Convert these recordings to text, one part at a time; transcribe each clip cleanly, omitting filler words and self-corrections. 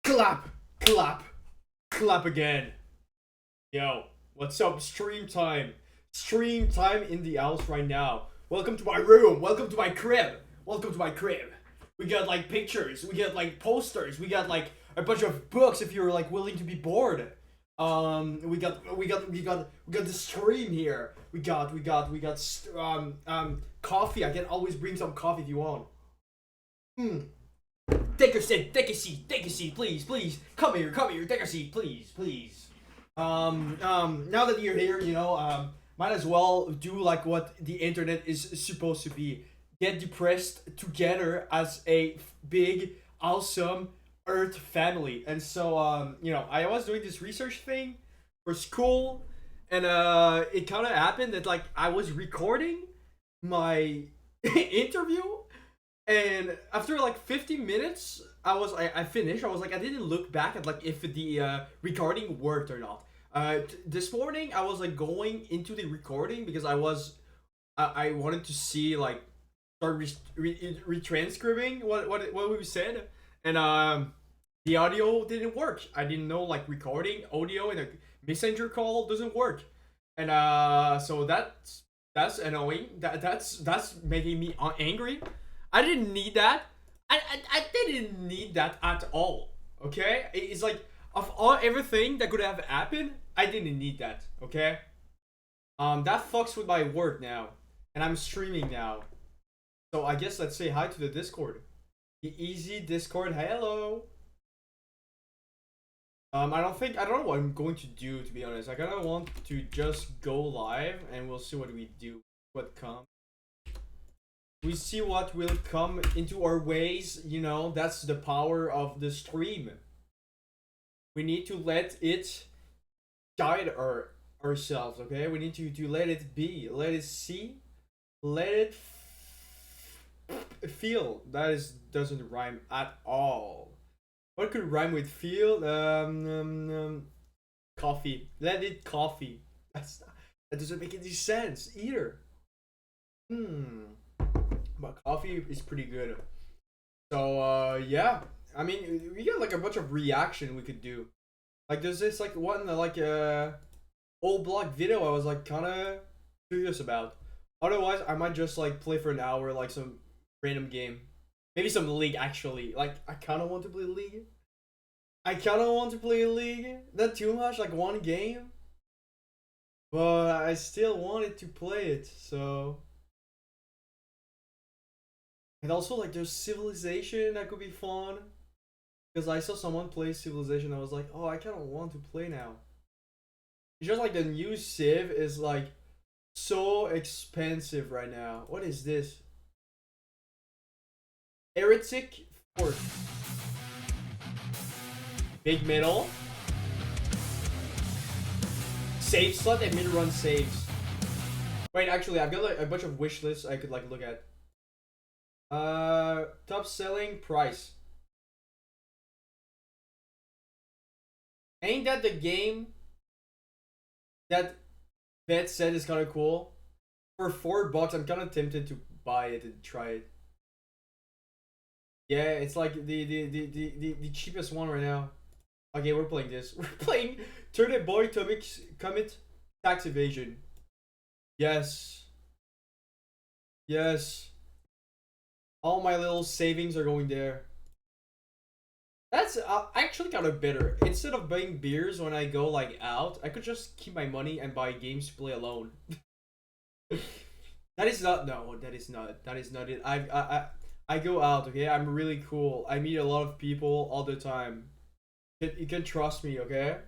Clap, clap, clap again. Yo, what's up? Stream time. Stream time in the house right now. Welcome to my room. Welcome to my crib. Welcome to my crib. We got like pictures. We got like posters. We got like a bunch of books if you're like willing to be bored. We got the stream here. We got coffee. I can always bring some coffee if you want. Hmm. Take a seat, take a seat, please, please. Come here, take a seat, please, please. Now that you're here, might as well do like what the internet is supposed to be. Get depressed together as a big, awesome Earth family. And so, I was doing this research thing for school, and it kind of happened that like I was recording my interview, and after like 50 minutes I finished. I was like, I didn't look back at like if the recording worked or not. This morning I was like going into the recording because I wanted to see like start retranscribing what we said, and the audio didn't work. I didn't know like recording audio in a messenger call doesn't work, and so that's annoying. That's making me angry. I didn't need that. I didn't need that at all. Okay, it's like of all everything that could have happened, I didn't need that. Okay, that fucks with my work now, and I'm streaming now. So I guess let's say hi to the Discord. The easy Discord. Hello. I don't know what I'm going to do, to be honest. I kind of want to just go live and we'll see what we do, what comes. We see what will come into our ways. That's the power of the stream. We need to let it guide ourselves, okay? We need to let it be, let it see, let it feel. Doesn't rhyme at all. What could rhyme with feel? Coffee. Let it coffee. That doesn't make any sense either. But coffee is pretty good. So yeah. I mean, we got like a bunch of reaction we could do. Like there's this like one like old block video I was like kind of curious about. Otherwise, I might just like play for an hour like some random game. Maybe some League actually. Like I kind of want to play League. Not too much, like one game. But I still wanted to play it, so. And also, like, there's Civilization that could be fun. Because I saw someone play Civilization, I was like, oh, I kind of want to play now. It's just like the new Civ is like so expensive right now. What is this? Heretic Fort. Big middle. Save slot and mid run saves. Wait, actually, I've got like a bunch of wish lists I could like look at. Top selling price. Ain't that the game that Vet said is kind of cool? For $4, I'm kind of tempted to buy it and try it. Yeah, it's like the cheapest one right now. Okay, we're playing this. We're playing Turnip Boy Commit Tax Evasion. Yes. Yes. All my little savings are going there. That's actually kind of better. Instead of buying beers when I go like out, I could just keep my money and buy games to play alone. That is not it. I go out, okay? I'm really cool. I meet a lot of people all the time. You can trust me, okay? Of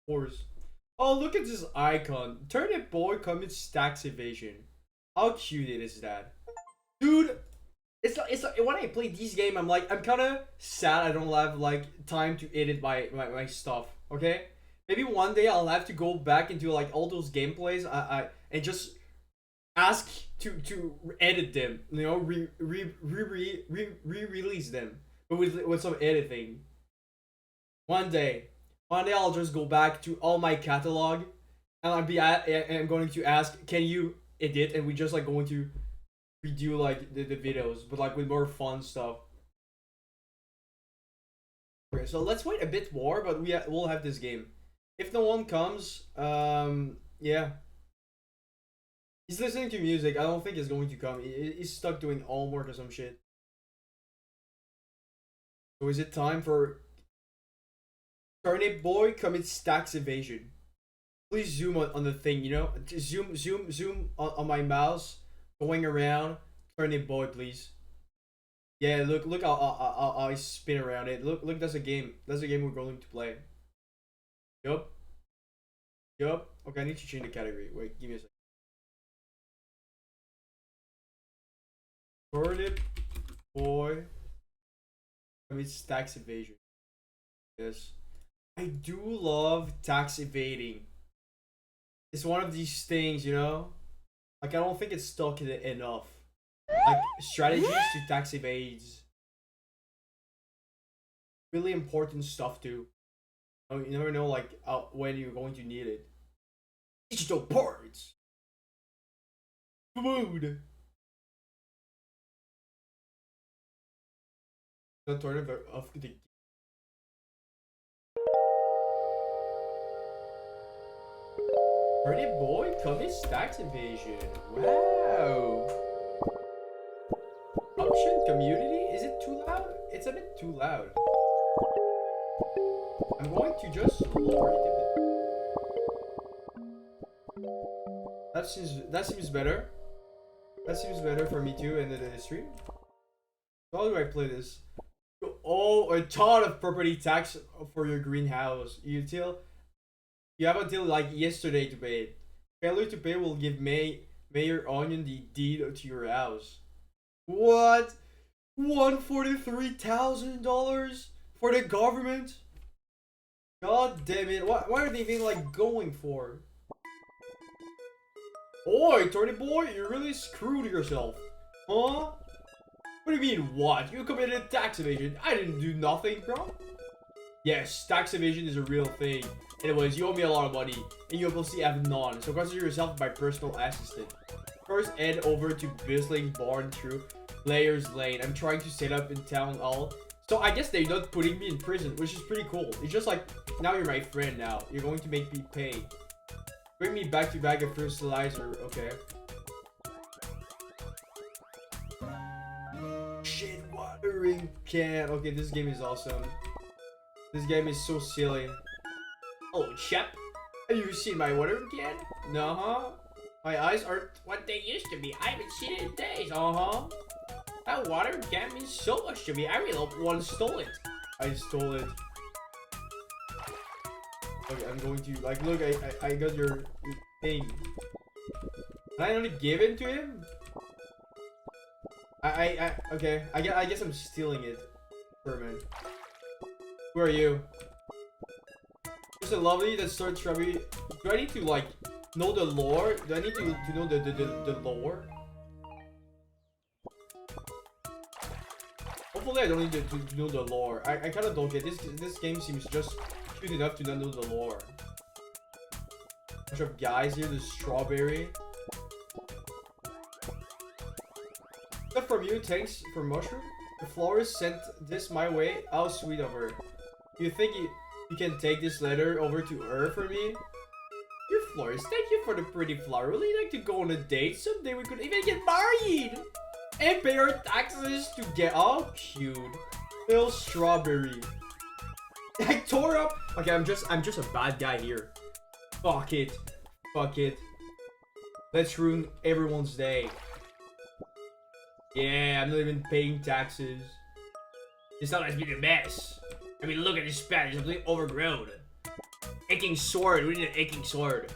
course. Oh, look at this icon. Turnip Boy commits tax evasion. How cute is that? Dude, it's like when I play this game, I'm kind of sad I don't have like time to edit my stuff, okay? Maybe one day I'll have to go back into like all those gameplays and just ask to edit them, re-release them, but with some editing. One day I'll just go back to all my catalog, and I'm going to ask, can you edit? And we just like going to redo like the videos, but like with more fun stuff. Okay, So let's wait a bit more, but we'll have this game. If no one comes, yeah. He's listening to music. I don't think he's going to come. He's stuck doing homework or some shit. So is it time for Turnip Boy commits tax evasion? Please zoom on the thing, you know? Just zoom on my mouse going around. Turnip Boy, please. Yeah, look how I spin around it. Look, that's a game. That's a game we're going to play. Yup. Okay, I need to change the category. Wait, give me a second. Turnip Boy commits tax evasion. Yes. I do love tax evading. It's one of these things, you know? Like, I don't think it's stuck in it enough. Like, strategies to tax evades. Really important stuff, too. You never know, like, when you're going to need it. Digital parts! Food! The tournament of the... Pretty boy commits tax evasion. Wow. Option community? Is it too loud? It's a bit too loud. I'm going to just lower it a bit. That seems better. That seems better for me too and the stream. How do I play this? Oh, a ton of property tax for your greenhouse. You have until like yesterday to pay it. Failure to pay will give Mayor Onion the deed to your house. What? $143,000 for the government? God damn it! What are they even like going for? Oi, Turnip Boy, you really screwed yourself, huh? What do you mean, what? You committed tax evasion. I didn't do nothing, bro. Yes, tax evasion is a real thing. Anyways, you owe me a lot of money, and you obviously have none, so consider yourself my personal assistant. First, head over to Bisling Barn through Players Lane. I'm trying to set up in Town Hall. So I guess they're not putting me in prison, which is pretty cool. It's just like, now you're my friend now. You're going to make me pay. Bring me back to back a fertilizer, okay. Shit, watering can. Okay, this game is awesome. This game is so silly. Oh, chap. Have you seen my watering can? No, My eyes aren't what they used to be. I haven't seen it in days. That watering can means so much to me. I really hope one stole it. I stole it. Okay, I'm going to like look. I got your thing. Can I only give it to him? Okay. I guess I'm stealing it. Sure, man. Who are you? Just a lovely that starts shrubbery. Do I need to like know the lore? Do I need to know the lore? Hopefully I don't need to know the lore. I kind of don't get this game seems just cute enough to not know the lore. Bunch of guys here, the strawberry. Stuff from you, thanks for mushroom. The florist sent this my way. How sweet of her. You think you can take this letter over to her for me? Your florist, thank you for the pretty flower. Would you like to go on a date? Someday we could even get married! And pay our taxes to get all cute. Little strawberry. I tore up. Okay, I'm just a bad guy here. Fuck it. Let's ruin everyone's day. Yeah, I'm not even paying taxes. This town has been a mess. I mean, look at this pad. It's completely overgrown. Aching sword. We need an aching sword.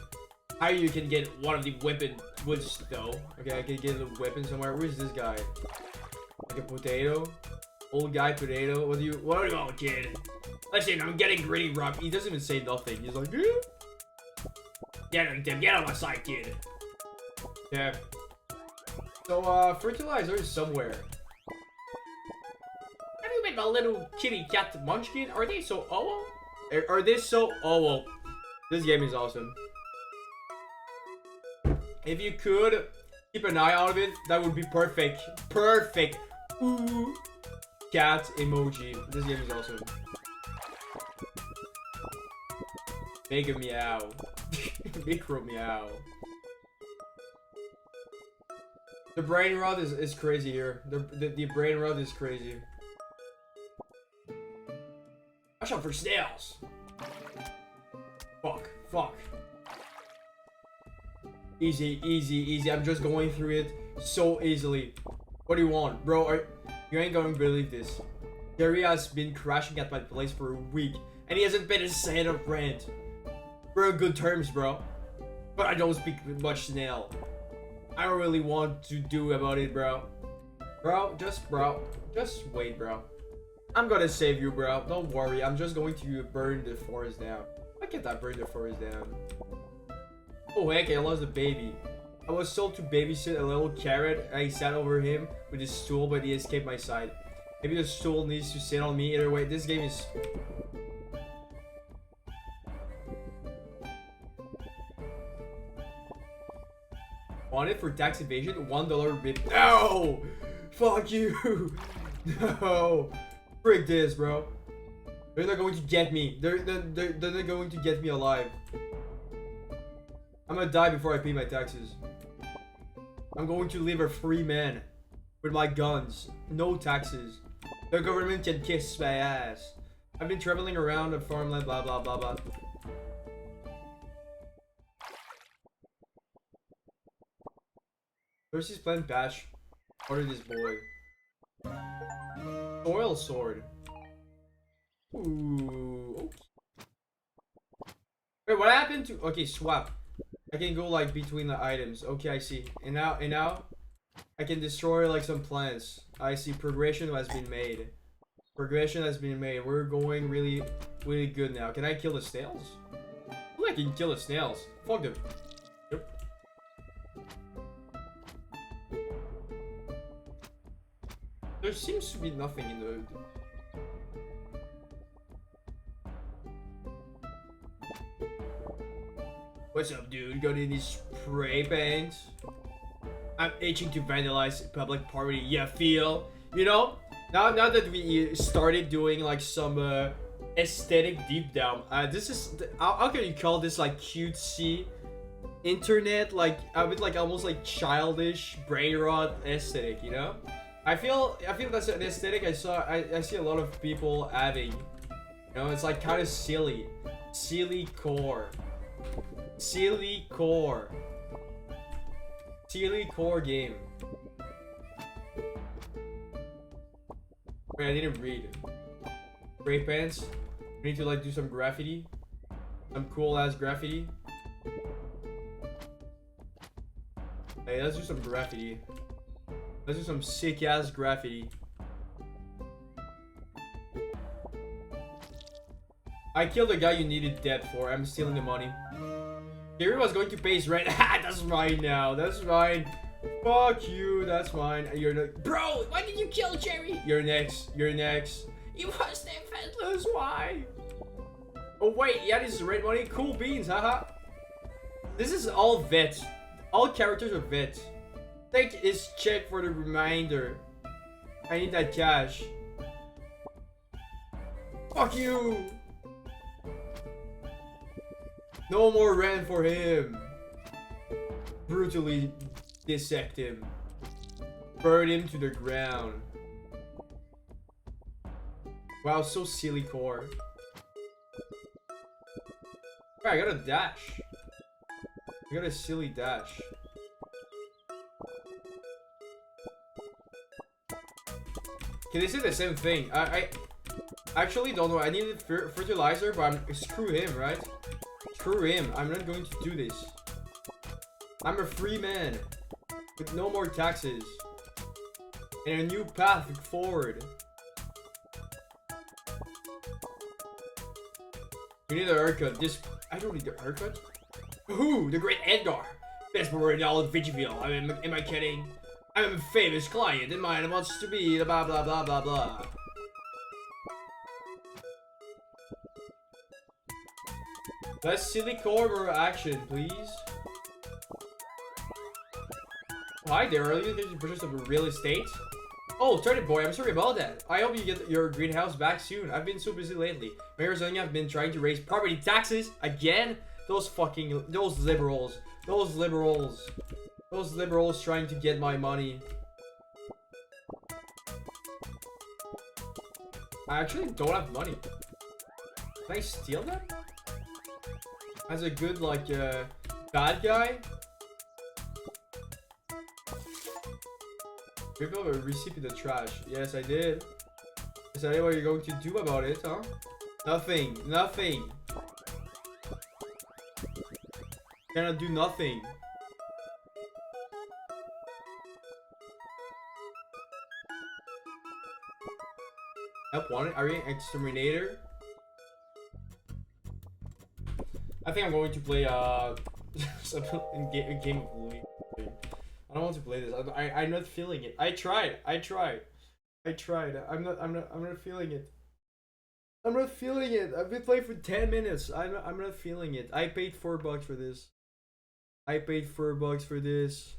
How you can get one of the weapon woods though? Okay, I can get a weapon somewhere. Where's this guy? Like a potato? Old guy potato. What are you on, kid? Listen, I'm getting gritty, Rob. He doesn't even say nothing. He's like, eh? Get on my side, kid. Yeah. So, fertilizer is somewhere. Have you met my little kitty cat munchkin? Are they so Are they so This game is awesome. If you could keep an eye out of it, that would be perfect. Perfect. Ooh. Cat emoji. This game is awesome. Mega meow. Micro meow. The brain rot is crazy here. The brain rot is crazy. Watch out for snails. Fuck. Fuck. Easy, easy, easy. I'm just going through it so easily. What do you want? Bro, you ain't gonna believe this. Gary has been crashing at my place for a week, and he hasn't paid a cent of rent. We're on good terms, bro. But I don't speak much snail. I don't really want to do about it, bro. Bro, just wait, bro. I'm gonna save you, bro. Don't worry. I'm just going to burn the forest down. Why can't I burn the forest down? Oh heck, I lost a baby. I was told to babysit a little carrot. I sat over him with his stool, but he escaped my sight. Maybe the stool needs to sit on me. Either way, this game is... Wanted for tax evasion? $1 bit. No! Fuck you! No! Frick this, bro. They're not going to get me. They're not going to get me alive. I'm gonna die before I pay my taxes. I'm going to live a free man. With my guns. No taxes. The government can kiss my ass. I've been traveling around the farmland, blah blah blah blah. Versus plant batch. Order this boy. Oil sword. Ooh. Okay. Wait, what happened to? Okay, swap. I can go like between the items. Okay, I see. And now, I can destroy like some plants. I see. Progression has been made. Progression has been made. We're going really, really good now. Can I kill the snails? Ooh, I can kill the snails. Fuck them. Yep. There seems to be nothing in the... What's up, dude? Got any spray paint? I'm itching to vandalize public property. Yeah, feel? You know, now that we started doing like some aesthetic deep down, this is how can you call this, like cutesy internet, like a bit like almost like childish brain rot aesthetic, you know? I feel that's an aesthetic I see a lot of people having. You know, it's like kind of silly core. Silly core game. Wait, I didn't read. Spray pants. We need to like do some graffiti. Some cool ass graffiti. Hey, let's do some graffiti. Let's do some sick ass graffiti. I killed the guy you needed dead for. I'm stealing the money. Gary was going to pay his rent. That's mine now. That's mine. Fuck you. That's mine. You're next. Bro, why did you kill Jerry? You're next. You're next. You must have defenseless. Why? Oh wait, he had his rent money. Cool beans, haha. This is all vets. All characters are vets. Take his check for the reminder. I need that cash. Fuck you. No more rent for him. Brutally dissect him. Burn him to the ground. Wow, so silly core. Alright, I got a dash. I got a silly dash. Okay, this is the same thing. I actually don't know. I needed fertilizer, but screw him, right? Screw him. I'm not going to do this. I'm a free man with no more taxes and a new path forward. You need a haircut. I don't need a haircut. Who? The great Edgar. Best barber in all of Vigiville. Am I kidding? I'm a famous client and mine wants to be the blah blah blah blah blah. Less silly core, more action, please. Hi there, are you going to purchase some real estate? Oh, Turnip Boy, I'm sorry about that. I hope you get your greenhouse back soon. I've been so busy lately. Mayor Zonia have been trying to raise property taxes again. Those liberals. Those liberals trying to get my money. I actually don't have money. Can I steal them? As a good, like, bad guy? Rip up a receipt in the trash. Yes, I did. Is that what you're going to do about it, huh? Nothing. Nothing. Cannot do nothing. Help wanted? Are you an exterminator? I think I'm going to play a game of League. I don't want to play this. I'm not feeling it. I tried. I'm not feeling it. I'm not feeling it. I've been playing for 10 minutes. I'm not feeling it. I paid $4 for this. I paid $4 for this.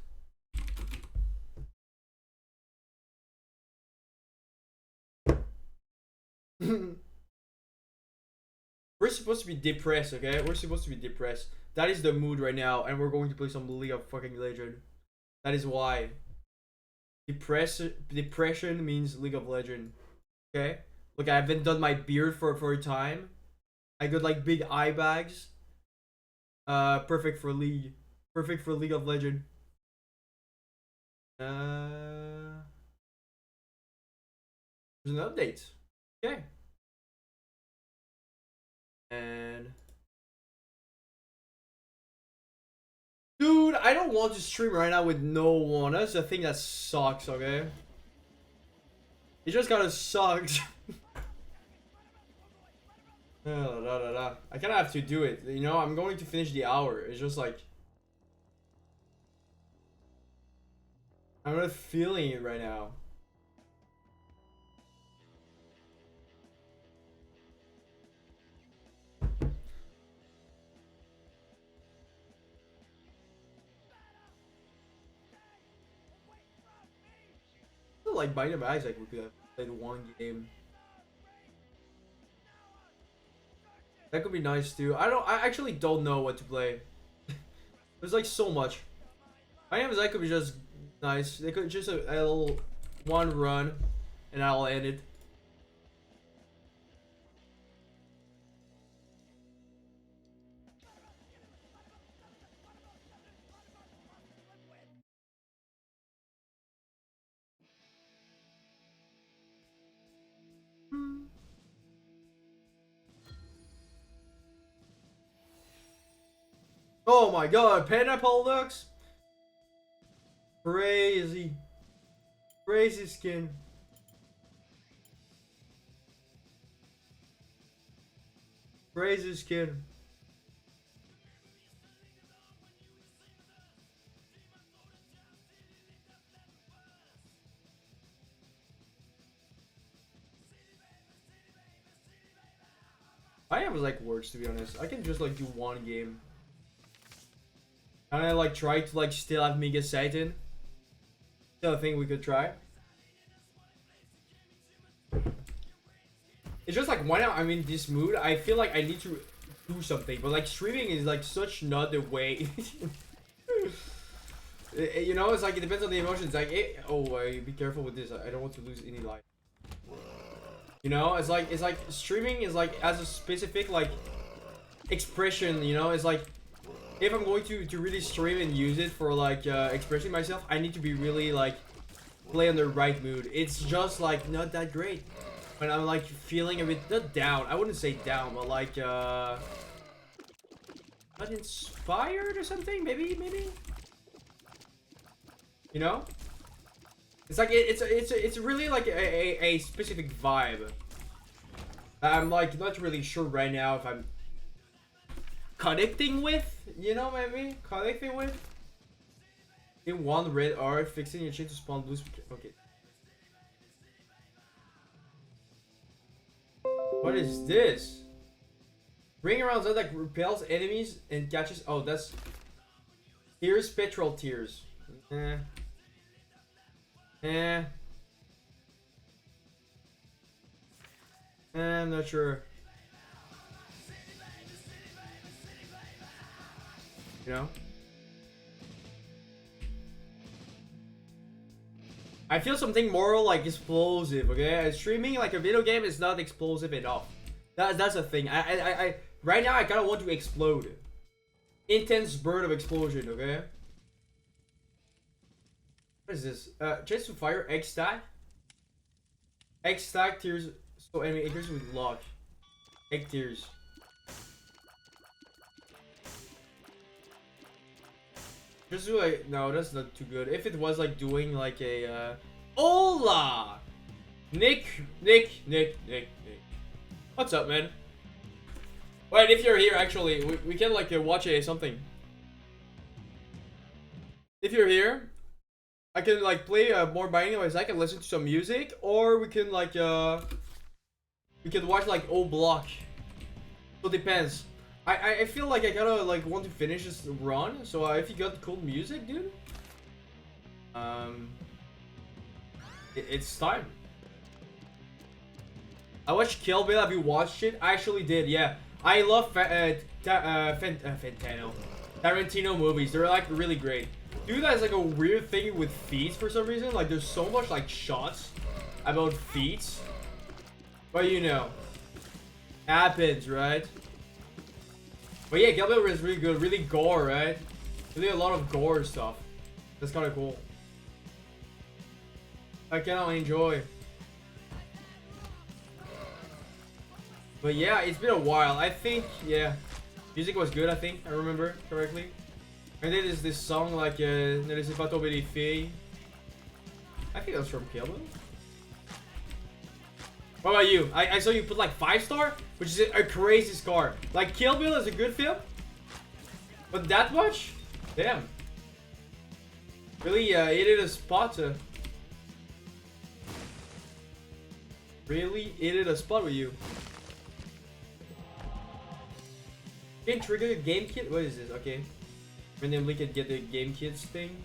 We're supposed to be depressed, okay? We're supposed to be depressed. That is the mood right now, and we're going to play some League of fucking Legend. That is why. Depression means League of Legend. Okay? Look, I haven't done my beard for a time. I got like big eye bags. Perfect for League. Perfect for League of Legend. There's an update. Okay. And dude, I don't want to stream right now with no one. That's the thing that sucks, okay? It just kinda sucks. I kinda have to do it, you know? I'm going to finish the hour. It's just like I'm not feeling it right now. Like buying the bags, like we could have played one game. That could be nice too. I actually don't know what to play. There's like so much. My name is that could be just nice. They could just a little one run and I'll end it. Oh my god, pineapple looks crazy. Crazy skin. Crazy skin. I have like works to be honest. I can just like do one game. And I like try to like still have Mega Satan. Still a thing we could try. It's just like why not I'm in this mood. I feel like I need to do something, but like streaming is like such not the way. You know, it's like it depends on the emotions. Like be careful with this. I don't want to lose any life. You know, it's like streaming is like as a specific like expression. You know, it's like if I'm going to really stream and use it for like expressing myself, I need to be really like play on the right mood. It's just like not that great when I'm like feeling a bit not down. I wouldn't say down, but like not inspired or something. Maybe. You know, it's like it's really like a specific vibe. I'm like not really sure right now if I'm connecting with, you know, maybe connecting with. In one red art, fixing your chain to spawn blue. Okay. What is this? Ring around that like repels enemies and catches. Oh, that's tears, petrol tears. I'm not sure. You know? I feel something more like explosive, okay? Streaming like a video game is not explosive enough. That's the thing. I right now I kind of want to explode. Intense burn of explosion, okay? What is this? Chance to fire X stack. X stack tears. So enemy enters with lock. Egg tears. Just do like no, that's not too good. If it was like doing like a Hola! Nick. What's up, man? Wait, if you're here, actually, we can like watch something. If you're here, I can like play more Binding of Isaac. I can listen to some music, or we can like we can watch like old block. So it depends. I feel like I gotta like want to finish this run. So if you got cool music, dude, it's time. I watched Kill Bill. Have you watched it? I actually did. Yeah, I love Tarantino movies. They're like really great. Dude, that's like a weird thing with feet for some reason. Like there's so much like shots about feet, but you know, happens, right? But yeah, Kill Bill is really good. Really gore, right? Really a lot of gore stuff. That's kind of cool. I cannot enjoy. But yeah, it's been a while. I think, yeah, music was good. I think I remember correctly. And then there's this song like Ne laissez pas tomber les filles. I think that's from Kill Bill. What about you? I saw you put like 5-star, which is a crazy score. Like Kill Bill is a good film, but that much? Damn. Really hit it a spot. Really hit it a spot with you. Can trigger the game kit? What is this? Okay. Randomly can get the game kits thing.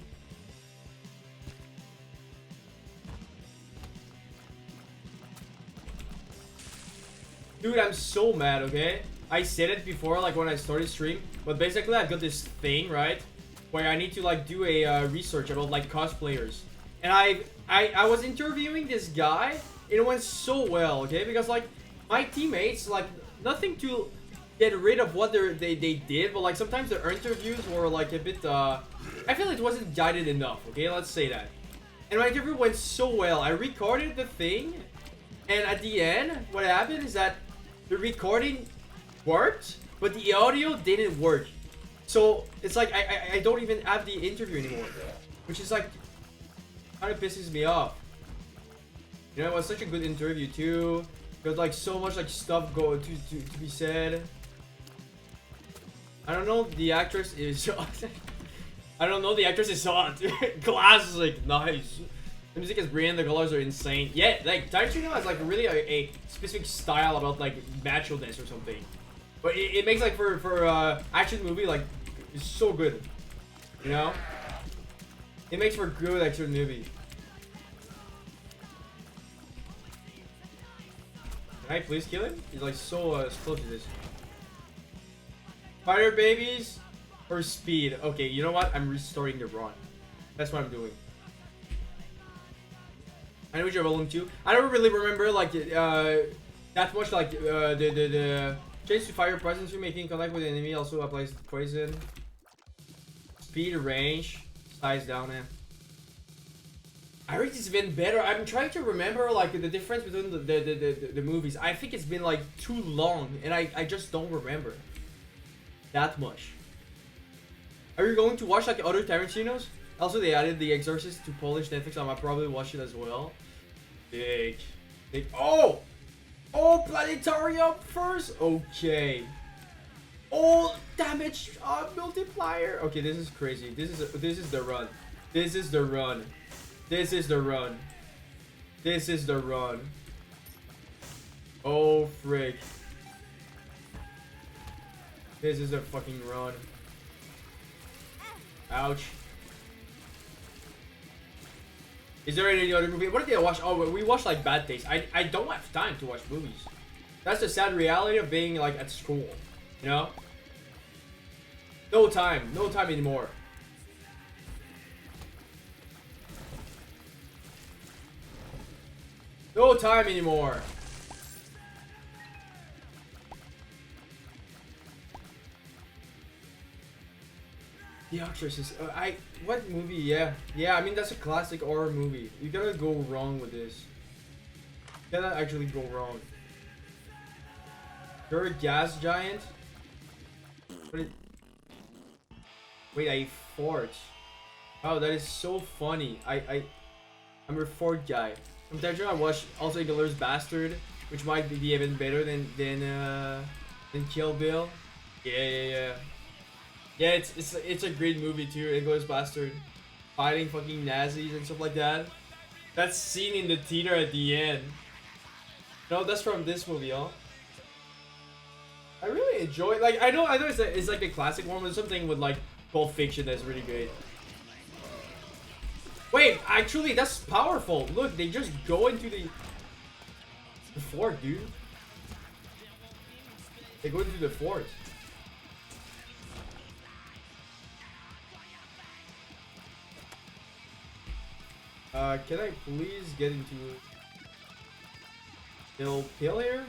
Dude, I'm so mad, okay? I said it before, like when I started stream, but basically I've got this thing, right? Where I need to like do a research about like cosplayers. And I was interviewing this guy, and it went so well, okay? Because like my teammates, like nothing to get rid of what they did, but like sometimes their interviews were like a bit, I feel it wasn't guided enough, okay? Let's say that. And my interview went so well. I recorded the thing, and at the end, what happened is that the recording worked, but the audio didn't work. So it's like I don't even have the interview anymore, which is like kind of pisses me off. You know, it was such a good interview too. Got like so much like stuff to be said. I don't know. The actress is. I don't know. The actress is hot. Glass is like nice. The music is brilliant, the colors are insane. Yeah, like Tarantino has like really a specific style about like macho-ness or something. But it makes like for action movie like it's so good. You know? It makes for a good action movie. Can I please kill him? He's like so close to this. Fighter babies or speed? Okay, you know what? I'm restarting the run. That's what I'm doing. I know what you're rolling to. I don't really remember like that much like the change to fire presence you're making contact with the enemy also applies poison. Speed, range, size down there. I heard it's been better. I'm trying to remember like the difference between the movies. I think it's been like too long and I just don't remember that much. Are you going to watch like other Tarantinos? Also, they added The Exorcist to Polish Netflix. I might probably watch it as well. Big. Oh! Oh, Planetarium first? Okay. Oh, damage multiplier. Okay, this is crazy. This is the run. This is the run. This is the run. This is the run. Oh, frick. This is the fucking run. Ouch. Is there any other movie? What did I watch? Oh, we watched like Bad Taste. I don't have time to watch movies. That's the sad reality of being like at school, you know? No time anymore. No time anymore. The Actress. What movie? Yeah, I mean that's a classic horror movie. You gotta go wrong with this. You cannot actually go wrong. You're a gas giant. Wait, I fart. Oh, that is so funny. I'm a fart guy. Sometimes I watch also Inglourious Bastard, which might be even better than Kill Bill. Yeah. Yeah, it's a great movie too. Inglourious Bastard, fighting fucking Nazis and stuff like that. That scene in the theater at the end. No, that's from this movie, huh? I really enjoy it. Like I know it's like a classic one, but something with like Pulp Fiction that's really good. Wait, actually that's powerful. Look, they just go into the fort, dude. They go into the fort. Can I please get into little pill here?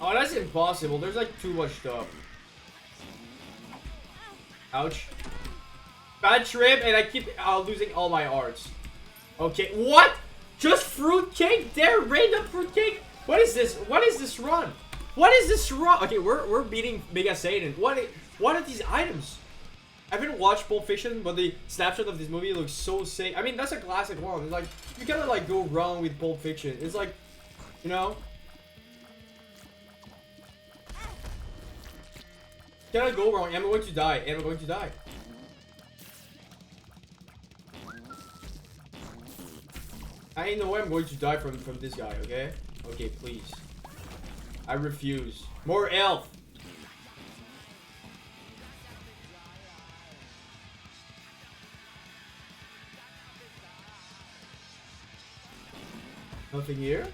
Oh, that's impossible. There's like too much stuff. Ouch. Bad trip, and I keep losing all my arts. Okay, what? Just fruitcake? There, random fruitcake? What is this? What is this run? What is this run? Okay, we're beating Mega Satan. What are these items? I haven't watched Pulp Fiction, but the snapshot of this movie looks so sick. I mean, that's a classic one. It's like, you cannot like go wrong with Pulp Fiction. It's like, you know? Cannot go wrong. I'm going to die. I'm going to die. I ain't no way I'm going to die from this guy, okay? Okay, please. I refuse. More elf. Nothing here?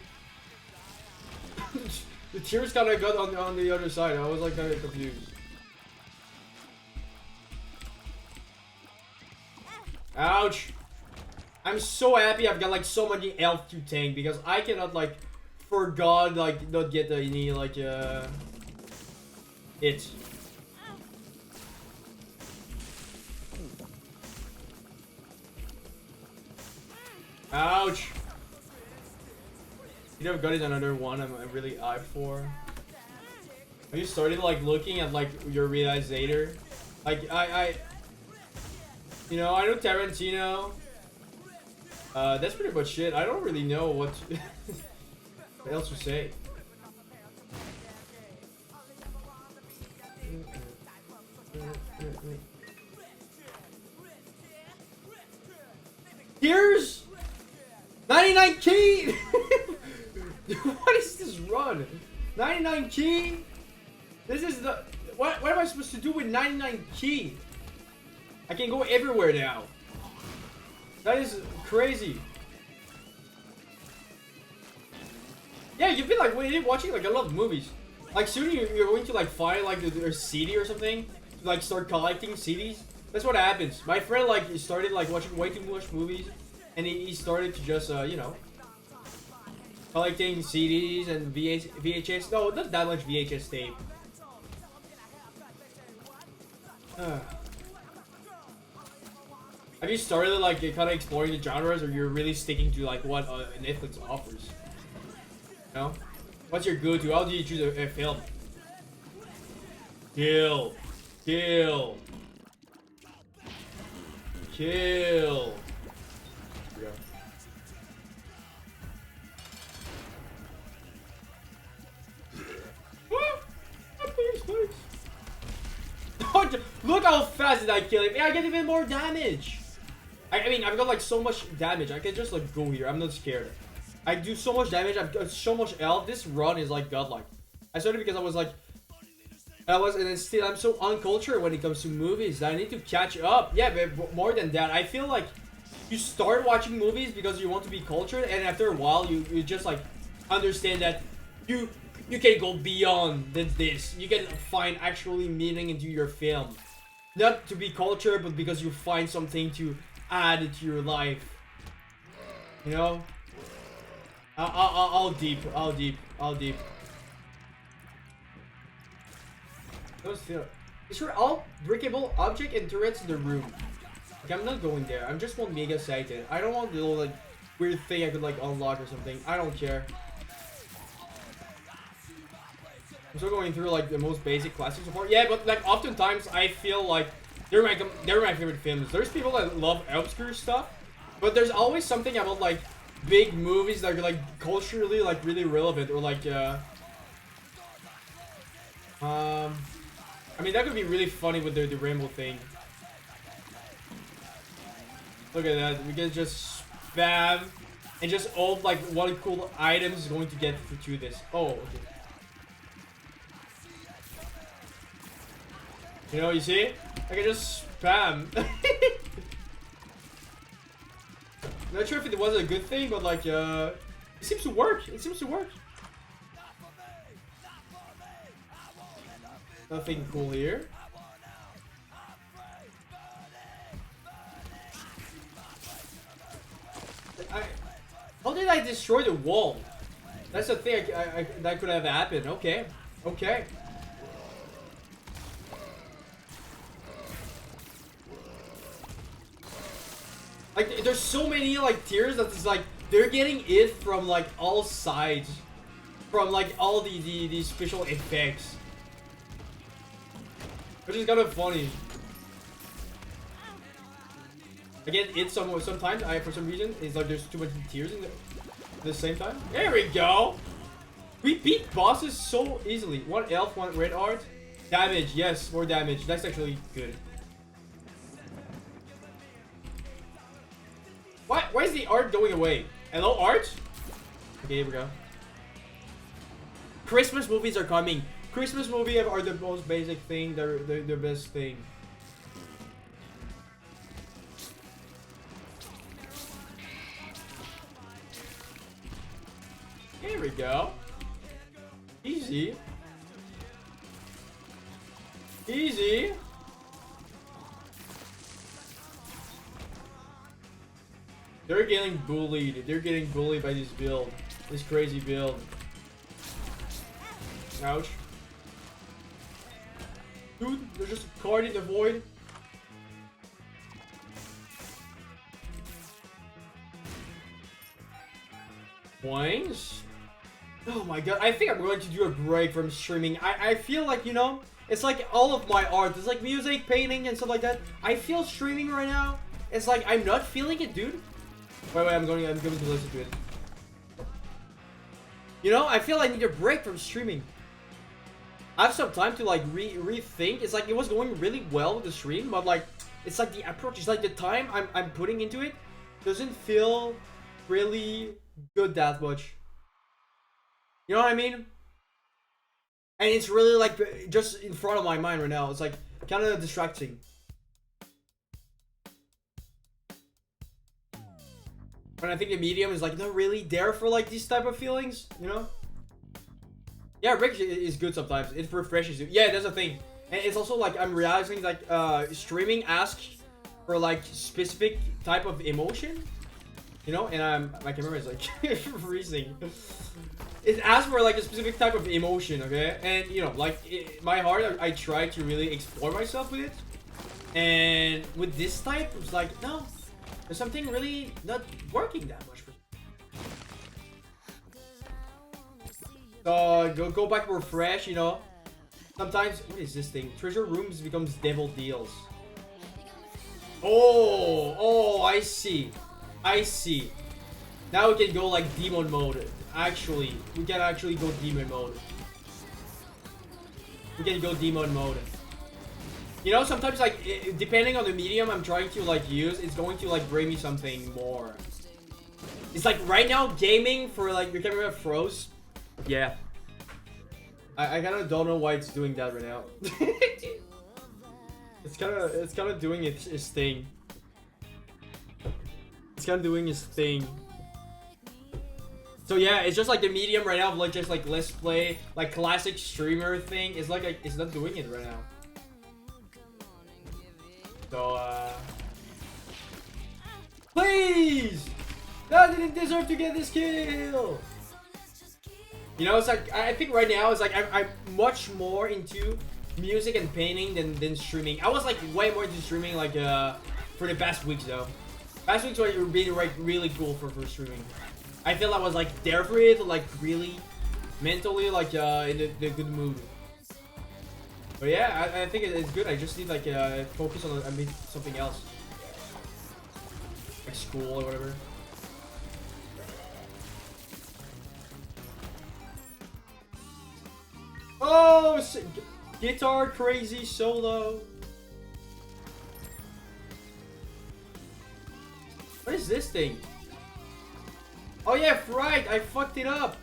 The tears kind of got on the other side. I was like kind of confused. Ouch! I'm so happy I've got like so many elf to tank because I cannot like, for God, like not get any like hit. Ouch! You know, I've got another one I'm really hyped for. Have you started like looking at like your realizator? Like you know, I know Tarantino. That's pretty much it. I don't really know what else to say. Here's 99 key. What is this run? 99 key? This is the what am I supposed to do with 99 key? I can go everywhere now. That is crazy. Yeah, you've been like watching like a lot of movies. Like soon you're going to like find like a CD or something to like start collecting CDs. That's what happens. My friend like started like watching way too much movies, and he started to just you know, collecting CDs and VHS. No, not that much VHS tape. Have you started like kind of exploring the genres, or you're really sticking to like what Netflix offers? No? What's your go-to? How do you choose a film? Kill. Kill. Kill. Yeah. Look how fast did I kill him. I get even more damage. I mean, I've got like so much damage. I can just like go here. I'm not scared. I do so much damage. I've got so much health. This run is like godlike. I started because I was like, and then still I'm so uncultured when it comes to movies that I need to catch up. Yeah, but more than that, I feel like you start watching movies because you want to be cultured, and after a while, you just like understand that you You can go beyond than this. You can find actually meaning into your film. Not to be culture, but because you find something to add to your life. You know? I'll deep. Is there all breakable object and turrets in the room? Okay, I'm not going there. I'm just want Mega Satan. I don't want the little like weird thing I could like unlock or something. I don't care. I'm still going through like the most basic classic support. Yeah, but like oftentimes I feel like they're my favorite films. There's people that love obscure stuff, but there's always something about like big movies that are like culturally like really relevant or like I mean that could be really funny with the rainbow thing. Look at that. We can just spam and just all like what cool items is going to get through this. Oh, okay. You know, you see? I can just spam. Not sure if it was a good thing, but like, it seems to work. It seems to work. Nothing cool here. How did I destroy the wall? That's the thing that could have happened. Okay. Okay. Like, there's so many, like, tiers that it's like, they're getting it from, like, all sides. From, like, all the special effects. Which is kind of funny. Again, it's sometimes, for some reason, it's like there's too many tiers in the same time. There we go! We beat bosses so easily. One elf, one red art. Damage, yes, more damage. That's actually good. Why is the art going away? Hello, art? Okay, here we go. Christmas movies are coming. Christmas movies are the most basic thing. They're the best thing. Here we go. Easy. Easy. They're getting bullied. They're getting bullied by this build. This crazy build. Ouch. Dude, there's just a card in the void. Points? Oh my god, I think I'm going to do a break from streaming. I feel like, you know, it's like all of my art. It's like music, painting, and stuff like that. I feel streaming right now. It's like I'm not feeling it, dude. Wait, I'm going to listen to it. You know, I feel I need a break from streaming. I have some time to like rethink. It's like it was going really well with the stream, but like it's like the approach, it's like the time I'm putting into it doesn't feel really good that much. You know what I mean? And it's really like just in front of my mind right now. It's like kind of distracting. And I think the medium is like not really there for like these type of feelings, you know? Yeah, Rick is good sometimes. It refreshes you. Yeah, that's the thing. And it's also like I'm realizing like streaming asks for like specific type of emotion, you know? And my camera is like freezing. It asks for like a specific type of emotion, okay? And you know, like my heart, I try to really explore myself with it. And with this type, it's like no. There's something really not working that much for me. So go back refresh, you know. Sometimes what is this thing? Treasure rooms becomes devil deals. Oh, I see. I see. Now we can go like demon mode. Actually, we can actually go demon mode. We can go demon mode. You know, sometimes like depending on the medium I'm trying to like use, it's going to like bring me something more. It's like right now gaming for like your camera froze. Yeah. I kind of don't know why it's doing that right now. it's kind of doing its thing. It's kind of doing its thing. So yeah, it's just like the medium right now of like just like let's play like classic streamer thing. It's like it's not doing it right now. So please, I didn't deserve to get this kill. You know, it's like I think right now it's like I'm much more into music and painting than streaming. I was like way more into streaming like for the past weeks though. Past weeks were being like really cool for streaming. I feel I was like there for it, like really mentally like in the good mood. But yeah, I think it's good. I just need like focus on something else, like school or whatever. Oh, guitar crazy solo. What is this thing? Oh yeah, right, I fucked it up.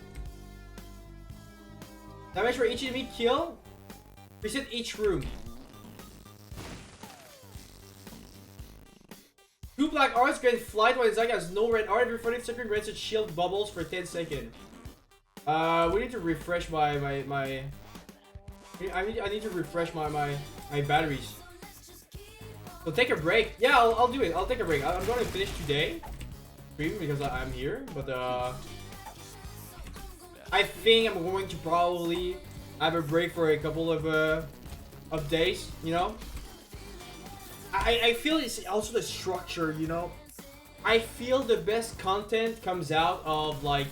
Damage for each enemy kill. Reset each room. 2 black arts grant flight while Zag has no red art. Every 40 second grants its shield bubbles for 10 seconds. We need to refresh my I need to refresh my batteries. So take a break. Yeah, I'll do it. I'll take a break. I'm going to finish today stream because I'm here, but I think I'm going to probably have a break for a couple of days. You know, I feel it's also the structure. You know, I feel the best content comes out of like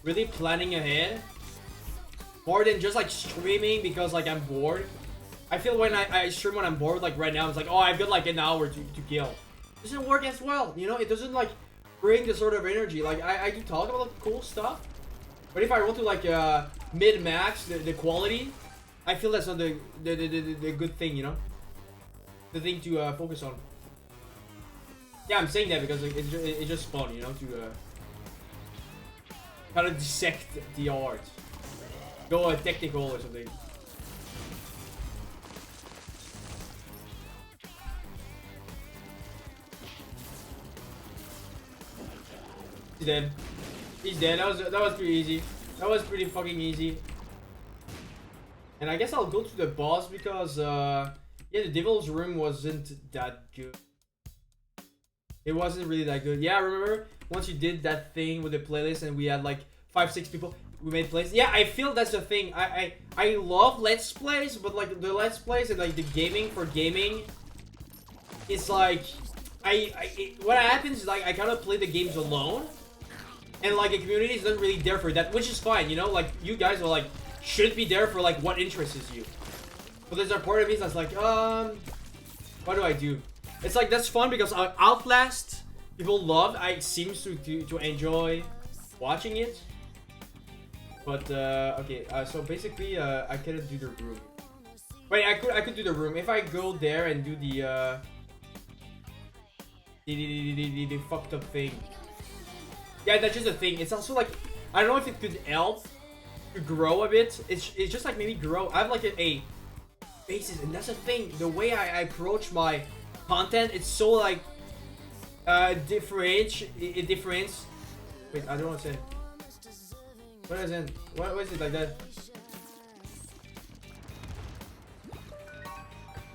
really planning ahead. More than just like streaming because like I'm bored. I feel when I stream when I'm bored, like right now, it's like, oh, I've got like an hour to kill. It doesn't work as well, you know? It doesn't like bring the sort of energy. Like I do talk about like, cool stuff, but if I want to like mid-max the quality, I feel that's not the good thing, you know? The thing to focus on. Yeah, I'm saying that because like, it's just fun, you know, to kind of dissect the art. Go technical or something. He's dead. He's dead. That was pretty easy. That was pretty fucking easy. And I guess I'll go to the boss because yeah, the Devil's Room wasn't that good. It wasn't really that good. Yeah, remember once you did that thing with the playlist and we had like 5-6 people. We made plays. Yeah, I feel that's the thing. I love Let's Plays, but like the Let's Plays and like the gaming for gaming, it's like what happens is like I kind of play the games alone, and like the community is not really there for that, which is fine, you know. Like you guys are like should be there for like what interests you. But there's a part of me that's like what do I do? It's like that's fun because Outlast people love. I seems to enjoy watching it. But okay, so basically I couldn't do the room. Wait, I could do the room if I go there and do the fucked up thing. Yeah, that's just the thing. It's also like I don't know if it could help to grow a bit. It's just like maybe grow. I have like a basis, and that's the thing. The way I approach my content, it's so like differentiates. Wait, I don't want to say. What is it? What is it like that?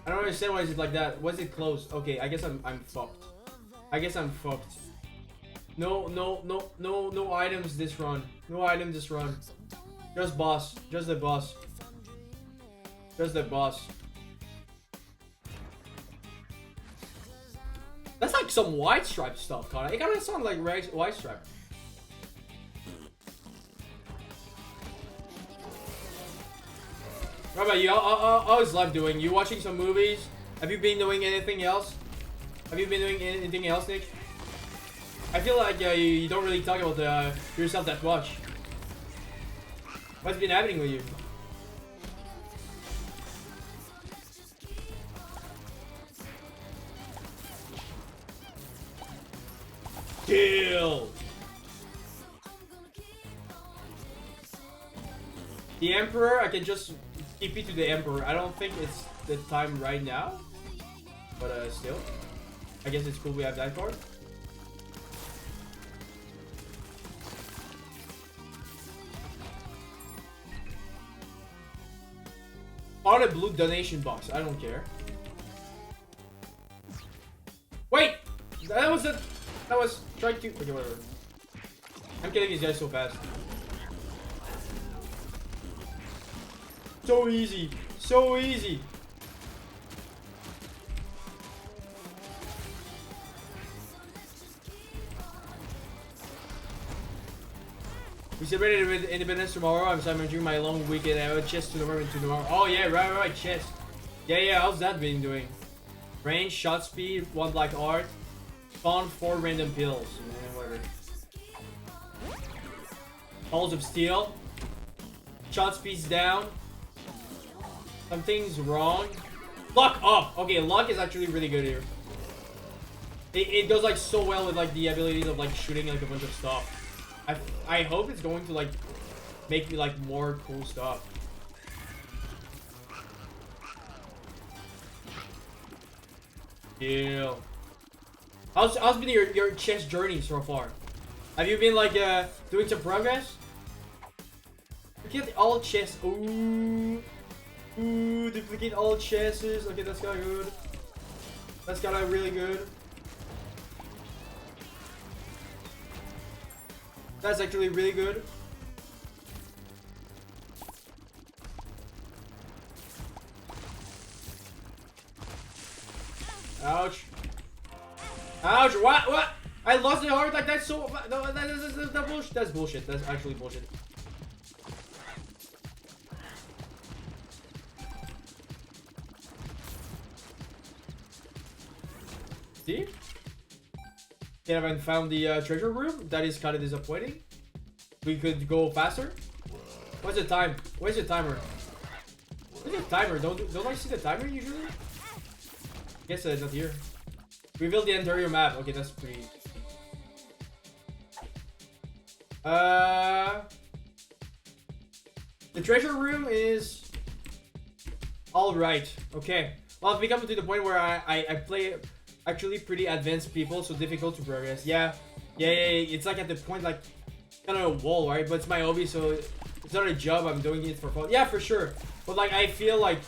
I don't understand why is it like that. Why is it closed? Okay, I guess I'm fucked. I guess I'm fucked. No items this run. No items this run. Just boss. Just the boss. Just the boss. That's like some White Stripe stuff, Connor. It kind of sounds like White Stripe. What about you? How is life doing? You watching some movies? Have you been doing anything else? Have you been doing anything else, Nick? I feel like you don't really talk about yourself that much. What's been happening with you? Kill! The Emperor, I can just TP to the Emperor. I don't think it's the time right now. But still. I guess it's cool we have that card. On a blue donation box. I don't care. Wait! That was it. That was trying to. Okay, whatever. I'm killing these guys so fast. So easy. So easy. We celebrated with Independence tomorrow. I'm during my long weekend. I have chess tomorrow. Oh yeah, right, chess. Yeah. How's that been doing? Range, shot speed, 1 black art, spawn 4 random pills. Whatever. Balls of steel. Shot speed's down. Something's wrong. Luck up. Okay, luck is actually really good here. It goes like so well with like the abilities of like shooting like a bunch of stuff. I hope it's going to like make me like more cool stuff. Yeah. How's been your chess journey so far? Have you been like doing some progress? Get all chess. Ooh, duplicate all chesses. Okay, that's kinda good. That's kinda really good. That's actually really good. Ouch. Ouch. What? I lost the heart like that so... No, that's bullshit. That's bullshit. That's actually bullshit. See? They haven't found the treasure room. That is kind of disappointing. We could go faster. What's the time? Where's the timer? Where's the timer? Don't I see the timer usually? Guess it's not here. Reveal the entire map. Okay, that's pretty. The treasure room is all right. Okay. Well, we come to the point where I play actually pretty advanced people, so difficult to progress. Yeah. It's like at the point like kind of a wall, right? But it's my hobby, so it's not a job. I'm doing it for fun. Yeah, for sure. But like I feel like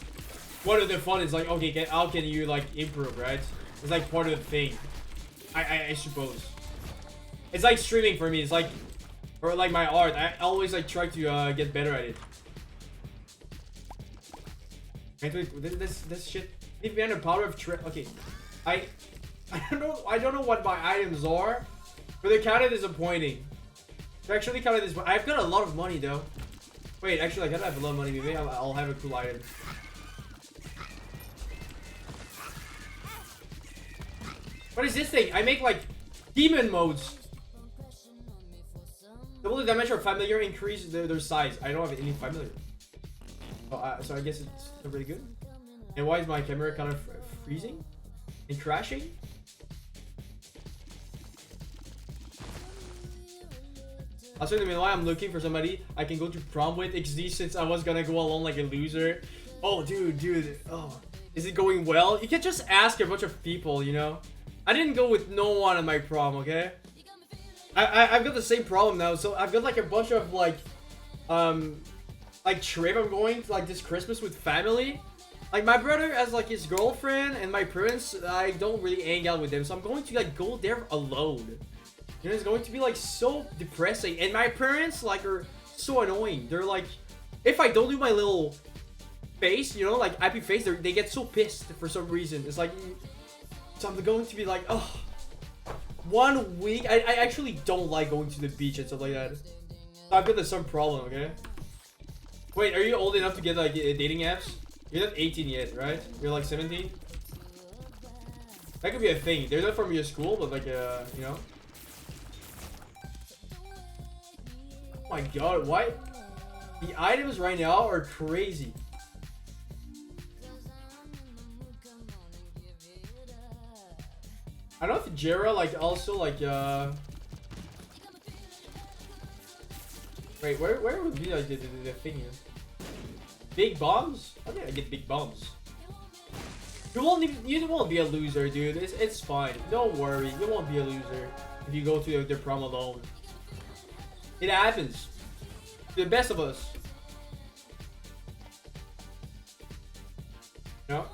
one of the fun is like, okay, how can you like improve, right? It's like part of the thing. I suppose. It's like streaming for me. It's like, or like my art. I always like try to get better at it. This shit. Leave behind the power of okay. I don't know what my items are, but they're kind of disappointing. They're actually kind of disappointing. I've got a lot of money though. Wait, actually I gotta have a lot of money. Maybe I'll have a cool item. What is this thing? I make like demon modes. Double the damage or familiar, increase their size. I don't have any familiar. Oh, so I guess it's not really good. And why is my camera kind of freezing and crashing? Also, in the meanwhile, I'm looking for somebody I can go to prom with XD since I was gonna go alone like a loser. Oh, dude. Oh, is it going well? You can just ask a bunch of people, you know? I didn't go with no one at my prom, okay? I've got the same problem now, so I've got like a bunch of like trip I'm going to, like this Christmas with family. Like my brother has like his girlfriend, and my parents, I don't really hang out with them, so I'm going to like go there alone. You know, it's going to be like so depressing, and my parents like are so annoying. They're like, if I don't do my little face, you know, like happy face, they get so pissed for some reason. It's like, so I'm going to be like, oh, 1 week. I actually don't like going to the beach and stuff like that. So I've got some problem, okay? Wait, are you old enough to get like dating apps? You're not 18 yet, right? You're like 17? That could be a thing. They're not from your school, but like, you know? Oh my god, why? The items right now are crazy. I don't know if Jera like also like wait, where would be like the thing here? Big bombs? I think I get big bombs. You won't be a loser, dude. It's fine. Don't worry. You won't be a loser if you go to the prom alone. It happens. The best of us. You know?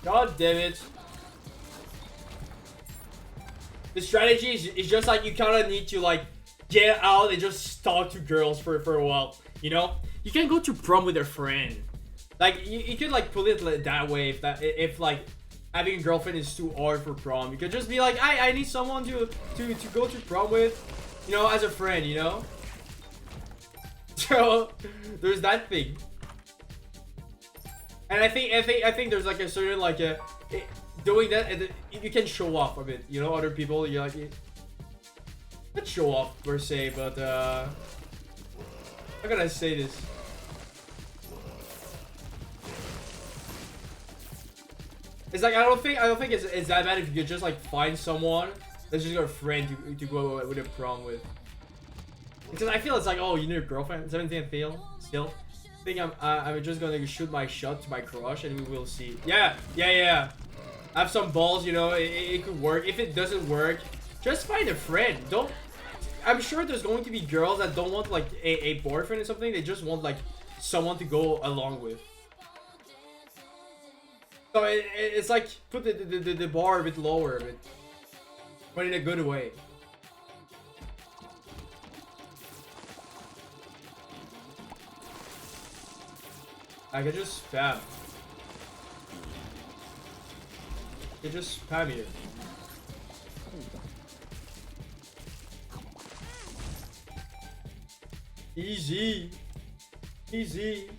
God damn it. The strategy is just like you kind of need to like get out and just talk to girls for a while, you know? You can go to prom with a friend. Like you could like put it that way if like having a girlfriend is too hard for prom. You could just be like, I need someone to go to prom with, you know, as a friend, you know? So there's that thing. And I think there's like a certain like doing that, and you can show off a bit, you know, other people. You like not show off per se, but how can I say this? It's like I don't think it's that bad if you just like find someone that's just your friend to go with a prom with. Because I feel it's like, oh, you need a girlfriend. 17 fail still. I think I'm just gonna shoot my shot to my crush and we will see. Yeah. Have some balls, you know. It could work. If it doesn't work, just find a friend. Don't. I'm sure there's going to be girls that don't want like a boyfriend or something. They just want like someone to go along with. So it's like put the bar a bit lower, but in a good way. I can just spam. You just spam here. Easy. Easy.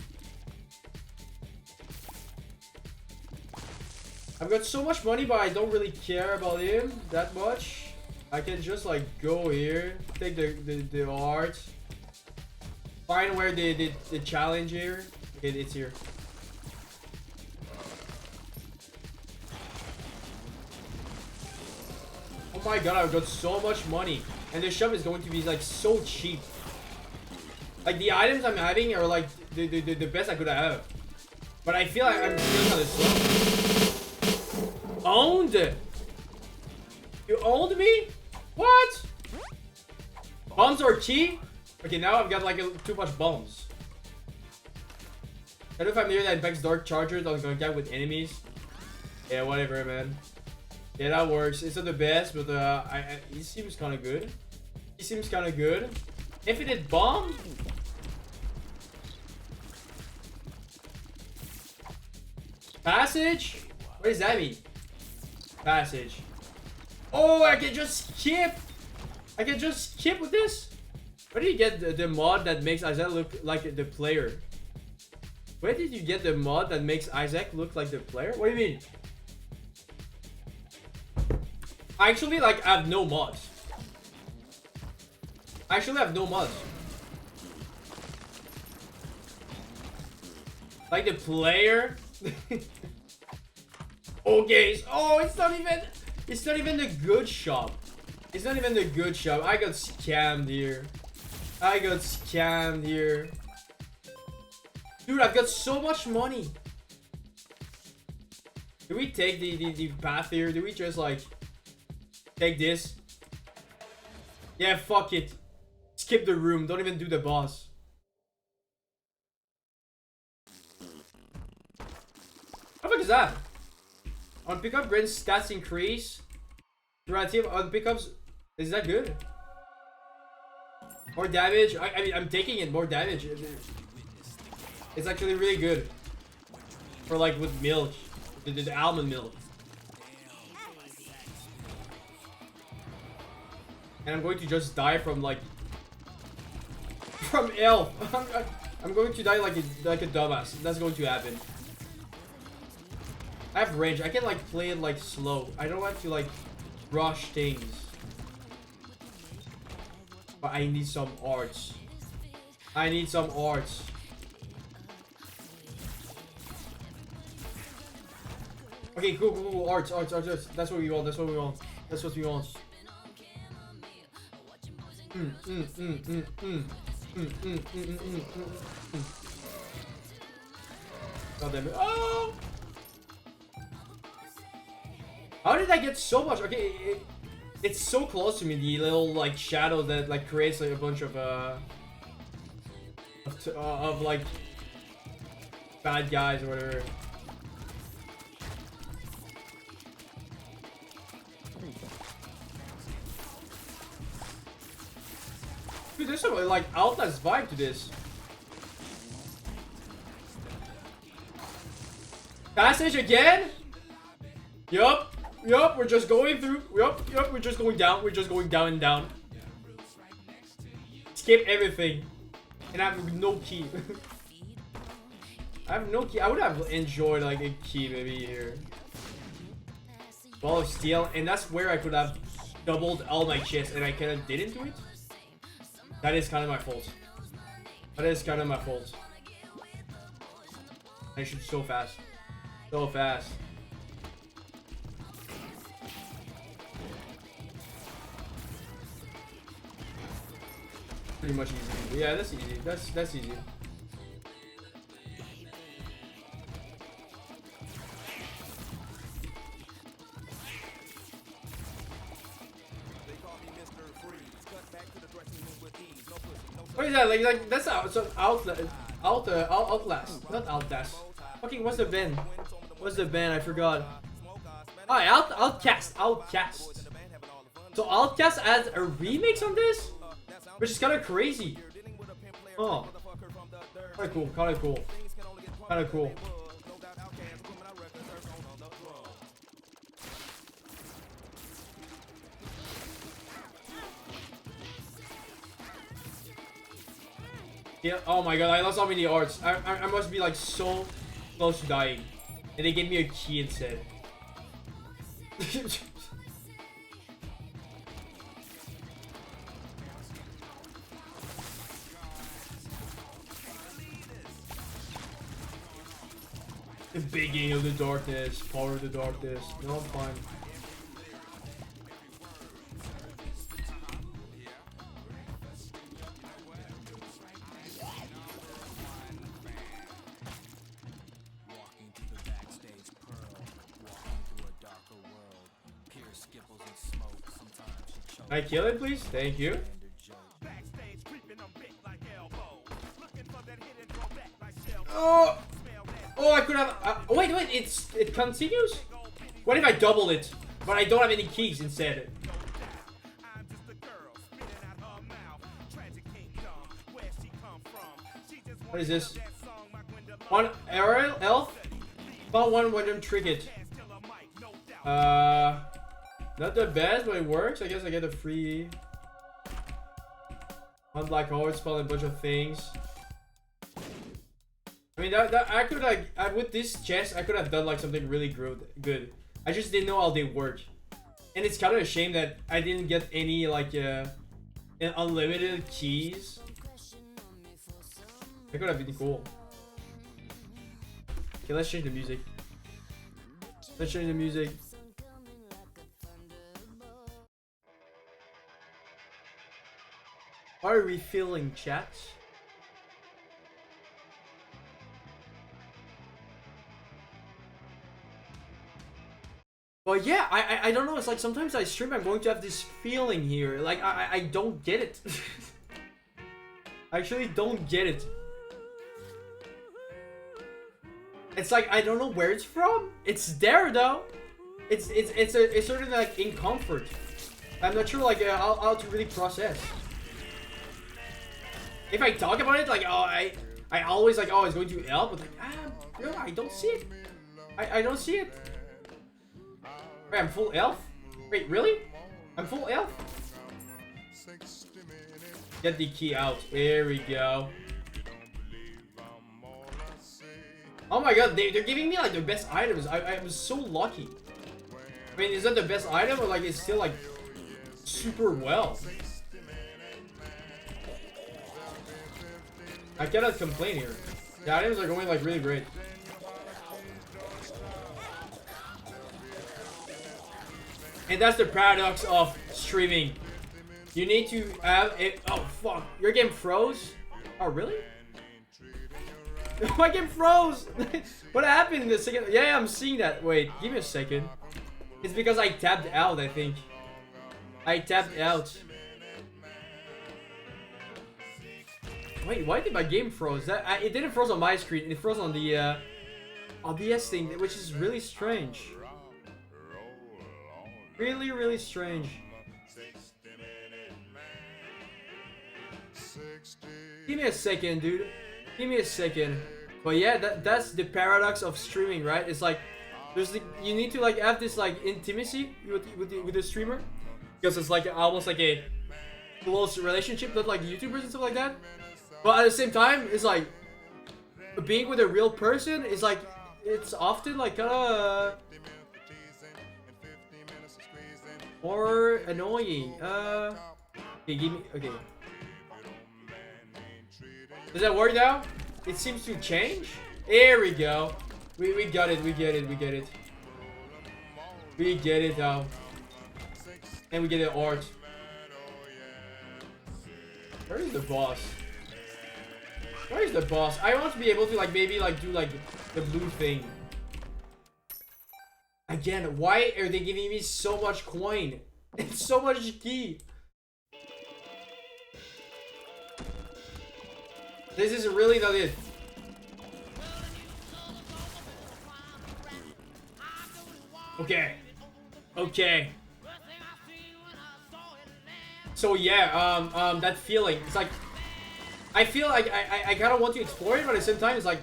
I've got so much money, but I don't really care about him that much. I can just like go here, take the art, find where the challenge here. Okay, it's here. Oh my god, I've got so much money, and the shop is going to be like so cheap. Like the items I'm having are like the best I could have, but I feel like I'm still kind of slow. Owned? You owned me? What? Bombs are key? Okay, now I've got like too much bombs. I don't know if I'm near that infects dark chargers on contact with enemies. Yeah, whatever, man. Yeah, that works. It's not the best, but he seems kind of good. He seems kind of good. Infinite bomb? Passage? What does that mean? Passage. Oh, I can just skip. I can just skip with this. Where do you get the mod that makes Isaac look like the player? Where did you get the mod that makes Isaac look like the player? What do you mean? I actually like have no mods. I actually have no mods. Like the player. Okay. Oh, it's not even the good shop. It's not even the good shop. I got scammed here. I got scammed here. Dude, I've got so much money. Do we take the path here? Do we just like take this? Yeah, fuck it. Skip the room. Don't even do the boss. How fuck is that? On pickup, Gren's stats increase. Relative on pickups. Is that good? More damage. I mean, I'm taking it. More damage. It's actually really good. For like with milk. The almond milk. And I'm going to just die from like... From elf. I'm going to die like a dumbass. That's going to happen. I have range. I can like play it like slow. I don't have to like rush things. But I need some arts. I need some arts. Okay, cool. Arts. That's what we want. That's what we want. That's what we want. God damn it. Oh! How did I get so much? Okay, it's so close to me, the little like shadow that like creates like a bunch of of like bad guys or whatever. Dude, there's some like Outlast vibe to this. Passage again? Yup. Yup, we're just going through. Yup, we're just going down. We're just going down and down. Skip everything. And I have no key. I have no key. I would have enjoyed like a key maybe here. Ball of Steel. And that's where I could have doubled all my chests and I kind of didn't do it. That is kind of my fault. That is kind of my fault. I shoot so fast. So fast. Pretty much easy. Yeah, that's easy. That's easy. What is that? Like that's Outlast, not Outlast. Fucking what's the band? What's the band? I forgot. Alright, Outcast. So Outcast adds a remix on this, which is kind of crazy. Oh, kind of cool. Kind of cool. Yeah. Oh my god, I lost so many arts. I must be like so close to dying, and they gave me a key instead. The beginning of the darkness, power of the darkness. No, I'm fine. Can I kill it, please? Thank you. Oh! Oh, I could have. Wait, it continues. What if I double it, but I don't have any keys instead? What is this? One aerial elf. Found one random trinket. Not the best, but it works. I guess I get a free one black hole, spawn a bunch of things. I mean, that I could like with this chest, I could have done like something really good. I just didn't know how they work, and it's kind of a shame that I didn't get any like unlimited keys. That could have been cool. Okay, let's change the music. Let's change the music. Are we feeling chat? Well, yeah, I don't know. It's like sometimes I stream, I'm going to have this feeling here. Like, I don't get it. I actually don't get it. It's like, I don't know where it's from. It's there, though. It's sort of like in comfort. I'm not sure, like, how to really process. If I talk about it, like, oh, I always, like, oh, it's going to help. But, like, no, I don't see it. I don't see it. Wait, I'm full elf? Wait, really? I'm full elf? Get the key out. There we go. Oh my god, they're giving me like the best items. I was so lucky. I mean, is that the best item or like it's still like super well? I cannot complain here. The items are going like really great. And that's the paradox of streaming. You need to have it. Oh fuck, your game froze? Oh really? My game froze! What happened in the second? Yeah, I'm seeing that. Wait, give me a second. It's because I tapped out, I think. I tapped out. Wait, why did my game froze? It didn't froze on my screen. It froze on the OBS thing, which is really strange. Really, really strange. Give me a second, dude. Give me a second. But yeah, that's the paradox of streaming, right? It's like you need to like have this like intimacy with the streamer, because it's like almost like a close relationship with like YouTubers and stuff like that. But at the same time, it's like being with a real person is like it's often like kind of more annoying. Okay, give me okay. Does that work now? It seems to change. There we go. We got it. We get it. We get it. We get it now. And we get it art. Where is the boss? Where is the boss? I want to be able to like maybe like do like the blue thing. Again, why are they giving me so much coin? It's so much key. This is really not it. Okay. Okay. So yeah, that feeling. It's like I feel like I kind of want to explore it, but at the same time, it's like,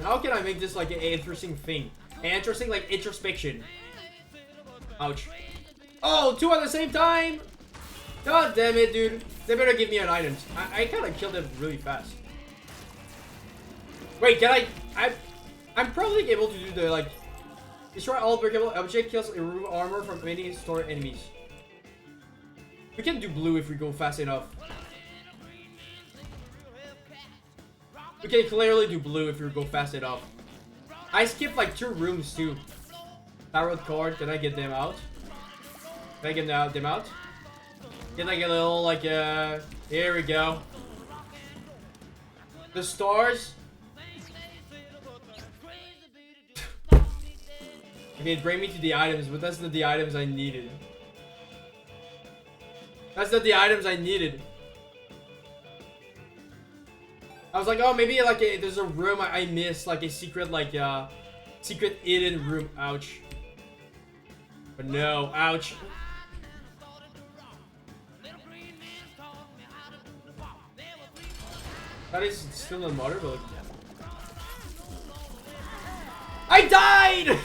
how can I make this like an interesting thing? An interesting like introspection. Ouch. Oh, two at the same time. God damn it, dude. They better give me an item. I kind of killed them really fast. Wait, can I'm probably able to do the like destroy all breakable object kills and remove armor from any stored enemies. We can do blue if we go fast enough. We can clearly do blue if we go fast enough. I skipped like 2 rooms too. Tarot card, can I get them out? Can I get them out? Get like a little like here we go. The stars. Okay, bring me to the items, but that's not the items I needed. That's not the items I needed. I was like, oh, maybe like there's a room I missed, like a secret, like secret hidden room. Ouch. But no, ouch. That is still in water, but like... I died!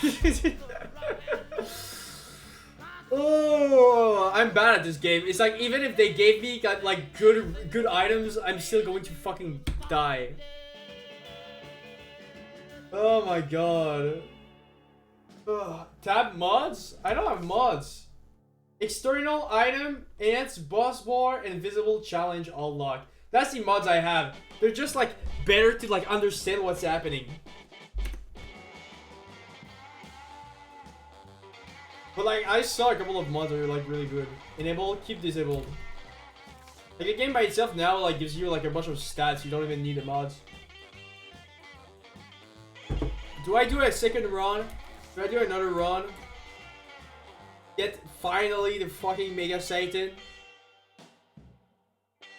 Oh, I'm bad at this game. It's like even if they gave me like good items, I'm still going to fucking die. Oh my god. Ugh. Tab mods? I don't have mods. External item, enhance boss bar, and invisible challenge unlocked. That's the mods I have. They're just like better to like understand what's happening. But like I saw a couple of mods that are like really good. Enable, keep disabled. Like the game by itself now like gives you like a bunch of stats. You don't even need the mods. Do I do a second run? Do I do another run? Get finally the fucking Mega Satan.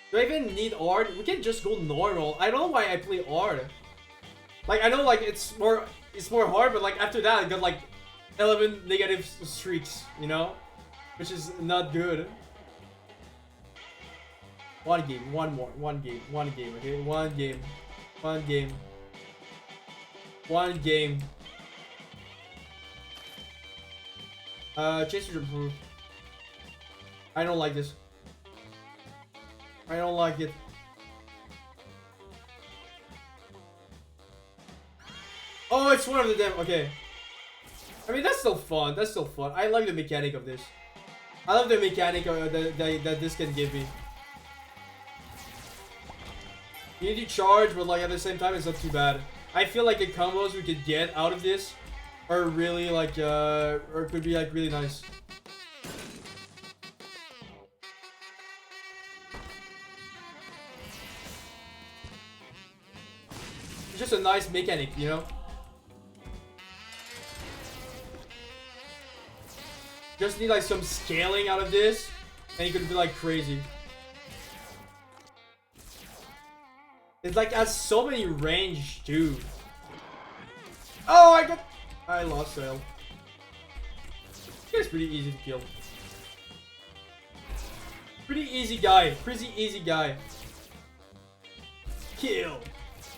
Do I even need art? We can just go normal. I don't know why I play art. Like I know like it's more hard, but like after that I got like 11 negative streaks, you know? Which is not good. One game, one more, one game, okay? One game. Chase to improve. I don't like this. I don't like it. Oh, it's one of them. Okay. I mean, that's still fun. That's still fun. I like the mechanic of this. I love the mechanic that this can give me. You need to charge, but like at the same time, it's not too bad. I feel like the combos we could get out of this are really like, or could be like really nice. It's just a nice mechanic, you know? Just need like some scaling out of this, and you could be like crazy. It's like has so many range too. Oh, I lost Sail. This guy's pretty easy to kill. Pretty easy guy. Pretty easy guy. Kill.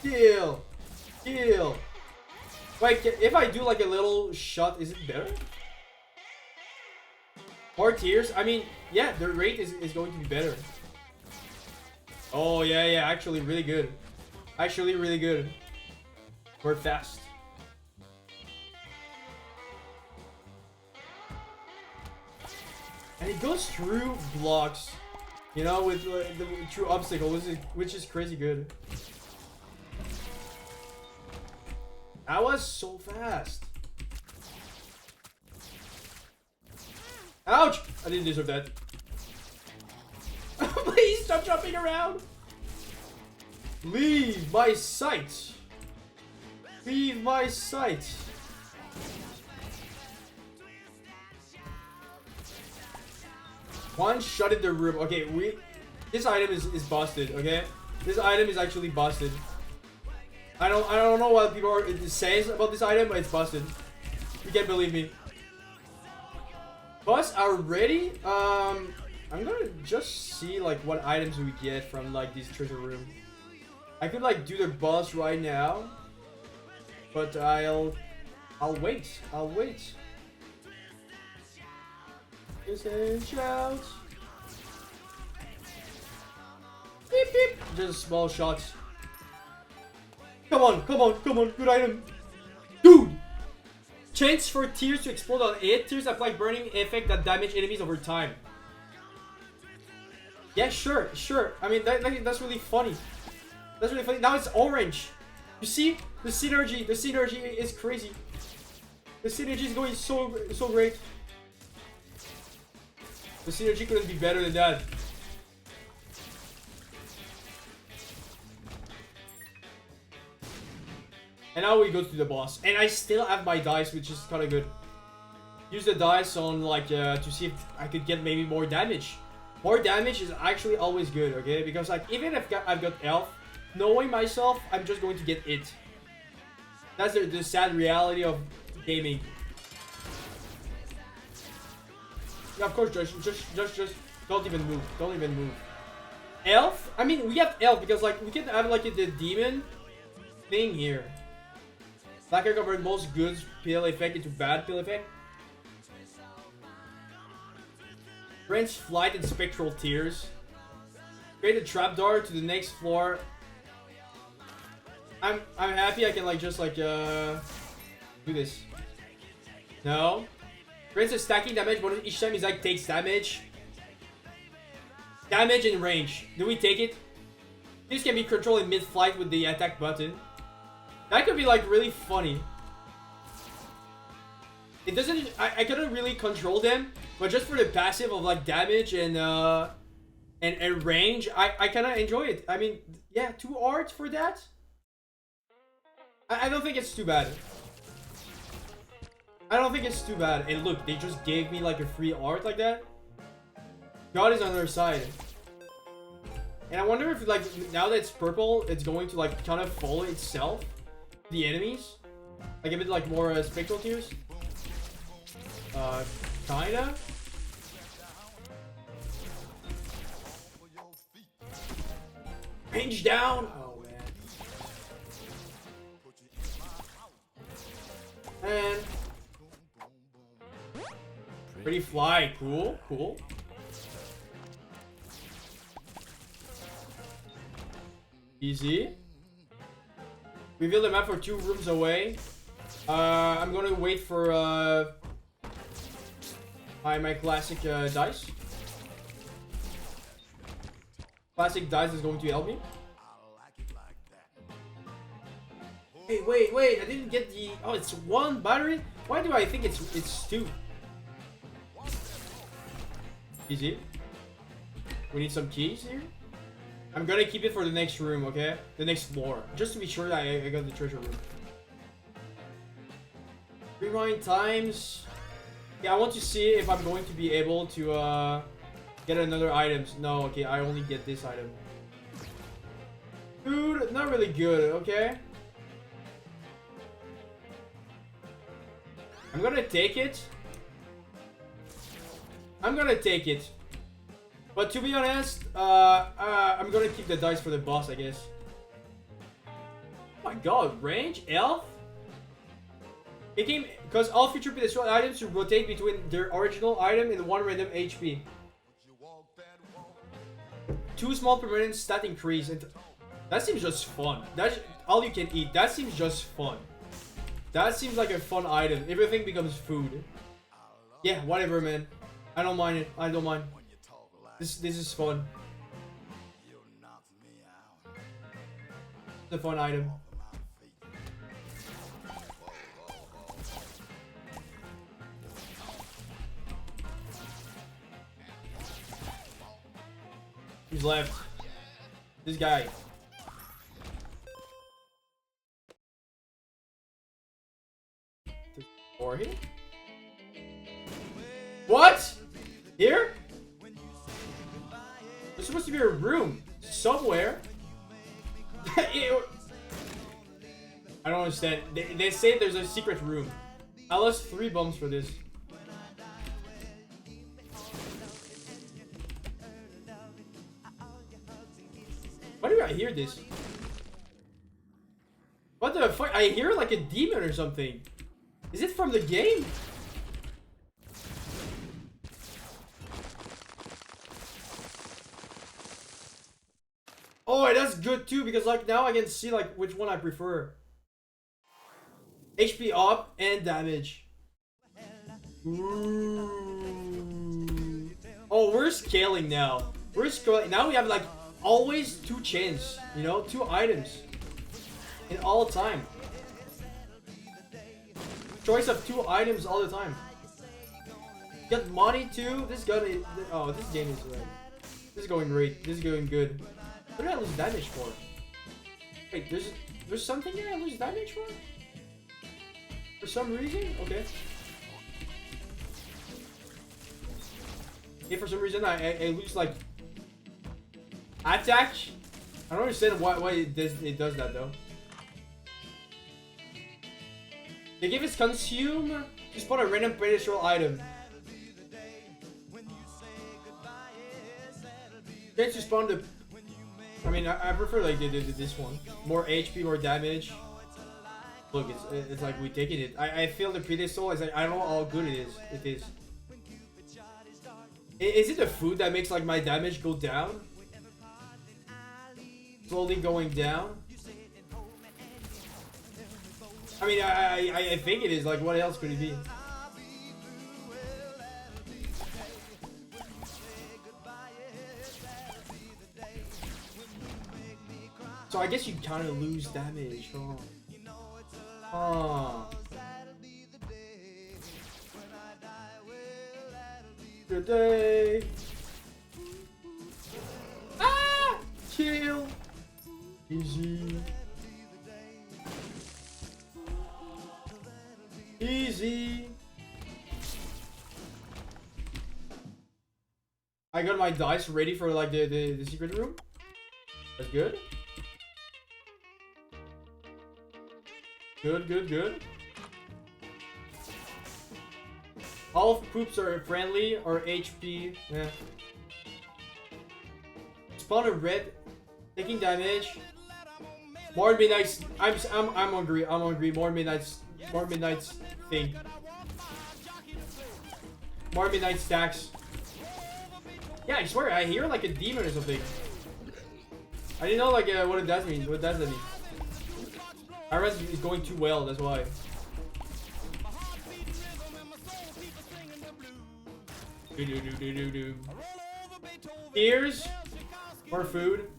Kill. Kill. Wait, if I do like a little shot, is it better? More tears? I mean, yeah, the rate is going to be better. Oh, yeah, yeah, actually really good. Actually really good. We're fast. And it goes through blocks. You know, with the true obstacle, which is crazy good. That was so fast. Ouch! I didn't deserve that. Please stop jumping around. Leave my sight. Leave my sight. One shot in the room. Okay, this item is busted, okay? This item is actually busted. I don't know what people are saying about this item, but it's busted. You can't believe me. Boss already? I'm gonna just see like what items we get from like this treasure room. I could like do the boss right now, but I'll wait. I'll wait. Just a shout. Beep beep. Just small shots. Come on, come on, come on. Good item. Dude! Chance for tears to explode on it. Tears apply burning effect that damage enemies over time. Yeah, sure, sure. I mean, that's really funny. That's really funny. Now it's orange. You see? The synergy is crazy. The synergy is going so great. The synergy couldn't be better than that. And now we go to the boss. And I still have my dice, which is kind of good. Use the dice on like to see if I could get maybe more damage. More damage is actually always good, okay? Because like even if I've got health, knowing myself, I'm just going to get it. That's the sad reality of gaming. Yeah, of course, just don't even move. Don't even move. Health? I mean, we have health because like we can have like the demon thing here. Slacker convert most goods pill effect into bad pill effect. Grants flight and spectral tears. Create a trapdoor to the next floor. I'm happy I can like just like do this. No. Grants a stacking damage bonus each time his like takes damage. Damage in range. Do we take it? This can be controlled in mid-flight with the attack button. That could be like really funny. It doesn't. I cannot really control them, but just for the passive of like damage and range, I kind of enjoy it. I mean, yeah, 2 art for that. I don't think it's too bad. I don't think it's too bad. And look, they just gave me like a free art like that. God is on their side. And I wonder if like now that it's purple, it's going to like kind of follow itself. The enemies. Like a bit like more spectral tears. Kinda. Range down. Oh man. And pretty fly. Cool. Cool. Easy. Reveal the map for 2 rooms away. I'm gonna wait for my classic dice. Classic dice is going to help me. Hey, wait! I didn't get the. Oh, it's 1 battery. Why do I think it's 2? Easy. We need some keys here. I'm gonna keep it for the next room, okay? The next floor. Just to be sure that I got the treasure room. Rewind times. Yeah, I want to see if I'm going to be able to get another items. No, okay, I only get this item. Dude, not really good, okay? I'm gonna take it. I'm gonna take it. But to be honest, I'm gonna keep the dice for the boss, I guess. Oh my god, range? Elf? It came because all future destroyed items should rotate between their original item and one random HP. 2 small permanent stat increase. And that seems just fun. That's all you can eat. That seems just fun. That seems like a fun item. Everything becomes food. Yeah, whatever, man. I don't mind it. I don't mind. This is fun. It's a fun item. Who's left? This guy. Or here? What? Here? There's supposed to be a room somewhere. I don't understand. They say there's a secret room. I lost 3 bumps for this. Why do I hear this? What the fuck? I hear like a demon or something. Is it from the game? Oh, that's good too, because like now I can see like which one I prefer. HP up and damage. Ooh. Oh, we're scaling now. We're scaling. Now we have like always 2 chains, you know, 2 items in all time. Choice of 2 items all the time. You got money too. This gun is, oh, this game is right. This is going great. This is going good. What did I lose damage for? Wait, there's something here I lose damage for? For some reason? Okay. Yeah, for some reason I lose like attack. I don't understand why it does that though. They give us consume to spawn a random predatory item. Chance to spawn the. I mean, I prefer like this one. More HP, more damage. Look, it's like we taking it. I feel the pedestal is like I don't know how good it is. It is. Is it the food that makes like my damage go down? Slowly going down. I mean, I think it is. Like, what else could it be? So I guess you kind of lose damage, huh? Huh. Good day. Ah! Chill. Easy. Easy. I got my dice ready for like the secret room. That's good. Good. All poops are friendly or HP. Yeah. Spawn a red, taking damage. More midnights. I'm hungry. I'm hungry. More midnights thing. More midnight stacks. Yeah, I swear I hear like a demon or something. I didn't know like what does that mean. What does that mean? Iris is going too well, that's why. Ears or food.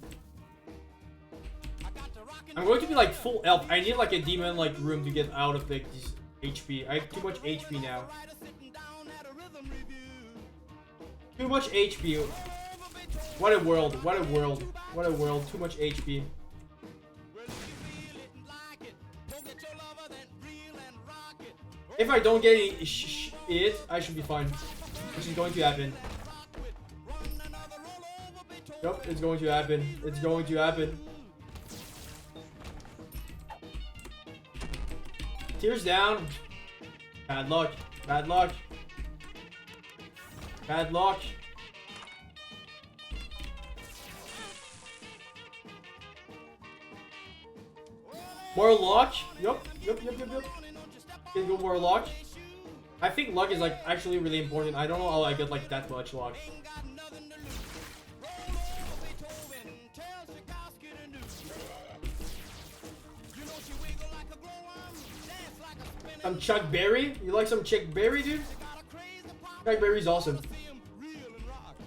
I'm going to be like full health. I need like a demon like room to get out of like this HP. I have too much HP now. Too much HP. What a world. What a world. What a world. Too much HP. If I don't get it, I should be fine. Which is going to happen. Yep, it's going to happen. It's going to happen. Tears down. Bad luck. Bad luck. Bad luck. More luck. Yup. Can go more luck. I think luck is like actually really important. I don't know how I get like that much luck. Some Chuck Berry? You like some Chuck Berry, dude? Chuck Berry's awesome.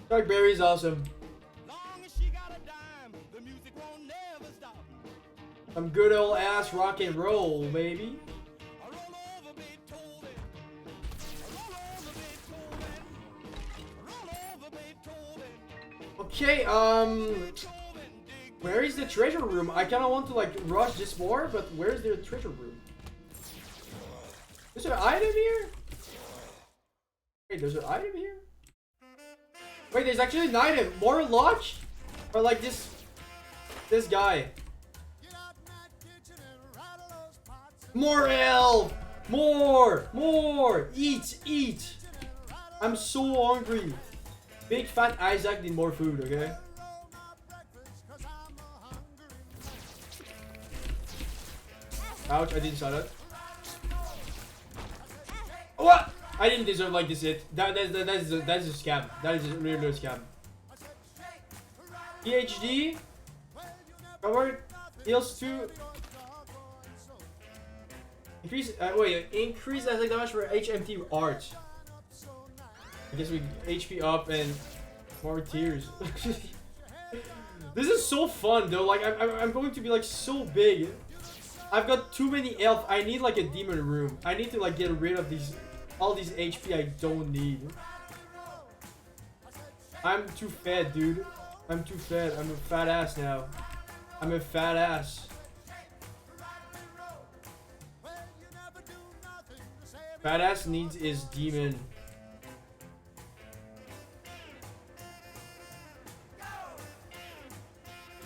Chuck Berry's awesome. Some good old ass rock and roll, baby. Okay, where is the treasure room? I kinda want to like rush this more, but where's the treasure room? Is there an item here? Wait, there's an item here? Wait, there's actually an item. More luck? Or like this guy. More health! More! Eat! I'm so hungry. Big fat Isaac need more food, okay? Ouch, I didn't saw that. What? I didn't deserve like this hit. That is a scam. That is a really scam. PhD. Covered. Heals 2. Increase attack damage for HMT art. I guess we HP up and more tears. This is so fun though. Like I'm going to be like so big. I've got too many health. I need like a demon room. I need to like get rid of all these HP I don't need. I'm too fed, dude. I'm too fed. I'm a fat ass now. I'm a fat ass. Fat ass needs his demon.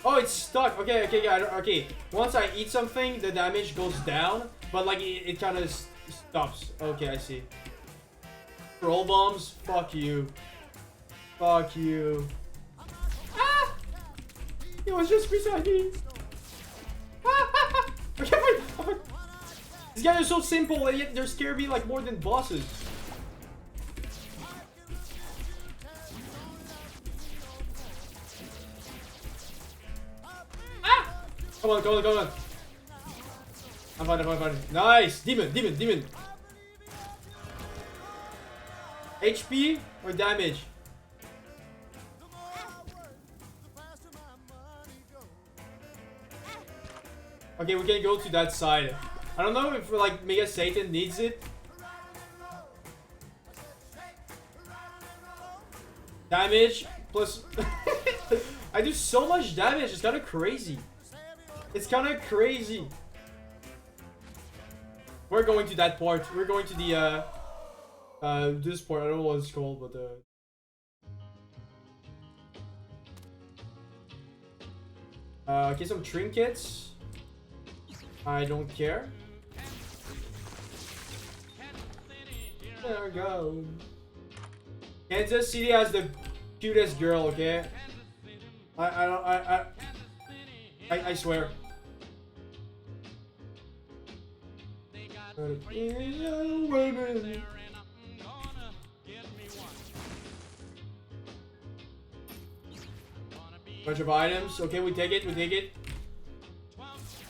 Oh, it's stuck. Okay. Once I eat something, the damage goes down, but like it kind of stops. Okay, I see. Troll bombs. Fuck you. Fuck you. Ah! It was just beside me. Okay, these guys are so simple, and yet they're scaring me like more than bosses. Come on. I'm fine. Nice! Demon! HP or damage? Okay, we can go to that side. I don't know if like Mega Satan needs it. Damage plus... I do so much damage, it's kind of crazy. It's kind of crazy. We're going to that part. We're going to the this part. I don't know what it's called, but okay, some trinkets. I don't care. There we go. Kansas City has the cutest girl. Okay. I swear. Bunch of items. Okay, we take it.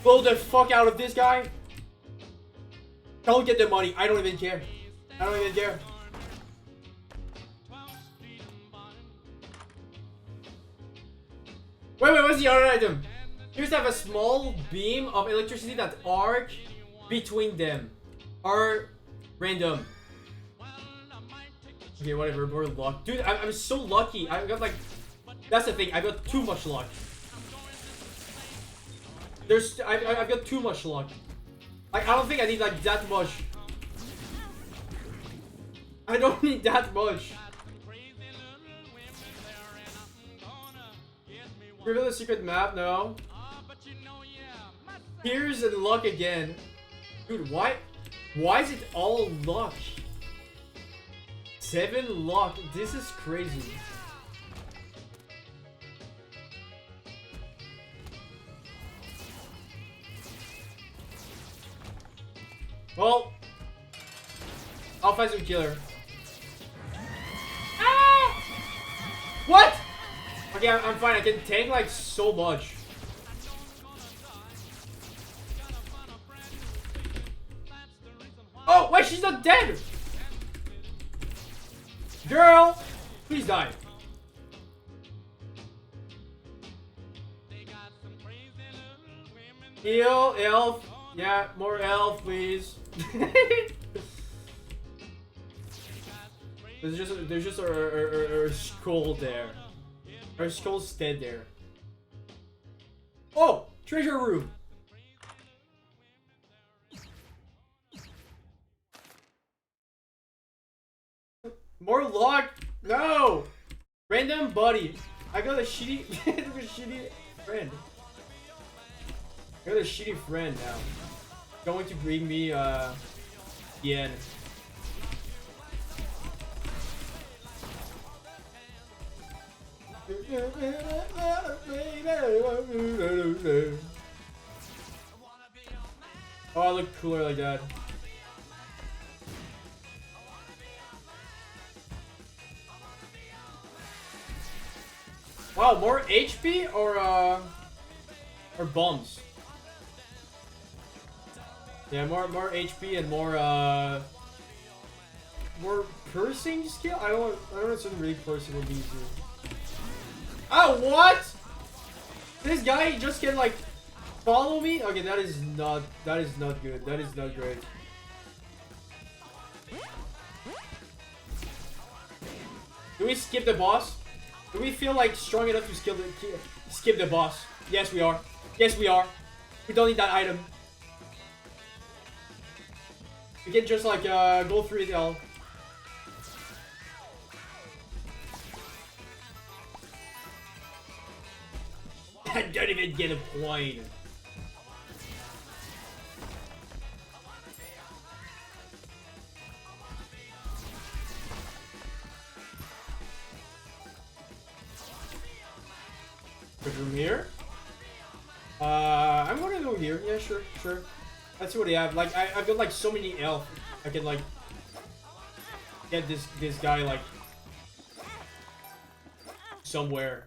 Blow the fuck out of this guy. Don't get the money. I don't even care. Wait, what's the other item? Here's have a small beam of electricity that arc between them. Are random. Okay, whatever, we're luck. Dude, I'm so lucky. I got like... That's the thing, I got too much luck. I've got too much luck. Like, I don't think I need like that much. I don't need that much. Reveal the secret map? No. Here's the luck again. Dude, why Why is it all luck? 7 luck. This is crazy. Well, I'll find some killer. Ah! What? Okay, I'm fine. I can tank like so much. Oh, wait, she's not dead. Girl, please die. Heal, elf. Yeah, more elf, please. there's just a skull there. Our skull's dead there. Oh, treasure room. More luck. No. Random buddy. I got a shitty, a shitty friend. I got a shitty friend now. Going to bring me the end. Oh, I look cooler like that. Wow, more HP or bombs? Yeah, more HP and more piercing skill. I don't know if something really piercing would be easier. Oh, what? This guy just can like follow me? Okay, that is not good. That is not great. Do we skip the boss? Do we feel like strong enough to skip the boss? Yes, we are. Yes, we are. We don't need that item. We can just like go through it all. I don't even get a point. From here? I'm gonna go here. Yeah, sure. Let's see what they have. Like, I've got like so many elf. I can like get this guy like somewhere.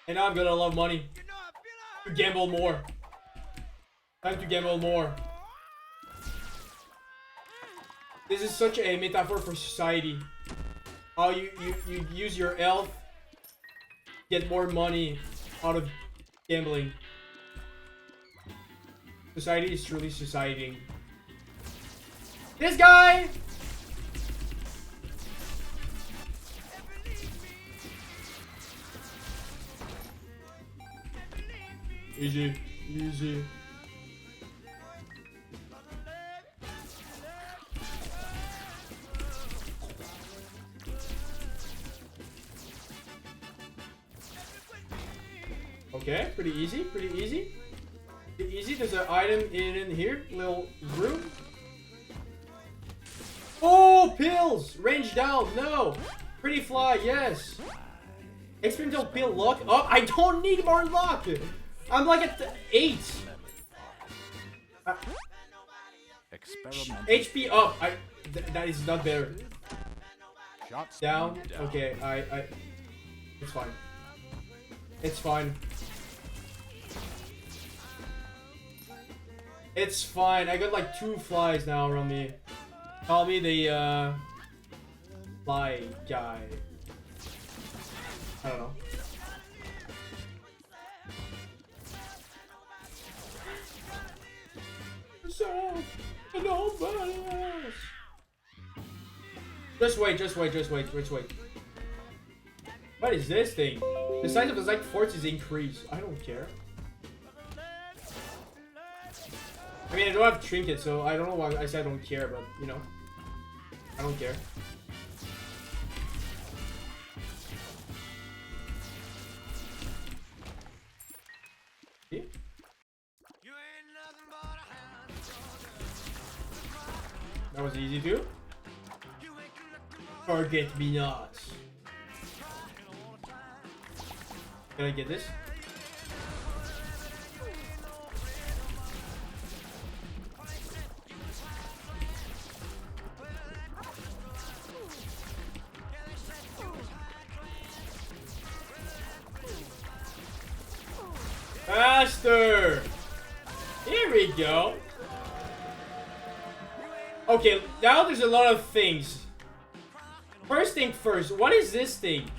And now I'm gonna love money. To gamble more. Time to gamble more. This is such a metaphor for society. How you use your elf, get more money out of gambling. Society is truly societying. This guy! Easy, easy. Okay, pretty easy, pretty easy. Pretty easy. There's an item in here, little room. Oh, pills! Range down, no! Pretty fly, yes! Experimental pill luck up. I don't need more luck! I'm like at 8. HP up. That is not better. Down. Okay, it's fine. It's fine. It's fine. I got like 2 flies now around me. Call me the fly guy. I don't know. So, nobody else. Just wait. What is this thing? The size of the Zect forts is increased. I don't care. I mean, I don't have trinkets, so I don't know why I said I don't care, but you know, I don't care. See? That was easy too. Forget me not. Can I get this? Faster! Here we go. Okay, now there's a lot of things. First thing first, what is this thing?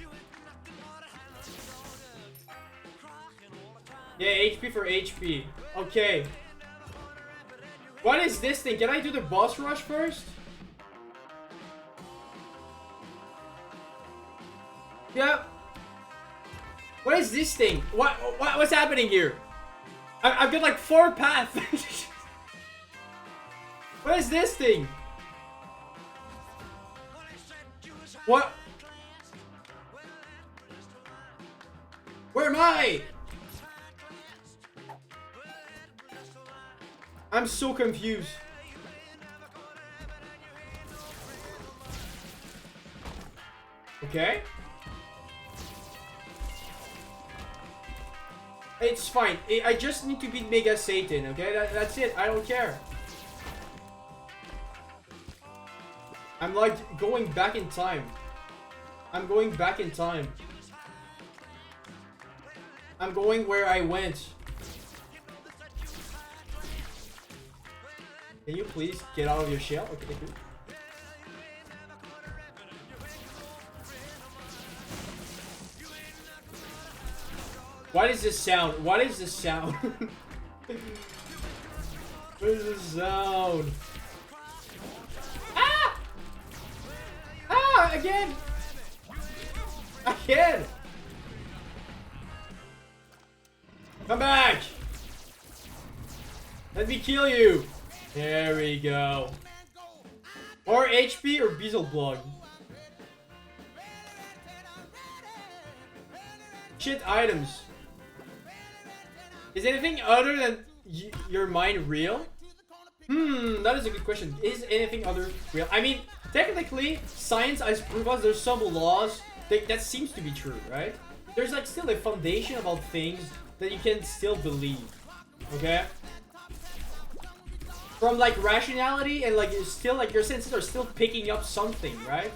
Yeah, HP for HP. Okay. What is this thing? Can I do the boss rush first? Yeah. What is this thing? What's happening here? I've got like 4 paths. What is this thing? What? Where am I? I'm so confused. Okay. It's fine. I just need to beat Mega Satan, okay? That's it. I don't care. I'm like going back in time. I'm going back in time. I'm going where I went. Can you please get out of your shell? Okay, good. What is this sound? What is this sound? What is this sound? Ah! Ah! Again! Again! Come back! Let me kill you! There we go. Or HP or Beelzebub. Shit items. Is anything other than your mind real? That is a good question. Is anything other real? I mean, technically, science has proved us there's some laws that seems to be true, right? There's like still a foundation about things that you can still believe. Okay? From like rationality and like still like your senses are still picking up something, right?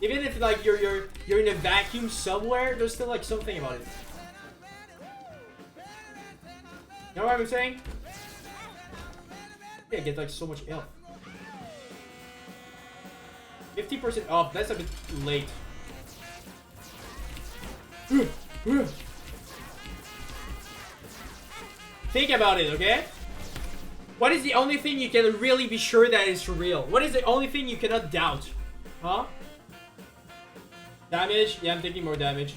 Even if like you're in a vacuum somewhere, there's still like something about it. You know what I'm saying? Yeah, get like so much health. 50% off, that's a bit late. Think about it, okay? What is the only thing you can really be sure that is real? What is the only thing you cannot doubt? Huh? Damage? Yeah, I'm thinking more damage.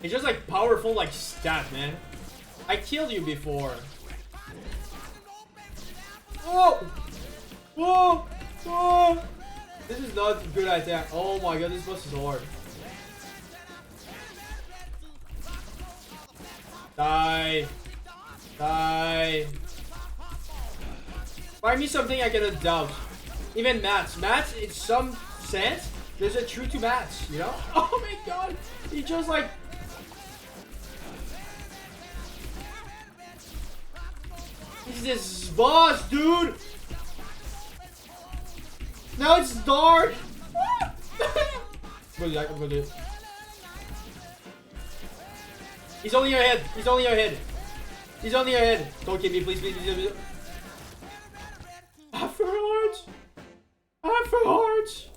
It's just like powerful like stat, man. I killed you before. Whoa! Whoa! Whoa! This is not a good idea. Oh my god, this boss is hard. Die. Die. Find me something I cannot doubt. Even Mats. Mats, in some sense, there's a truth to Mats, you know? Oh my god! He just like... Who's this boss, dude? Now it's dark! I'm gonna do it. He's only your head. He's only your head. He's only your head. Don't kill me, please, please, please, please. Half for hearts. Half for hearts.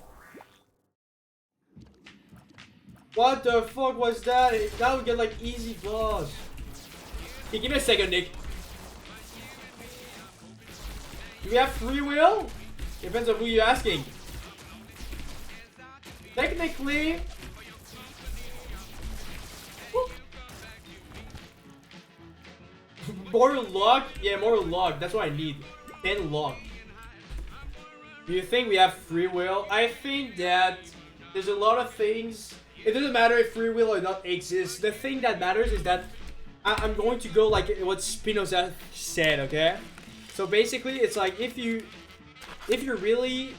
What the fuck was that? Now we get like easy boss. Hey, give me a second, Nick. Do we have free will? Depends on who you're asking. Technically... More luck? Yeah, more luck. That's what I need. 10 luck. Do you think we have free will? I think that there's a lot of things. It doesn't matter if free will or not exists. The thing that matters is that I'm going to go like what Spinoza said, okay? So basically, it's like if you really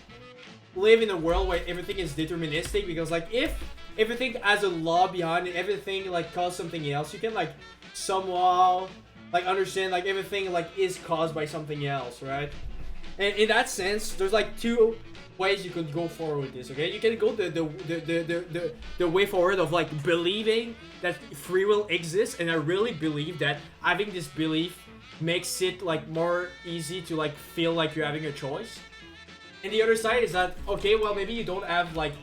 live in a world where everything is deterministic, because like if everything has a law behind it, everything like causes something else, you can like somehow like understand like everything like is caused by something else, right? And in that sense, there's like two ways you could go forward with this. Okay, you can go the way forward of like believing that free will exists, and I really believe that having this belief makes it like more easy to like feel like you're having a choice. And the other side is that, okay, well, maybe you don't have like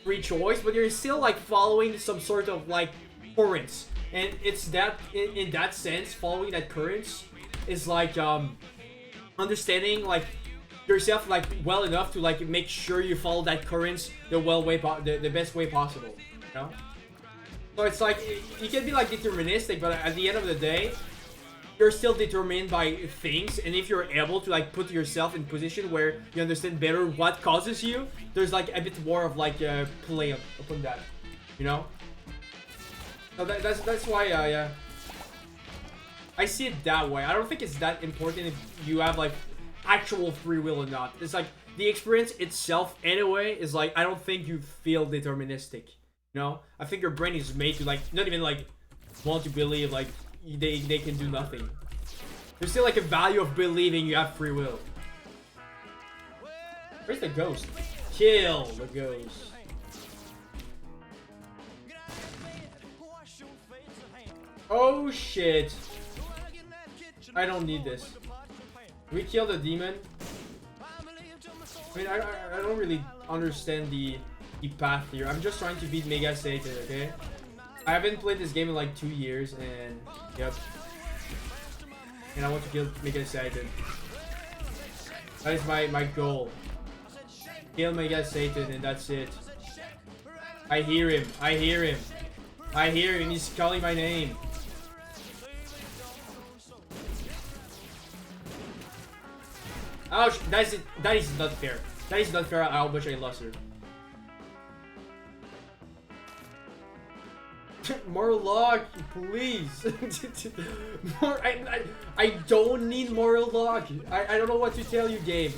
free choice, but you're still like following some sort of like currents, and it's that in that sense, following that currents is like understanding like yourself like well enough to like make sure you follow that currents the best way possible, you know? So it's like you can be like deterministic, but at the end of the day, you're still determined by things, and if you're able to like put yourself in position where you understand better what causes you, there's like a bit more of like play upon that, you know? So that's why yeah, I see it that way. I don't think it's that important if you have like actual free will or not. It's like the experience itself anyway is like, I don't think you feel deterministic, you know? I think your brain is made to like not even like want to believe like they can do nothing. There's still like a value of believing you have free will. Where's the ghost? Kill the ghost. Oh shit. I don't need this. We kill the demon. I mean, I don't really understand the path here. I'm just trying to beat Mega Satan, okay? I haven't played this game in like 2 years, and yep. And I want to kill Mega Satan. That is my goal. Kill Mega Satan, and that's it. I hear him. I hear him. I hear him. He's calling my name. Ouch! That is not fair. That is not fair how much I lost her. More luck, please. More, I don't need more luck. I don't know what to tell you, game.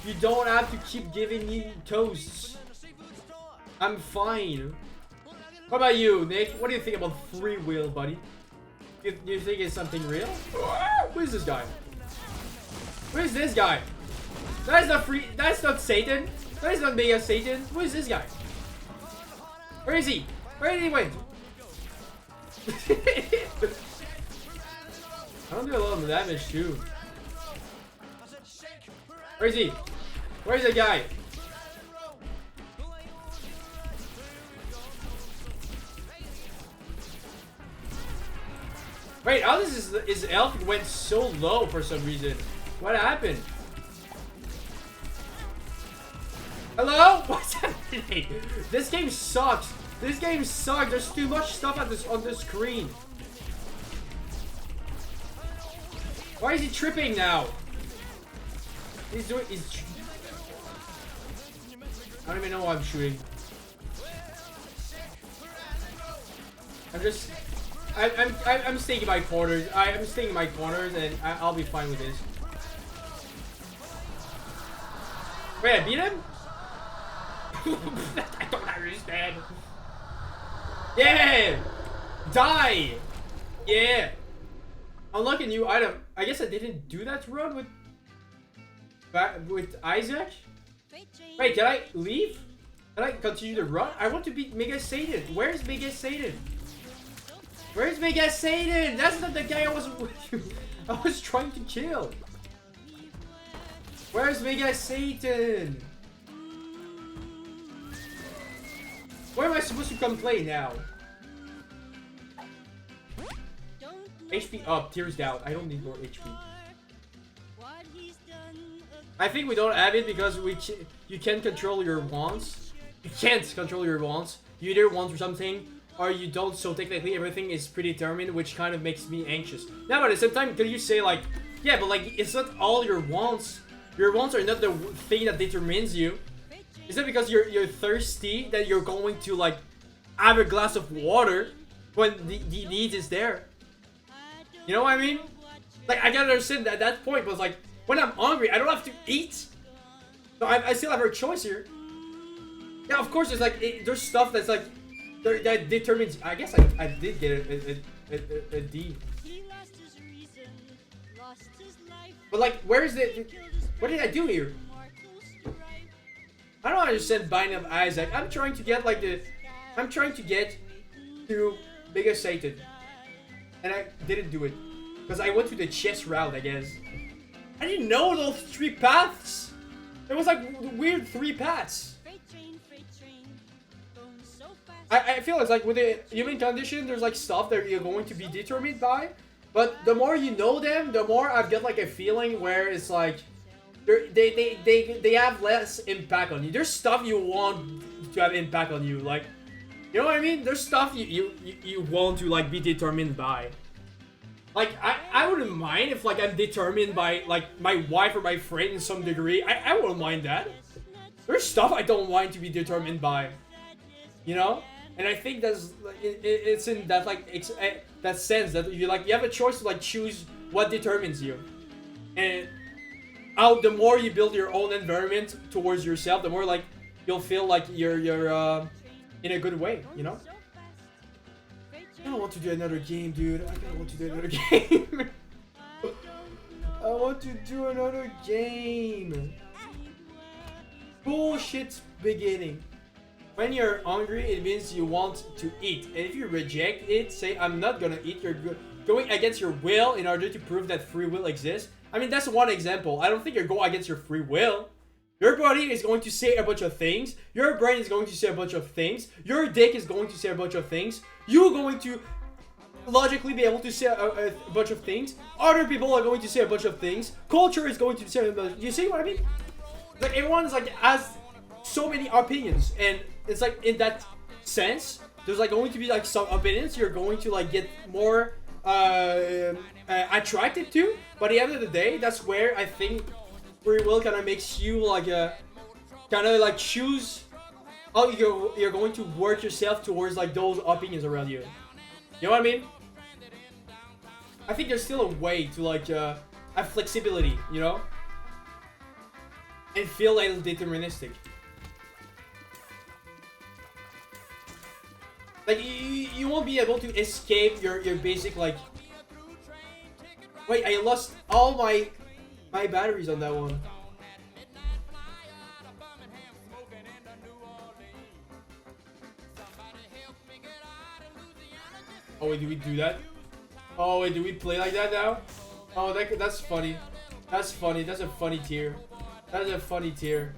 You don't have to keep giving me toasts. I'm fine. What about you, Nick? What do you think about free will, buddy? You think it's something real? Who is this guy? Who is this guy? That is not free. That's not Satan. That is not Mega Satan. Who is this guy? Where is he? Where did he went? I don't do a lot of damage too. Where is he? Where's the guy? Wait, how does his health went so low for some reason? What happened? Hello? What's happening? This game sucks. This game sucks. There's too much stuff on the screen. Why is he tripping now? I don't even know what I'm shooting. I'm staying in my corners. I'm staying in my corners, and I'll be fine with this. Wait, I beat him? I don't understand. Yeah! Die! Yeah! Unlock a new item. I guess I didn't do that run with Isaac? Wait, can I leave? Can I continue to run? I want to beat Mega Satan. Where's Mega Satan? Where's Mega Satan? That's not the guy I was trying to kill. Where's Mega Satan? Where am I supposed to come play now? HP up, tears down. I don't need more HP. I think we don't have it because you can't control your wants. You can't control your wants. You either want something or you don't, so technically everything is predetermined, which kind of makes me anxious. Now, but at the same time, can you say like, yeah, but like, it's not all your wants. Your wants are not the thing that determines you. Is it because you're thirsty that you're going to like have a glass of water when the need is there? You know what I mean? Like, I gotta understand that at that point, but it's like, when I'm hungry, I don't have to eat. So I still have a choice here. Yeah, of course, there's like, there's stuff that's like, that determines, I guess I did get a D. But like, where is the, what did I do here? I don't understand Binding of Isaac. I'm trying to get like I'm trying to get to Biggest Satan. And I didn't do it. Because I went to the chess route, I guess. I didn't know those 3 paths! There was like weird 3 paths. I feel it's like with the human condition, there's like stuff that you're going to be determined by. But the more you know them, the more I've got like a feeling where it's like they have less impact on you. There's stuff you want to have impact on you, like, you know what I mean? There's stuff you want to like be determined by. Like I wouldn't mind if like I'm determined by like my wife or my friend in some degree. I wouldn't mind that. There's stuff I don't want to be determined by, you know? And I think that's it's in that like that sense that you have a choice to like choose what determines you. And the more you build your own environment towards yourself, the more like you'll feel like you're in a good way, you know? I don't want to do another game, dude. I don't want to do another game. I want to do another game. Bullshit beginning. When you're hungry, it means you want to eat. And if you reject it, say, I'm not gonna eat, you're going against your will in order to prove that free will exists. I mean, that's one example. I don't think you're going against your free will. Your body is going to say a bunch of things. Your brain is going to say a bunch of things. Your dick is going to say a bunch of things. You're going to logically be able to say a bunch of things. Other people are going to say a bunch of things. Culture is going to say a bunch. You see what I mean? Like, everyone's like has so many opinions, and it's like in that sense, there's like going to be like some opinions you're going to like get more attracted to. But at the end of the day, that's where I think free will kind of makes you like kind of like choose how you're going to work yourself towards like those opinions around you. You know what I mean? I think there's still a way to like have flexibility, you know, and feel like deterministic. Like you won't be able to escape your basic like. Wait, I lost all my batteries on that one. Oh wait, do we do that? Oh wait, do we play like that now? Oh, that's funny. That's funny. That's a funny tier. That's a funny tier.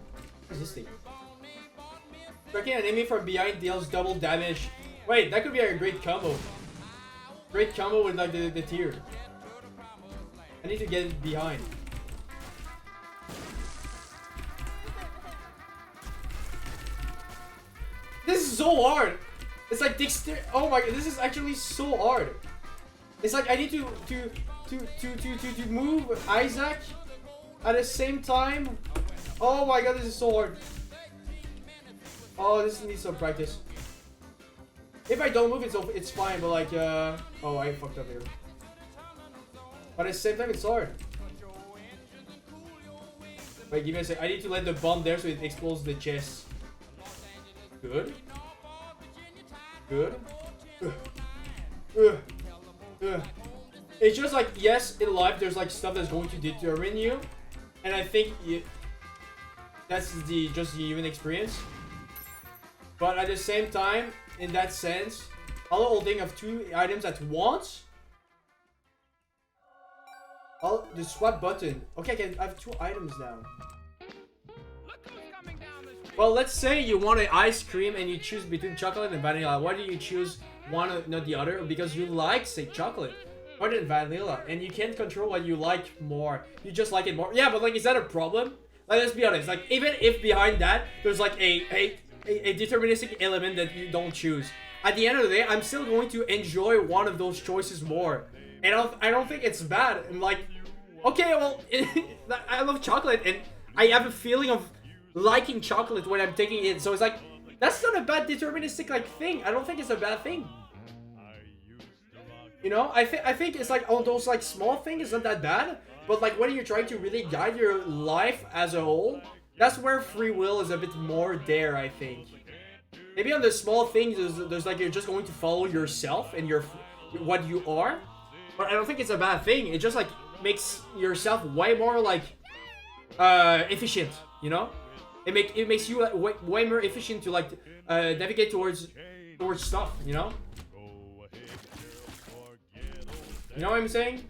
What is this thing? Striking an enemy from behind deals double damage. Wait, that could be a great combo. Great combo with like the tier. I need to get it behind. This is so hard. It's like dexterity. Oh my god, this is actually so hard. It's like I need to move Isaac at the same time. Oh my god, this is so hard. Oh, this needs some practice. If I don't move, it's fine. But like, oh, I fucked up here. But at the same time, it's hard. Wait, give me a sec. I need to let the bomb there so it explodes the chest. Good. Good. It's just like, yes, in life there's like stuff that's going to determine you, and I think that's just the human experience. But at the same time, in that sense, all holding of 2 items at once. Oh, the swap button. Okay, I have 2 items now. Well, let's say you want an ice cream and you choose between chocolate and vanilla. Why do you choose one and not the other? Because you like, say, chocolate more than vanilla, and you can't control what you like more. You just like it more. Yeah, but like, is that a problem? Like, let's be honest. Like, even if behind that there's like a deterministic element that you don't choose, at the end of the day, I'm still going to enjoy one of those choices more. And I don't think it's bad. I'm like, okay, well, I love chocolate, and I have a feeling of liking chocolate when I'm taking it. So it's like, that's not a bad deterministic like thing. I don't think it's a bad thing. You know, I think it's like all those like small things is not that bad, but like when you're trying to really guide your life as a whole, that's where free will is a bit more there. I think maybe on the small things, there's like you're just going to follow yourself and your what you are, but I don't think it's a bad thing. It just like makes yourself way more like efficient. You know, it makes you way more efficient to like navigate towards stuff. You know. You know what I'm saying?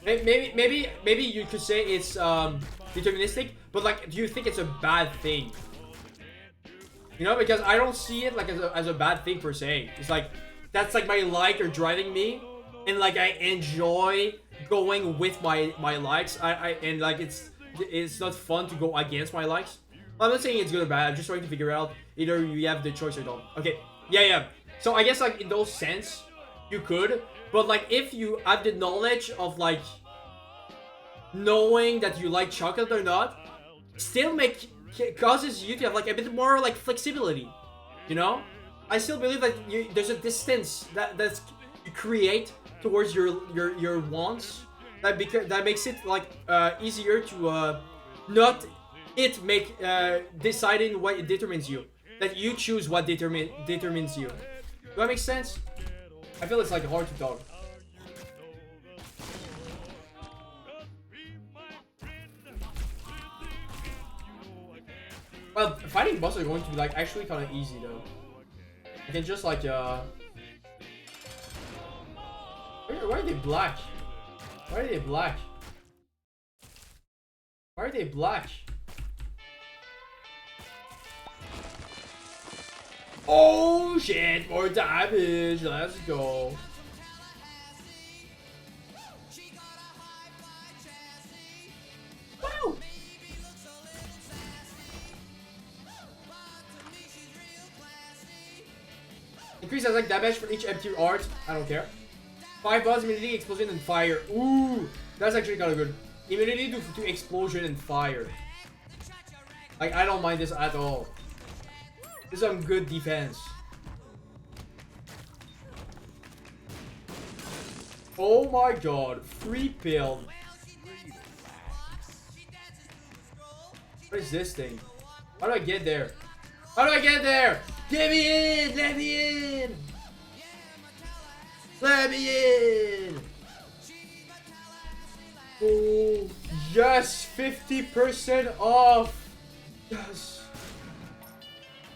Maybe you could say it's deterministic, but like, do you think it's a bad thing? You know, because I don't see it like as a bad thing per se. It's like that's like my like or driving me, and like I enjoy going with my likes. And like it's not fun to go against my likes. I'm not saying it's good or bad. I'm just trying to figure out either you have the choice or don't. Okay, yeah. So I guess like in those sense, you could. But like if you have the knowledge of like knowing that you like chocolate or not, still causes you to have like a bit more like flexibility, you know? I still believe that there's a distance that's you create towards your wants that makes it like easier to not it make deciding what determines you, that you choose what determines you. Do that make sense? I feel it's like hard to talk. Well, fighting bosses are going to be like actually kind of easy though. I can just like why are they black? Why are they black? Why are they black? Oh shit, more damage. Let's go. Woo! Increase attack damage for each empty art. I don't care. 5 buffs, immunity, explosion, and fire. Ooh, that's actually kind of good. Immunity to explosion and fire. Like, I don't mind this at all. This is some good defense. Oh my god, free pill. What is this thing? How do I get there? How do I get there? Get me in! Let me in! Let me in! Oh, yes! 50% off! Yes!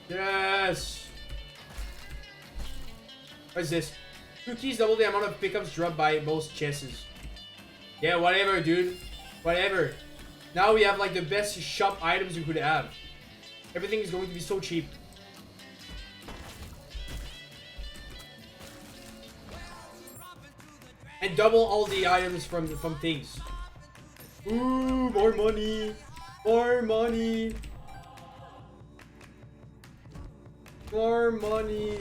Yes! What is this? 2 keys double the amount of pickups dropped by most chests. Yeah, whatever, dude. Whatever. Now we have like the best shop items you could have. Everything is going to be so cheap. And double all the items from things. Ooh, more money. More money. More money.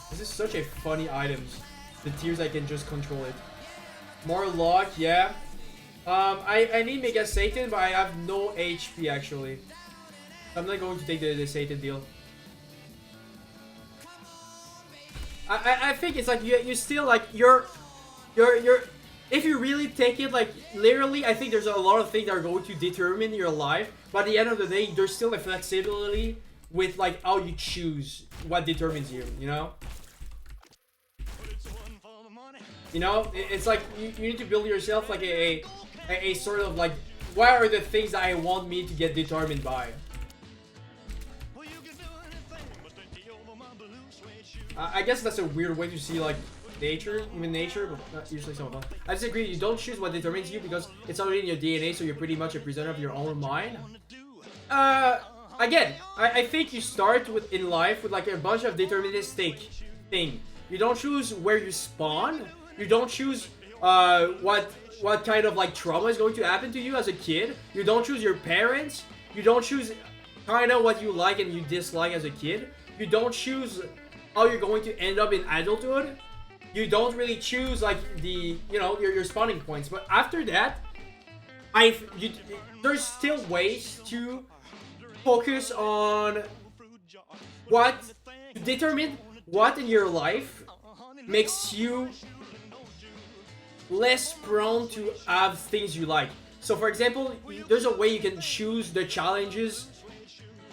This is such a funny items. The tiers I can just control it. More luck, yeah. I need Mega Satan, but I have no HP actually. I'm not going to take the Satan deal. I think it's like you still like you're if you really take it like literally, I think there's a lot of things that are going to determine your life. But at the end of the day, there's still a flexibility with like how you choose what determines you. You know. You know, it's like you need to build yourself like a sort of like what are the things that I want me to get determined by. I guess that's a weird way to see like human nature, but not usually so fun. I disagree. You don't choose what determines you because it's already in your DNA, so you're pretty much a prisoner of your own mind. Again, I think you start in life with like a bunch of deterministic thing. You don't choose where you spawn. You don't choose what kind of like trauma is going to happen to you as a kid. You don't choose your parents. You don't choose kind of what you like and you dislike as a kid. You don't choose how you're going to end up in adulthood. You don't really choose like your spawning points. But after that, there's still ways to focus on what determine what in your life makes you less prone to have things you like. So for example, there's a way you can choose the challenges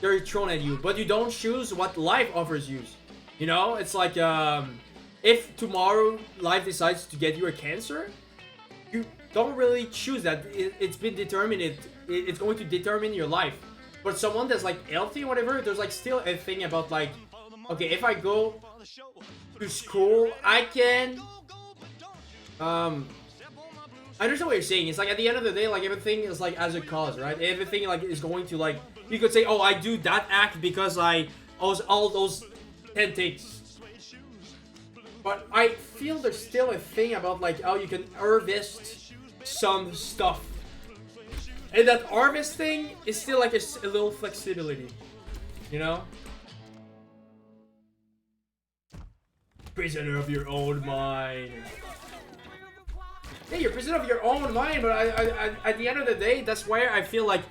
that are thrown at you, but you don't choose what life offers you. You know, it's like if tomorrow life decides to get you a cancer, you don't really choose that. It's been determined. It's going to determine your life. But someone that's like healthy or whatever, there's like still a thing about like, okay, if I go to school, I can I understand what you're saying. It's like at the end of the day, like everything is like as a cause, right? Everything like is going to like, you could say, oh, I do that act because I was all those 10 takes. But I feel there's still a thing about like how you can harvest some stuff. And that harvest thing is still like a little flexibility, you know? Prisoner of your own mind. Yeah, you're prisoner of your own mind, but at the end of the day, that's where I feel like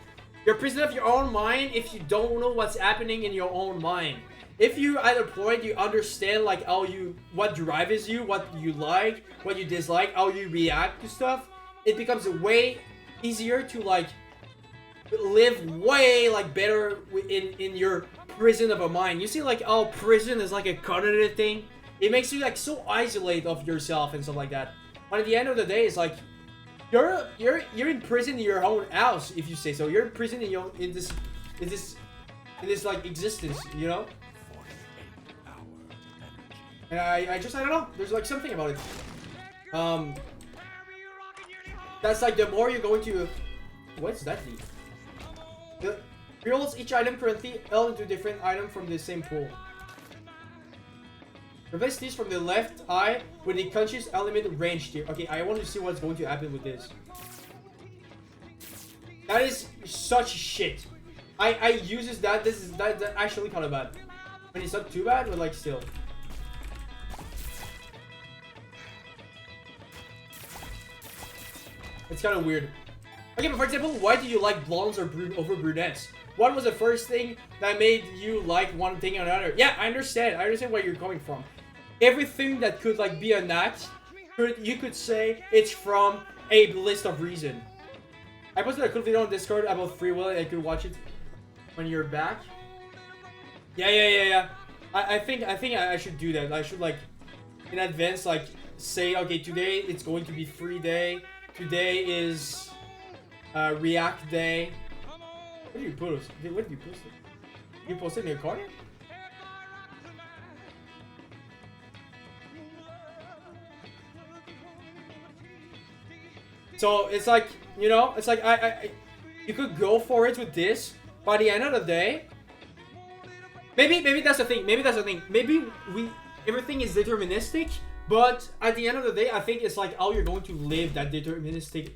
you're prisoner of your own mind if you don't know what's happening in your own mind. If you at a point you understand like what drives you, what you like, what you dislike, how you react to stuff, it becomes way easier to like live way like better in your prison of a mind. You see like how prison is like a cognitive thing. It makes you like so isolated of yourself and stuff like that. But at the end of the day, it's like you're in prison in your own house, if you say so. You're in prison in this like existence, you know. And I don't know. There's like something about it. That's like the more you're going to. What's that mean? Rerolls each item currently held into different item from the same pool. Replace these from the left eye with the conscious element range tier. Okay, I want to see what's going to happen with this. That is such shit. I uses that. That's actually kind of bad. I mean, it's not too bad, but like still. It's kind of weird. Okay, but for example, why do you like blondes over brunettes? What was the first thing that made you like one thing or another? Yeah, I understand. I understand where you're coming from. Everything that could like be an act, you could say it's from a list of reason. I posted a cool video on Discord about free will, and I could watch it when you're back. Yeah. I think I should do that. I should like in advance like say, okay, today it's going to be free day. Today is React day. Where did you post it? Where did you post it? You posted in your corner? So it's like, you know, it's like you could go for it with this. By the end of the day, maybe that's the thing. Maybe that's the thing. Maybe everything is deterministic. But at the end of the day, I think it's like how you're going to live that determinism.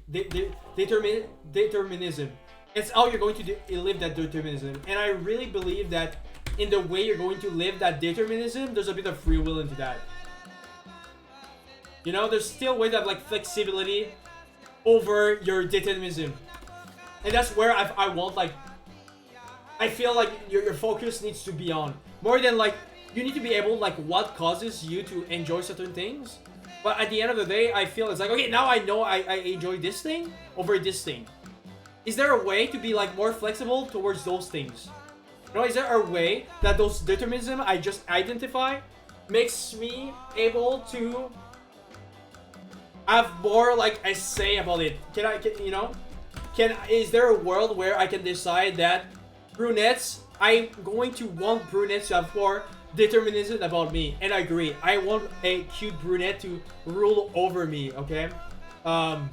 It's how you're going to live that determinism. And I really believe that in the way you're going to live that determinism, there's a bit of free will into that. You know, there's still ways of like flexibility over your determinism. And that's where I want like, I feel like your focus needs to be on. More than like, you need to be able, like, what causes you to enjoy certain things. But at the end of the day, I feel it's like, okay, now I know I enjoy this thing over this thing. Is there a way to be, like, more flexible towards those things? You know, is there a way that those determinism I just identify makes me able to have more, like, a say about it? You know? Is there a world where I can decide that brunettes, I'm going to want brunettes to have more determinism about me, and I agree. I want a cute brunette to rule over me. Okay, I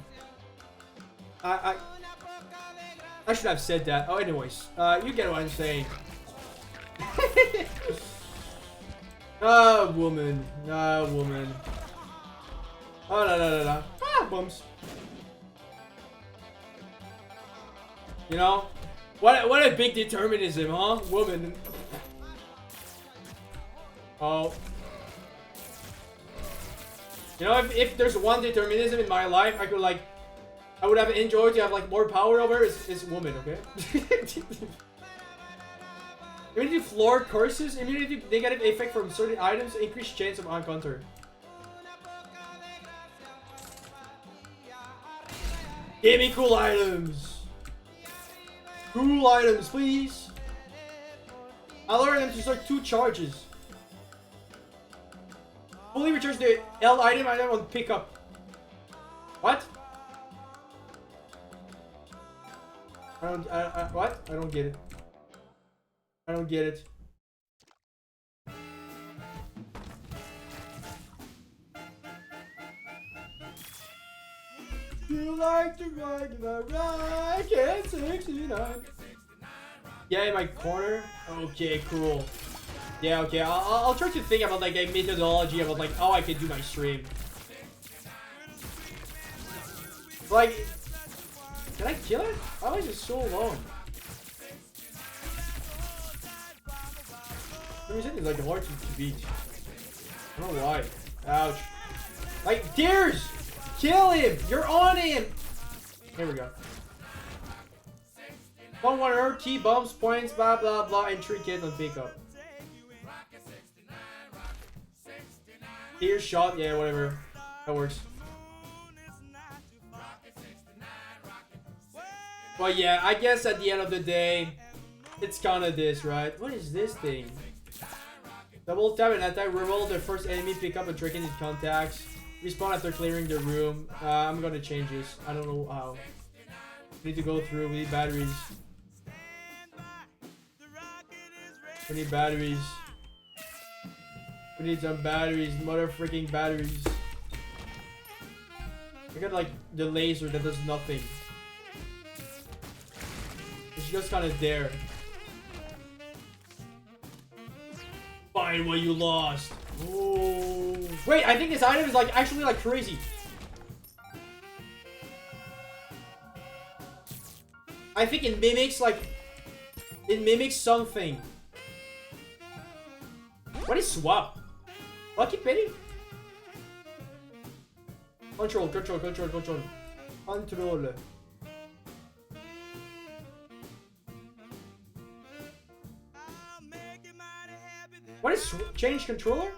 should have said that. Oh, anyways, you get what I'm saying. Woman. Woman. Oh no. Bums. You know, what a big determinism, huh? Woman. Oh. You know, if there's one determinism in my life, I would have enjoyed to have like more power over is woman, okay? Immunity floor curses. Immunity negative effect from certain items. Increased chance of encounter. Give me cool items. Cool items, please. I learned them to start 2 charges. Fully recharge the L item on pickup. What? What? I don't get it. I don't get it. You like to ride the ride, can't 69. Yeah, in my corner. Okay, cool. Yeah, okay. I'll try to think about like a methodology about like how I can do my stream. Like, can I kill it? Why is it so long? For some reason it's like hard to beat. I don't know why. Ouch. Like, Deers! Kill him! You're on him! Here we go. 1 key bumps, points, blah blah blah, and trinket on pickup. Deers shot, yeah, whatever. That works. But yeah, I guess at the end of the day, it's kinda this, right? What is this thing? Double tap and attack, reroll the first enemy, pick up and trick in contacts. Respawn after clearing the room. I'm gonna change this. I don't know how. We need to go through. We need batteries. We need batteries. We need some batteries. Mother freaking batteries. I got like the laser that does nothing. It's just kind of there. Find what you lost. Oh. Wait, I think this item is like actually like crazy. I think it mimics like something. What is swap? Lucky penny? Control. Control. What is change controller?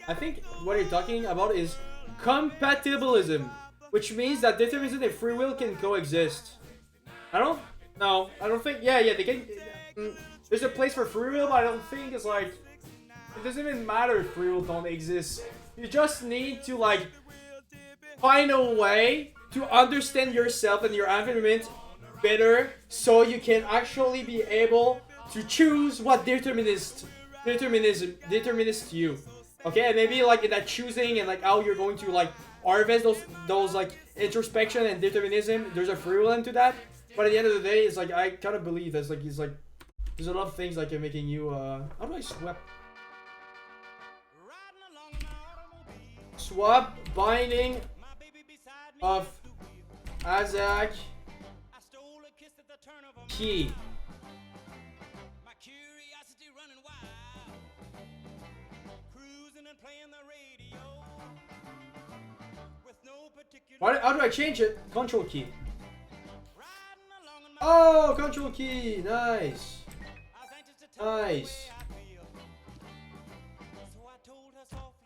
I think what you're talking about is compatibilism, which means that determinism and free will can coexist. I don't think. Yeah, they can. There's a place for free will, but I don't think it's like. It doesn't even matter if free will don't exist. You just need to like find a way to understand yourself and your environment better, so you can actually be able to choose what determinist you. Okay, and maybe like in that choosing and like how you're going to like harvest those like introspection and determinism, there's a free will into that. But at the end of the day, it's like I kind of believe that's like it's like there's a lot of things like making you how do I swap binding of Azak key. How do I change it? Control key. Oh, control key. Nice. Nice.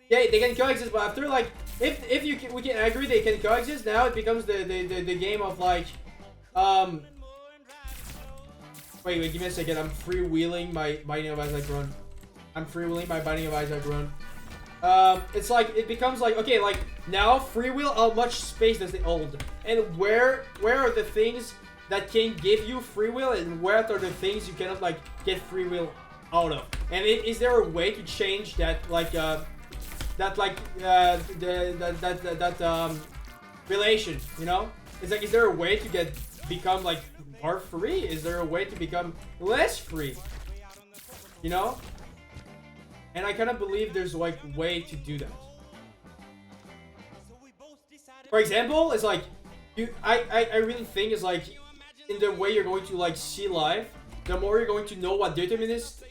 Yeah, they can coexist, but after like, if we can agree they can coexist, now it becomes the game of like, wait, give me a second. I'm freewheeling my Binding of Isaac run. It's like it becomes like, okay, like now free will, how much space does it hold, and where are the things that can give you free will, and where are the things you cannot like get free will out of, and is there a way to change that like relation, you know? It's like, is there a way to become like more free? Is there a way to become less free, you know? And I kind of believe there's like way to do that. For example, it's like I really think it's like in the way you're going to like see life, the more you're going to know what determinism.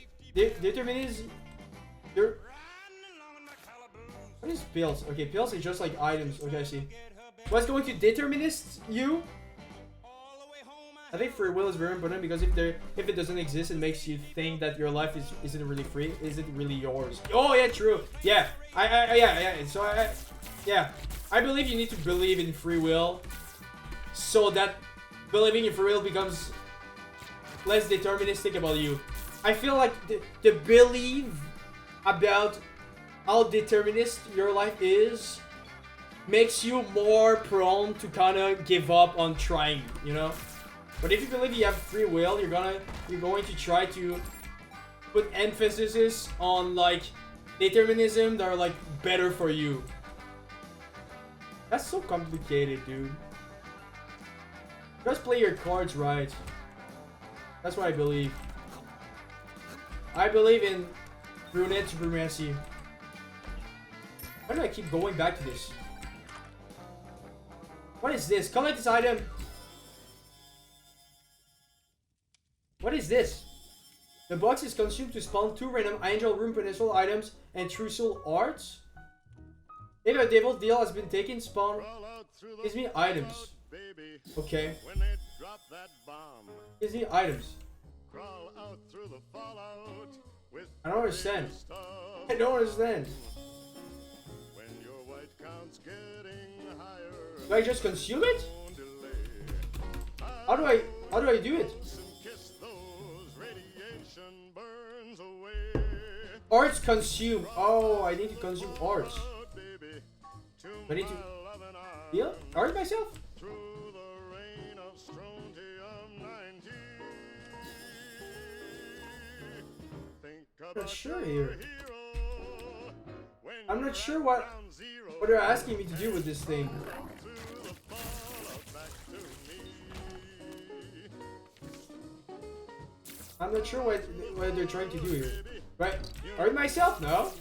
What is pills? Okay, pills is just like items. Okay, I see. What's going to determinist you I think free will is very important because if it doesn't exist, it makes you think that your life isn't really free. Is it really yours? Oh yeah, true. Yeah, yeah. So yeah, I believe you need to believe in free will, so that believing in free will becomes less deterministic about you. I feel like the belief about how determinist your life is makes you more prone to kind of give up on trying, you know? But if you believe you have free will, you're going to try to put emphasis on like determinism that are like better for you. That's so complicated, dude. Just play your cards right. That's what I believe. I believe in brunette supremacy. Why do I keep going back to this? What is this? Collect this item. What is this? The box is consumed to spawn 2 random Angel Room potential items and True Soul arts. If a Devil's Deal has been taken, spawn gives me items. Okay. Gives me items. I don't understand. I don't understand. Do I just consume it? How do I do it? Arts consume. Oh, I need to consume arts. I need to heal art myself? I'm not sure here. I'm not sure what they're asking me to do with this thing. I'm not sure what they're trying to do here. Right? Art myself? No.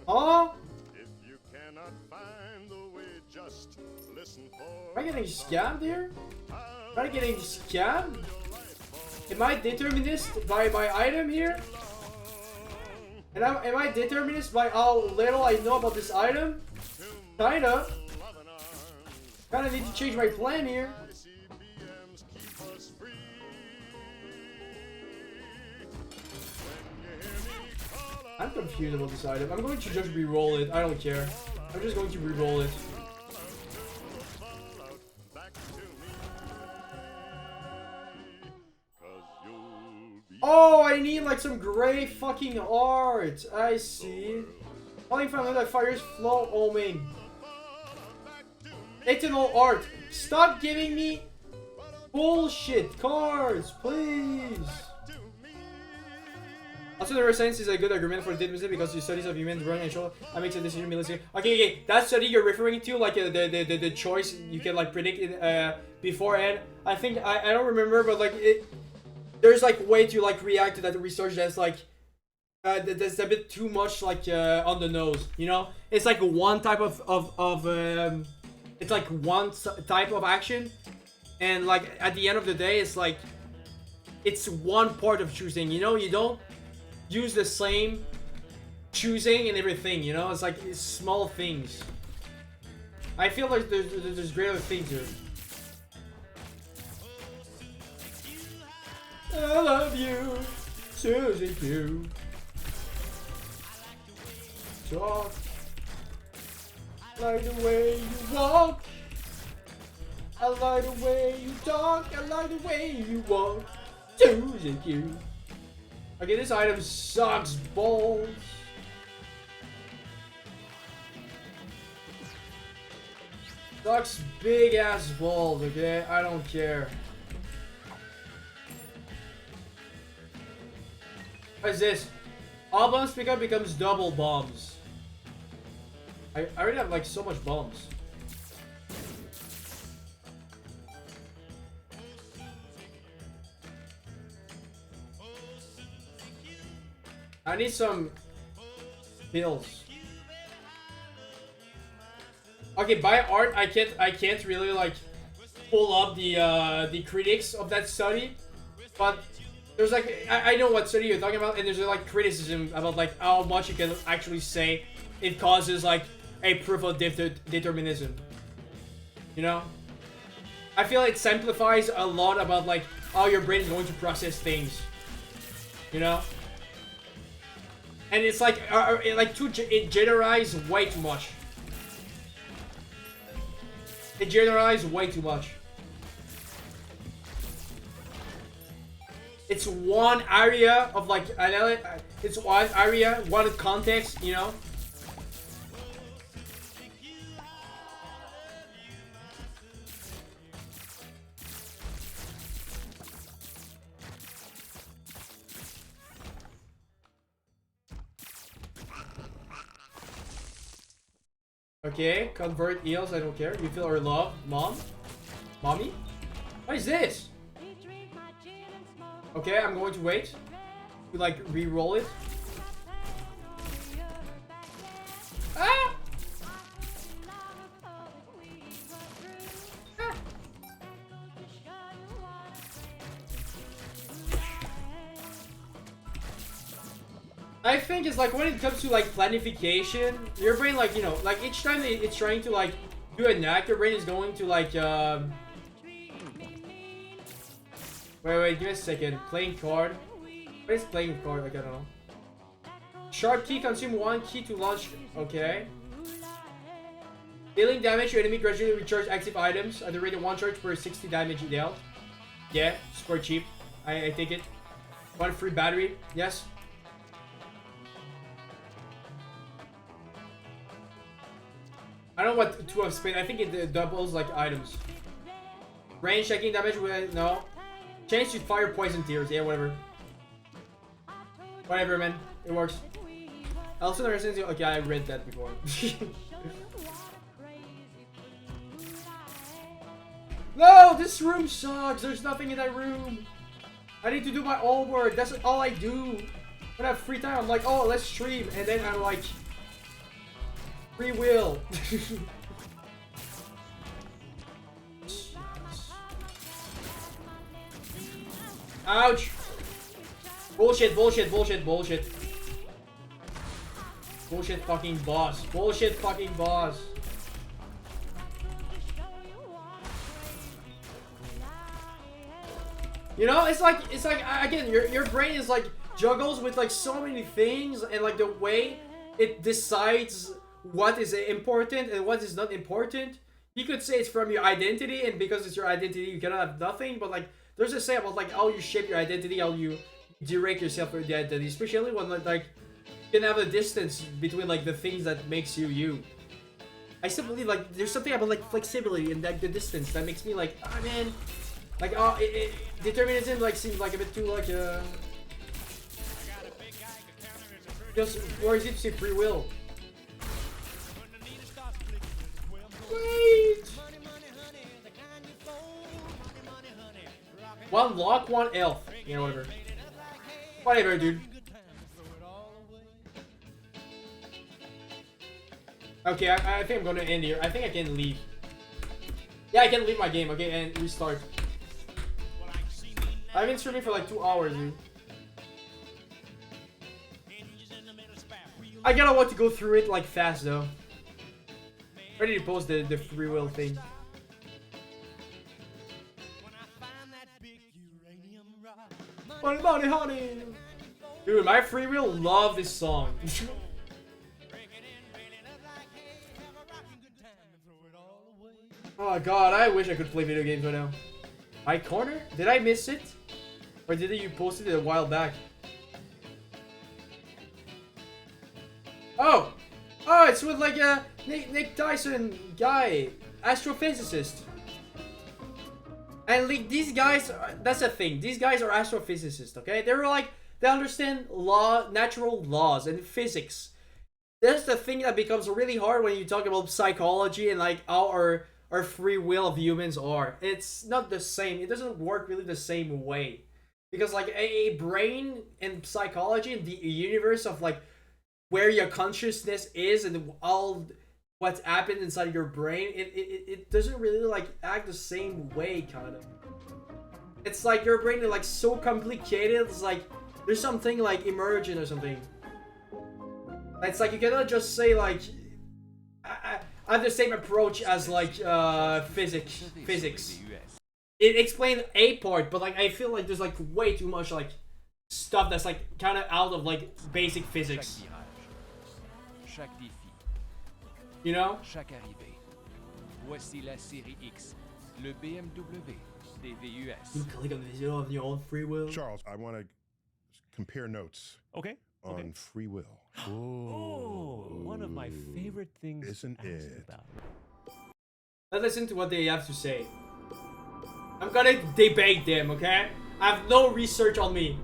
Oh! Am I getting scammed here? Am I getting scammed? Am I determinist by my item here? And am I determinist by how little I know about this item? Kinda. Kinda need to change my plan here. I'm confused about this item. I'm going to just re-roll it. I don't care. I'm just going to re-roll it. Oh, I need like some gray fucking art. I see. Calling from another fire's flow omen. Eternal art. Stop giving me bullshit cards, please. Also, the resistance is a good argument for determinism because the studies of humans run and show I make a decision millisecond. Okay, that study you're referring to, like the choice you can like predict it beforehand. I think I don't remember, but like there's like way to like react to that research that's like that's a bit too much like on the nose, you know? It's like one type of it's like one type of action, and like at the end of the day it's like it's one part of choosing, you know? You don't use the same choosing and everything, you know? It's like it's small things. I feel like there's greater things here. I love you, Susie Q. Talk like the way you walk. I like the way you talk. I like the way you walk, Susie Q. Okay, this item sucks balls. Sucks big ass balls, okay? I don't care. What is this? All bombs pick up becomes double bombs. I already have like so much bombs. I need some pills. Okay, by art I can't really like pull up the critics of that study, but there's like I know what study you're talking about, and there's like criticism about like how much you can actually say it causes like a proof of determinism. You know? I feel it simplifies a lot about like how your brain is going to process things. You know? And it's like, it generalizes way too much. It generalizes way too much. It's one area of like, it's one area, one context, you know? Okay, convert eels, I don't care. You feel our love, mom? Mommy? What is this? Okay, I'm going to wait. To like re-roll it. Ah! Ah! I think it's like when it comes to like planification, your brain like, you know, like each time it's trying to like do an act, your brain is going to like wait, give me a second. Playing card. What is playing card? Like, I don't know. Sharp key, consume 1 key to launch. Okay. Dealing damage to enemy, gradually recharge active items at the rate of 1 charge per 60 damage dealt. Yeah, super cheap. I take it. 1 free battery. Yes. I don't know what to have spent. I think it doubles like items. Range checking damage with no. Change to fire poison tears. Yeah, whatever. Whatever, man. It works. I also understand. Okay, I read that before. No, this room sucks. There's nothing in that room. I need to do my own work. That's all I do. When I have free time, I'm like, oh, let's stream, and then I'm like, free will. Ouch! Bullshit, bullshit, bullshit, bullshit. Bullshit fucking boss. Bullshit fucking boss. You know, it's like again, your brain is like juggles with like so many things, and like the way it decides what is important and what is not important. You could say it's from your identity, and because it's your identity, you cannot have nothing. But like, there's a say about like how you shape your identity, how you direct yourself for the identity, especially when like you can have a distance between like the things that makes you you. I still believe like there's something about like flexibility and like the distance that makes me like, ah man, like determinism like seems like a bit too like just, or is it to say free will? Wait. One lock, one elf. You know, whatever. Whatever, dude. Okay, I think I'm gonna end here. I think I can leave. Yeah, I can leave my game, okay, and restart. I've been streaming for like 2 hours, dude. I gotta want to go through it like fast though. Ready to post the free will thing. Money, money, honey. Dude, my free will love this song. Oh god, I wish I could play video games right now. My corner? Did I miss it? Or did you post it a while back? Oh! Oh, it's with like a Nick Tyson guy, astrophysicist. And like these guys, that's the thing. These guys are astrophysicists, okay? They were like, they understand natural laws and physics. That's the thing that becomes really hard when you talk about psychology and like how our free will of humans are. It's not the same. It doesn't work really the same way. Because like a brain and psychology and the universe of like where your consciousness is and all what's happened inside your brain, it doesn't really like act the same way, kind of. It's like your brain is like so complicated. It's like there's something like emergent or something. It's like you cannot just say like I have the same approach as like physics. It explained a part, but like I feel like there's like way too much like stuff that's like kind of out of like basic physics. Chaque défi, You know? chaque arrivée. Voici la série X, le BMW des VUS. You click on the video of your own free will. Charles, I want to compare notes Okay. on Okay. free will. Oh, one of my favorite things Isn't to ask it? about. Let's listen to what they have to say. I'm gonna debate them, okay? I have no research on me.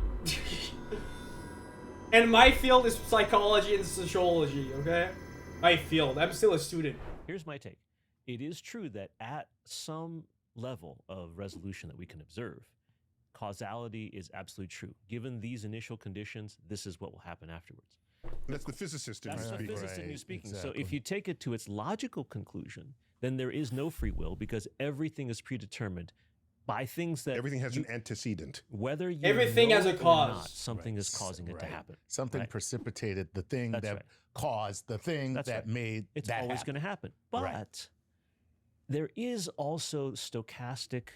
And my field is psychology and sociology, okay? My field. I'm still a student. Here's my take. It is true that at some level of resolution that we can observe, causality is absolutely true. Given these initial conditions, this is what will happen afterwards. That's the physicist in you That's the speaking. physicist in you Right, speaking. So exactly. if you take it to its logical conclusion, then there is no free will because everything is predetermined by things that Everything has you, an antecedent. whether you Everything know has a or cause. not, something Right, is causing it to right. happen. Something right? precipitated the thing That's that right. caused the thing That's that right. made It's that always happen. going to happen. But Right. there is also stochastic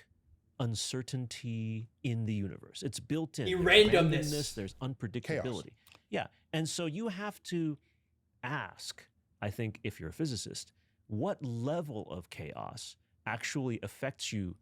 uncertainty in the universe. It's built in. The There's randomness. There's unpredictability. Yeah. And so you have to ask, I think, if you're a physicist, what level of chaos actually affects you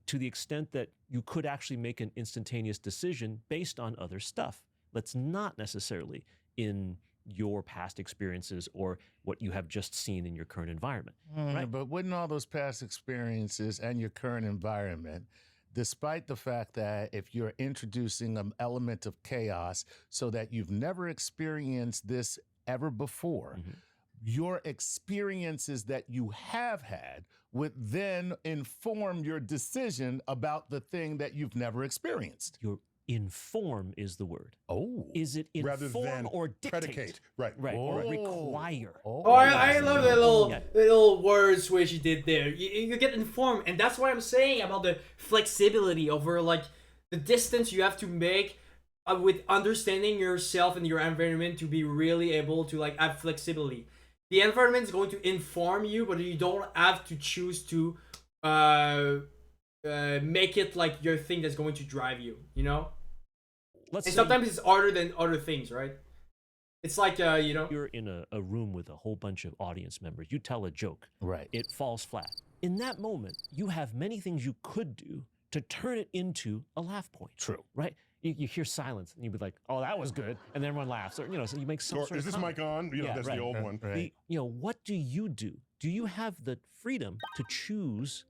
to the extent that you could actually make an instantaneous decision based on other stuff that's not necessarily in your past experiences or what you have just seen in your current environment. Right. But wouldn't all those past experiences and your current environment, despite the fact that if you're introducing an element of chaos so that you've never experienced this ever before, Mhm. your experiences that you have had would then inform your decision about the thing that you've never experienced. Your inform is the word. Oh. Is it Rather inform than or dictate? predicate. Right. Right. Or Oh. require. Oh, I love the little Yeah. the little word switch you did there. You get informed, and that's what I'm saying about the flexibility over like the distance you have to make with understanding yourself and your environment to be really able to like have flexibility. The environment is going to inform you, but you don't have to choose to make it like your thing that's going to drive you. You know, Let's and say sometimes it's harder than other things, right? It's like you know. you're in a room with a whole bunch of audience members. You tell a joke. Right. It falls flat. In that moment, you have many things you could do to turn it into a laugh point. True. Right? You hear silence and you'd be like, "Oh, that was good," and then everyone laughs. Or so you make some Or sort is of this comment. mic on? You know, Yeah, that's right. the old one. Right. What do you do? Do you have the freedom to choose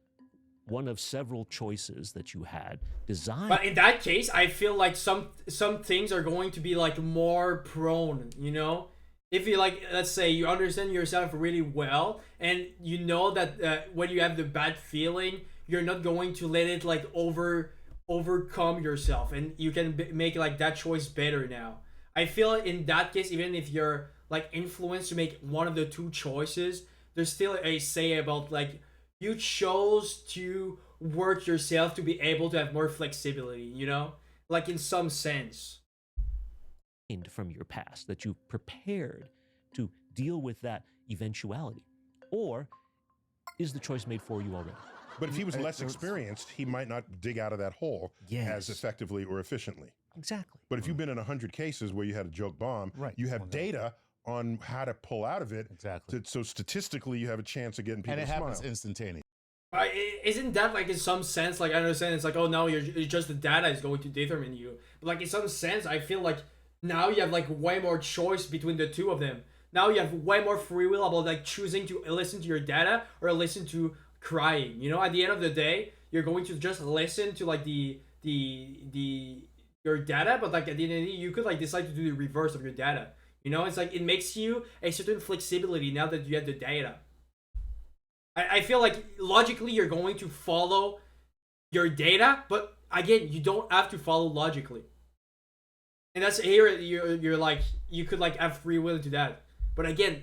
one of several choices that you had designed? But in that case, I feel like some things are going to be like more prone, you know? If you like, let's say you understand yourself really well, and you know that when you have the bad feeling, you're not going to let it like overcome yourself, and you can make like that choice better now. I feel in that case, even if you're like influenced to make one of the two choices, there's still a say about like you chose to work yourself to be able to have more flexibility, you know, like in some sense. From your past, that you prepared to deal with that eventuality? Or is the choice made for you already? But if he was less there's- experienced, he might not dig out of that hole Yes. as effectively or efficiently. Exactly. But if you've been in 100 cases where you had a joke bomb, Right. you have Well, data on how to pull out of it. Exactly. So statistically, you have a chance of getting people And it to happens smile. instantaneously. Isn't that like in some sense, like I understand it's like, oh no, it's just the data is going to determine you, but like in some sense I feel like now you have like way more choice between the two of them. Now you have way more free will about like choosing to listen to your data or listen to crying, you know. At the end of the day, you're going to just listen to like the your data, but like at the end of the day, you could like decide to do the reverse of your data, you know. It's like it makes you a certain flexibility now that you have the data. I feel like logically you're going to follow your data, but again, you don't have to follow logically. And that's here you're like you could like have free will to that. But again,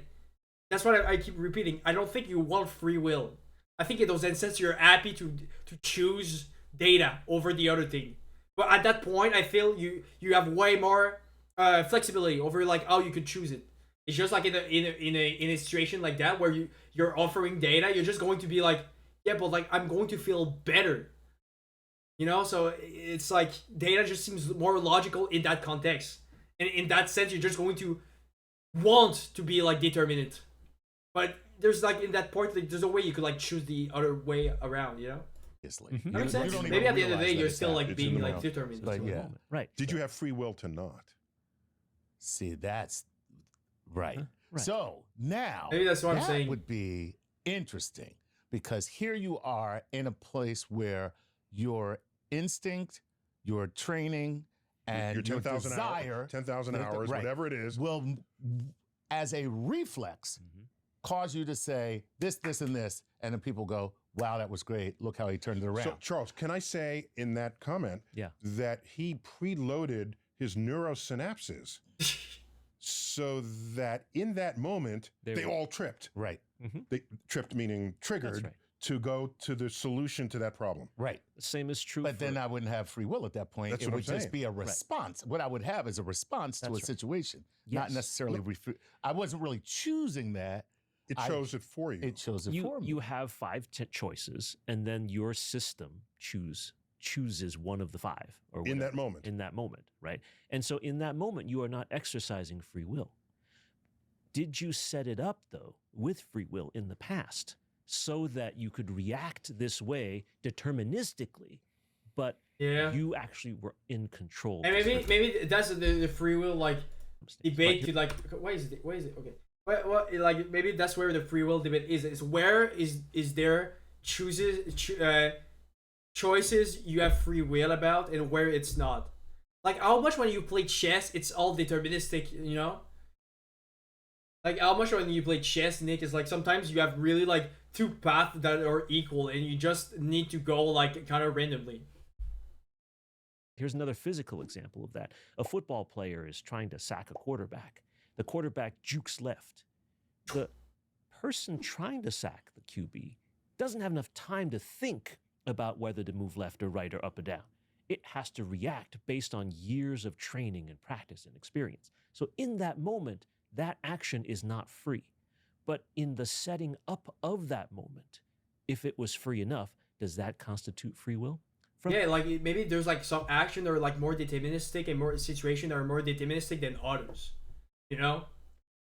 that's what I keep repeating. I don't think you want free will. I think in those instances you're happy to choose data over the other thing. But at that point, I feel you have way more flexibility over like how you could choose it. It's just like in a situation like that where you're offering data, you're just going to be like, yeah, but like I'm going to feel better. You know, so it's like data just seems more logical in that context. And in that sense, you're just going to want to be like determinate. But there's like in that point, like, there's a way you could like choose the other way around, you know? Obviously. That makes You sense. don't even Maybe at the end of the realize day, that you're it's still like It's being in the like mouth. determined. But In the yeah. moment. Right. Did you have free will to not? See, that's right. Right. So now Maybe that's what I'm that saying. would be interesting because here you are in a place where your instinct, your training, and Your your 10,000 desire hours, 10,000 Right. hours, whatever it is. will, as a reflex, cause you to say this, this, and this, and then people go, "Wow, that was great! Look how he turned it around." So, Charles, can I say in that comment Yeah. that he preloaded his neurosynapses so that in that moment, They they were- all tripped. right, They tripped meaning triggered right. to go to the solution to that problem. right. The same is true. But for, then I wouldn't have free will at that point. That's It what I'm would just saying. be a response. What I would have is a response to That's a right. situation, not Yes. necessarily. I wasn't really choosing that. It I- chose it for you. It chose it for me. you have 5 choices, and then your system chooses one of the 5 or in that whatever, moment. in that moment, right? And so in that moment, you are not exercising free will. Did you set it up though with free will in the past so that you could react this way deterministically, but Yeah. you actually were in control? And to certain maybe that's the free will like extent. debate But to like why is it okay what like maybe that's where the free will debate is where is there choices you have free will about and where it's not, like how much when you play chess it's all deterministic, you know, like how much when you play chess, Nick, is like sometimes you have really like 2 paths that are equal and you just need to go like kind of randomly. Here's another physical example of that. A football player is trying to sack a quarterback. The quarterback jukes left. The person trying to sack the QB doesn't have enough time to think about whether to move left or right or up or down. It has to react based on years of training and practice and experience. So in that moment, that action is not free. But in the setting up of that moment, if it was free enough, does that constitute free will? Yeah, like maybe there's like some action that are like more deterministic and more situation that are more deterministic than others, you know.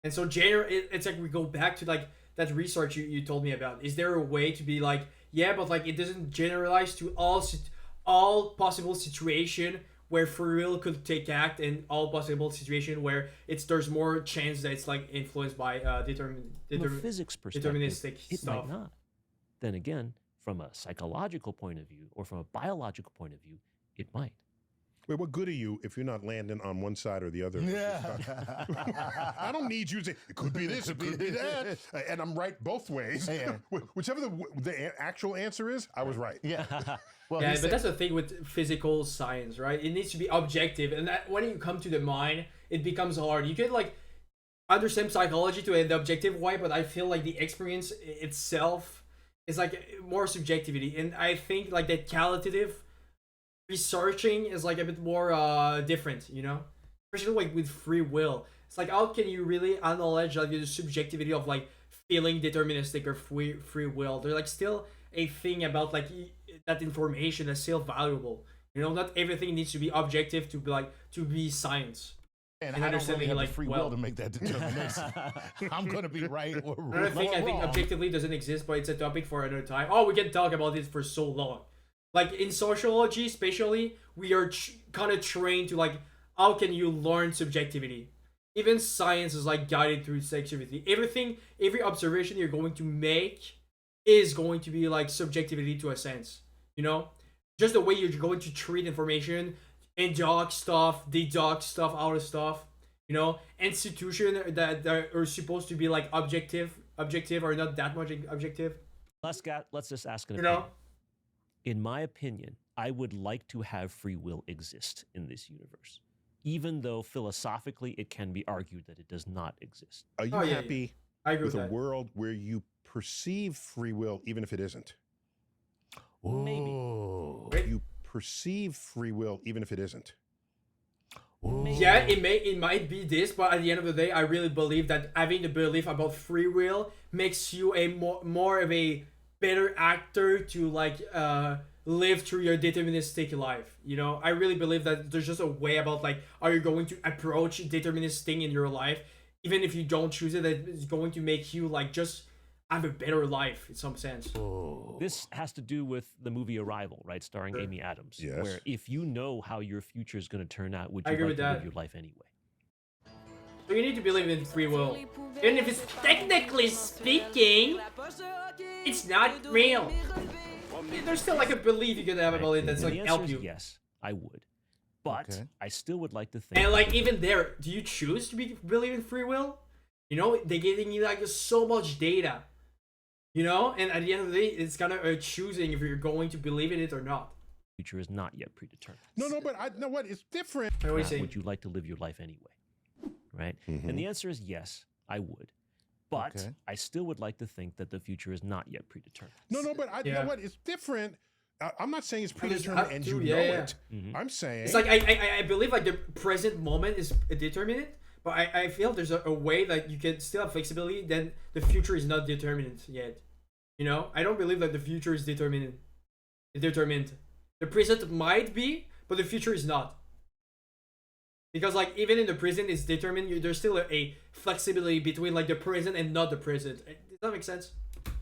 And so it's like we go back to like that research you told me about. Is there a way to be like, yeah, but like it doesn't generalize to all possible situation where free will could take act, and all possible situation where there's more chance that it's like influenced by From a physics perspective, deterministic it stuff. might not. Then again, from a psychological point of view or from a biological point of view, it might. Wait, what good are you if you're not landing on one side or the other? I don't need you to say, it could be this, it could be that. And I'm right both ways. Yeah. Whichever the actual answer is, I was right. yeah. Well, Yeah, he but said- that's the thing with physical science, right? It needs to be objective, and that when you come to the mind, it becomes hard. You could like understand psychology to an objective way, but I feel like the experience itself is like more subjectivity, and I think like that qualitative researching is like a bit more different, you know, especially like with free will. It's like how can you really acknowledge like the subjectivity of like feeling deterministic or free will? There's like still a thing about like that information is still valuable. You know, not everything needs to be objective to be like to be science. and and I don't really understanding, have like, the free well- will to make that determination. I'm going to be right or Another thing I think wrong. objectively doesn't exist, but it's a topic for another time. Oh, we can talk about it for so long. Like in sociology, especially, we are kind of trained to like, how can you learn subjectivity? Even science is like guided through subjectivity. Every observation you're going to make is going to be like subjectivity to a sense. You know, just the way you're going to treat information, induct stuff, deduct stuff, out of stuff. You know, institutions that are supposed to be like objective are not that much objective. Let's just ask an You opinion. know? In my opinion, I would like to have free will exist in this universe, even though philosophically it can be argued that it does not exist. Are you Oh, yeah, happy I agree with with a that. world where you perceive free will even if it isn't? Maybe. Ooh. Right? You perceive free will even if it isn't. Yeah, it might be this, but at the end of the day, I really believe that having the belief about free will makes you a more of a better actor to like live through your deterministic life. You know, I really believe that there's just a way about like how you're going to approach deterministic thing in your life, even if you don't choose it, that it's going to make you like just have a better life in some sense. This has to do with the movie Arrival, right? Starring Amy Adams. Yes. Where if you know how your future is going to turn out, would I you agree like with to live that. your life anyway? So you need to believe in free will, even if it's technically speaking, it's not real. There's still like a belief you can have about it that's And like the answer help is you. yes, I would. But Okay. I still would like to think. And like even there, do you choose to believe in free will? You know, they're giving you like so much data. You know, and at the end of the day, it's kind of choosing if you're going to believe in it or not. the future is not yet predetermined. No, but I know what it's different. I always Now, say, would you like to live your life anyway? Right? Mhm. And the answer is yes, I would. But Okay. I still would like to think that the future is not yet predetermined. No, but I Yeah. know what it's different. I'm not saying it's just predetermined have and to, you yeah, know yeah. it. Mhm. I'm saying it's like I believe like the present moment is determinate, but I feel there's a way that you can still have flexibility. Then the future is not determined yet. You know, I don't believe that the future is determined. Determined. The present might be, but the future is not. Because like even in the present, it's determined. There's still a flexibility between like the present and not the present. Does that make sense?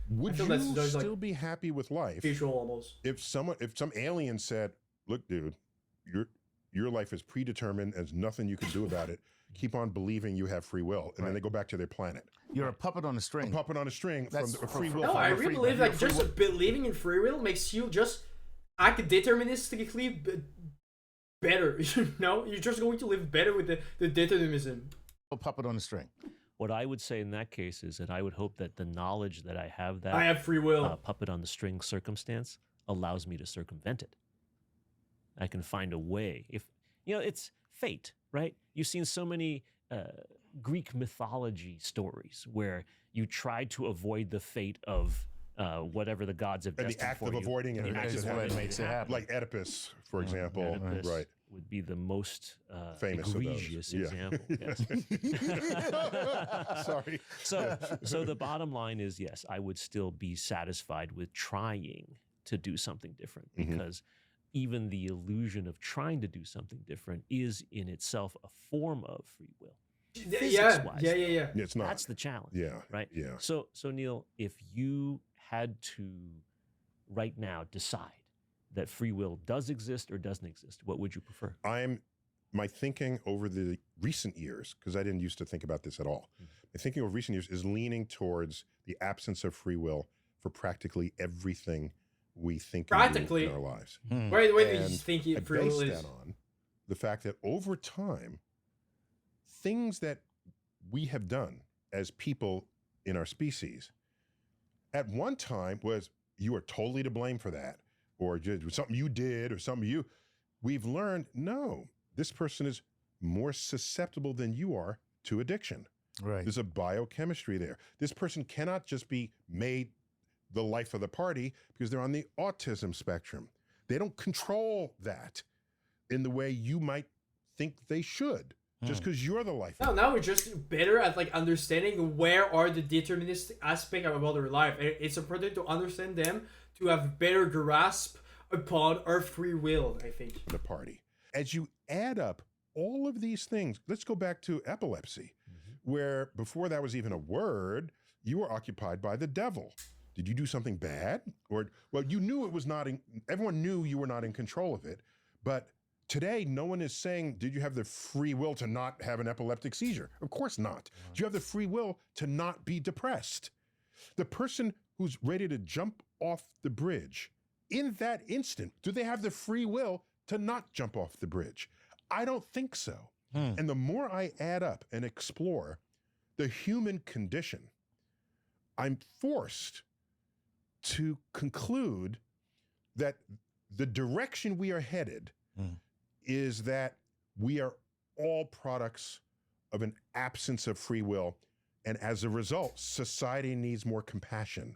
would feel you there's, like, still be happy with life Visual almost. if some alien said, "Look, dude, your life is predetermined. There's nothing you can do about it. Keep on believing you have free will," and then they go back to their planet. You're a puppet on a string. A puppet on a string from That's the for- free for- will. No, for I the really free believe will. like just believing in free will makes you just act deterministically better. You know, you're just going to live better with the determinism. A puppet on a string. What I would say in that case is that I would hope that the knowledge that I have that I have free will. puppet on the string circumstance allows me to circumvent it. I can find a way. If it's fate, right? You've seen so many Greek mythology stories where you try to avoid the fate of whatever the gods have And the destined act for of you. avoiding it The act makes of it avoiding happen. makes it happen. Like Oedipus, for example. Oedipus Right. would be the most Famous of those. egregious Yeah. example. Yes. Sorry. So the bottom line is yes, I would still be satisfied with trying to do something different Mhm. because even the illusion of trying to do something different is in itself a form of free will. Yeah, physics-wise, yeah. It's not. That's the challenge. Yeah. Right? Yeah. So Neil, if you had to right now decide that free will does exist or doesn't exist, what would you prefer? My thinking over the recent years, because I didn't used to think about this at all. My thinking over recent years is leaning towards the absence of free will for practically everything we think and do Practically. in our lives. Where do you And think I free base will is? that on the fact that over time, things that we have done as people in our species, at one time was you are totally to blame for that, or just something you did, or something you. We've learned no, this person is more susceptible than you are to addiction. Right. There's a biochemistry there. This person cannot just be made the life of the party because they're on the autism spectrum. They don't control that in the way you might think they should, just because you're the life. No, now we're just better at like understanding where are the deterministic aspect about our life. It's important to understand them to have better grasp upon our free will, I think. The party. As you add up all of these things, let's go back to epilepsy, where before that was even a word, you were occupied by the devil. Did you do something bad? Or, well, you knew it was not, everyone knew you were not in control of it. But today, no one is saying, did you have the free will to not have an epileptic seizure? Of course not. Do you have the free will to not be depressed? The person who's ready to jump off the bridge, in that instant, do they have the free will to not jump off the bridge? I don't think so. And the more I add up and explore the human condition, I'm forced to conclude that the direction we are headed is that we are all products of an absence of free will. And as a result, society needs more compassion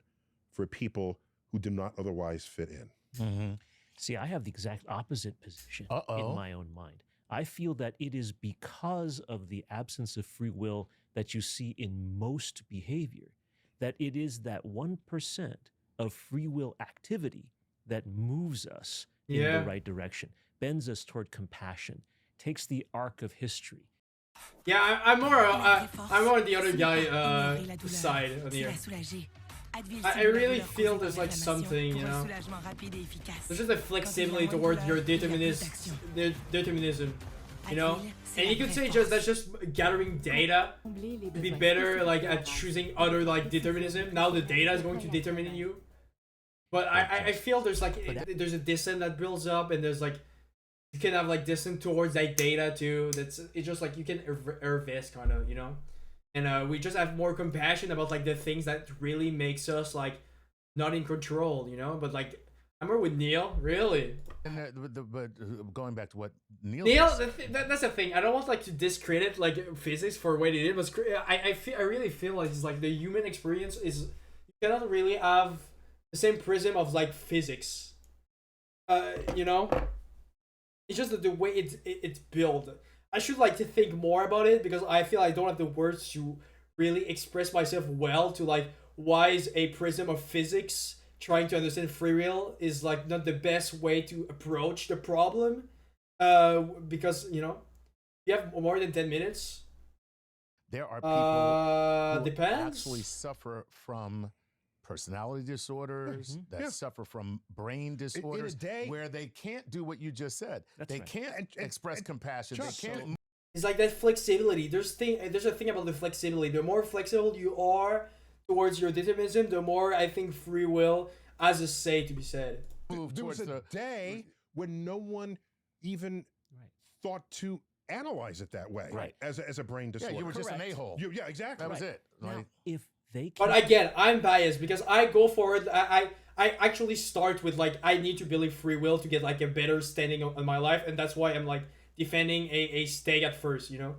for people who do not otherwise fit in. See, I have the exact opposite position Uh-oh. in my own mind. I feel that it is because of the absence of free will that you see in most behavior, that it is that 1% of free will activity that moves us in Yeah. the right direction, bends us toward compassion, takes the arc of history. Yeah, I'm more on the other guy side of here. I really feel there's like something, you know. There's just a flexibility towards your determinism, you know. And you could say just that's just gathering data to be better like at choosing other like determinism. Now the data is going to determine you. But I feel there's like there's a dissent that builds up, and there's like you can have like dissent towards that data too. It's just like you can err this kind of, you know. And we just have more compassion about like the things that really makes us like not in control, you know. But like I'm more with Neil, really. And but going back to what Neil That's the thing. I don't want like to discredit like physics for what it is, but I really feel like it's like the human experience is you cannot really have the same prism of like physics. You know, it's just that the way it's built. I should like to think more about it because I feel I don't have the words to really express myself well to like why is a prism of physics trying to understand free will is like not the best way to approach the problem. Because you know, you have more than 10 minutes. There are people who depends. actually suffer from personality disorders, that suffer from brain disorders, where they can't do what you just said. That's they right. can't express compassion. They can't. It's like that flexibility. There's a thing about the flexibility. The more flexible you are towards your determinism, the more I think free will has a say to be said. Move There was towards a day when no one even thought to analyze it that way, Right. as a brain disorder. Yeah, you were just an a-hole. Yeah, exactly. That was it. Now, Like, if they But can, again, I'm biased because I go forward. I actually start with like I need to believe free will to get like a better standing on my life, and that's why I'm like defending a stake at first. You know.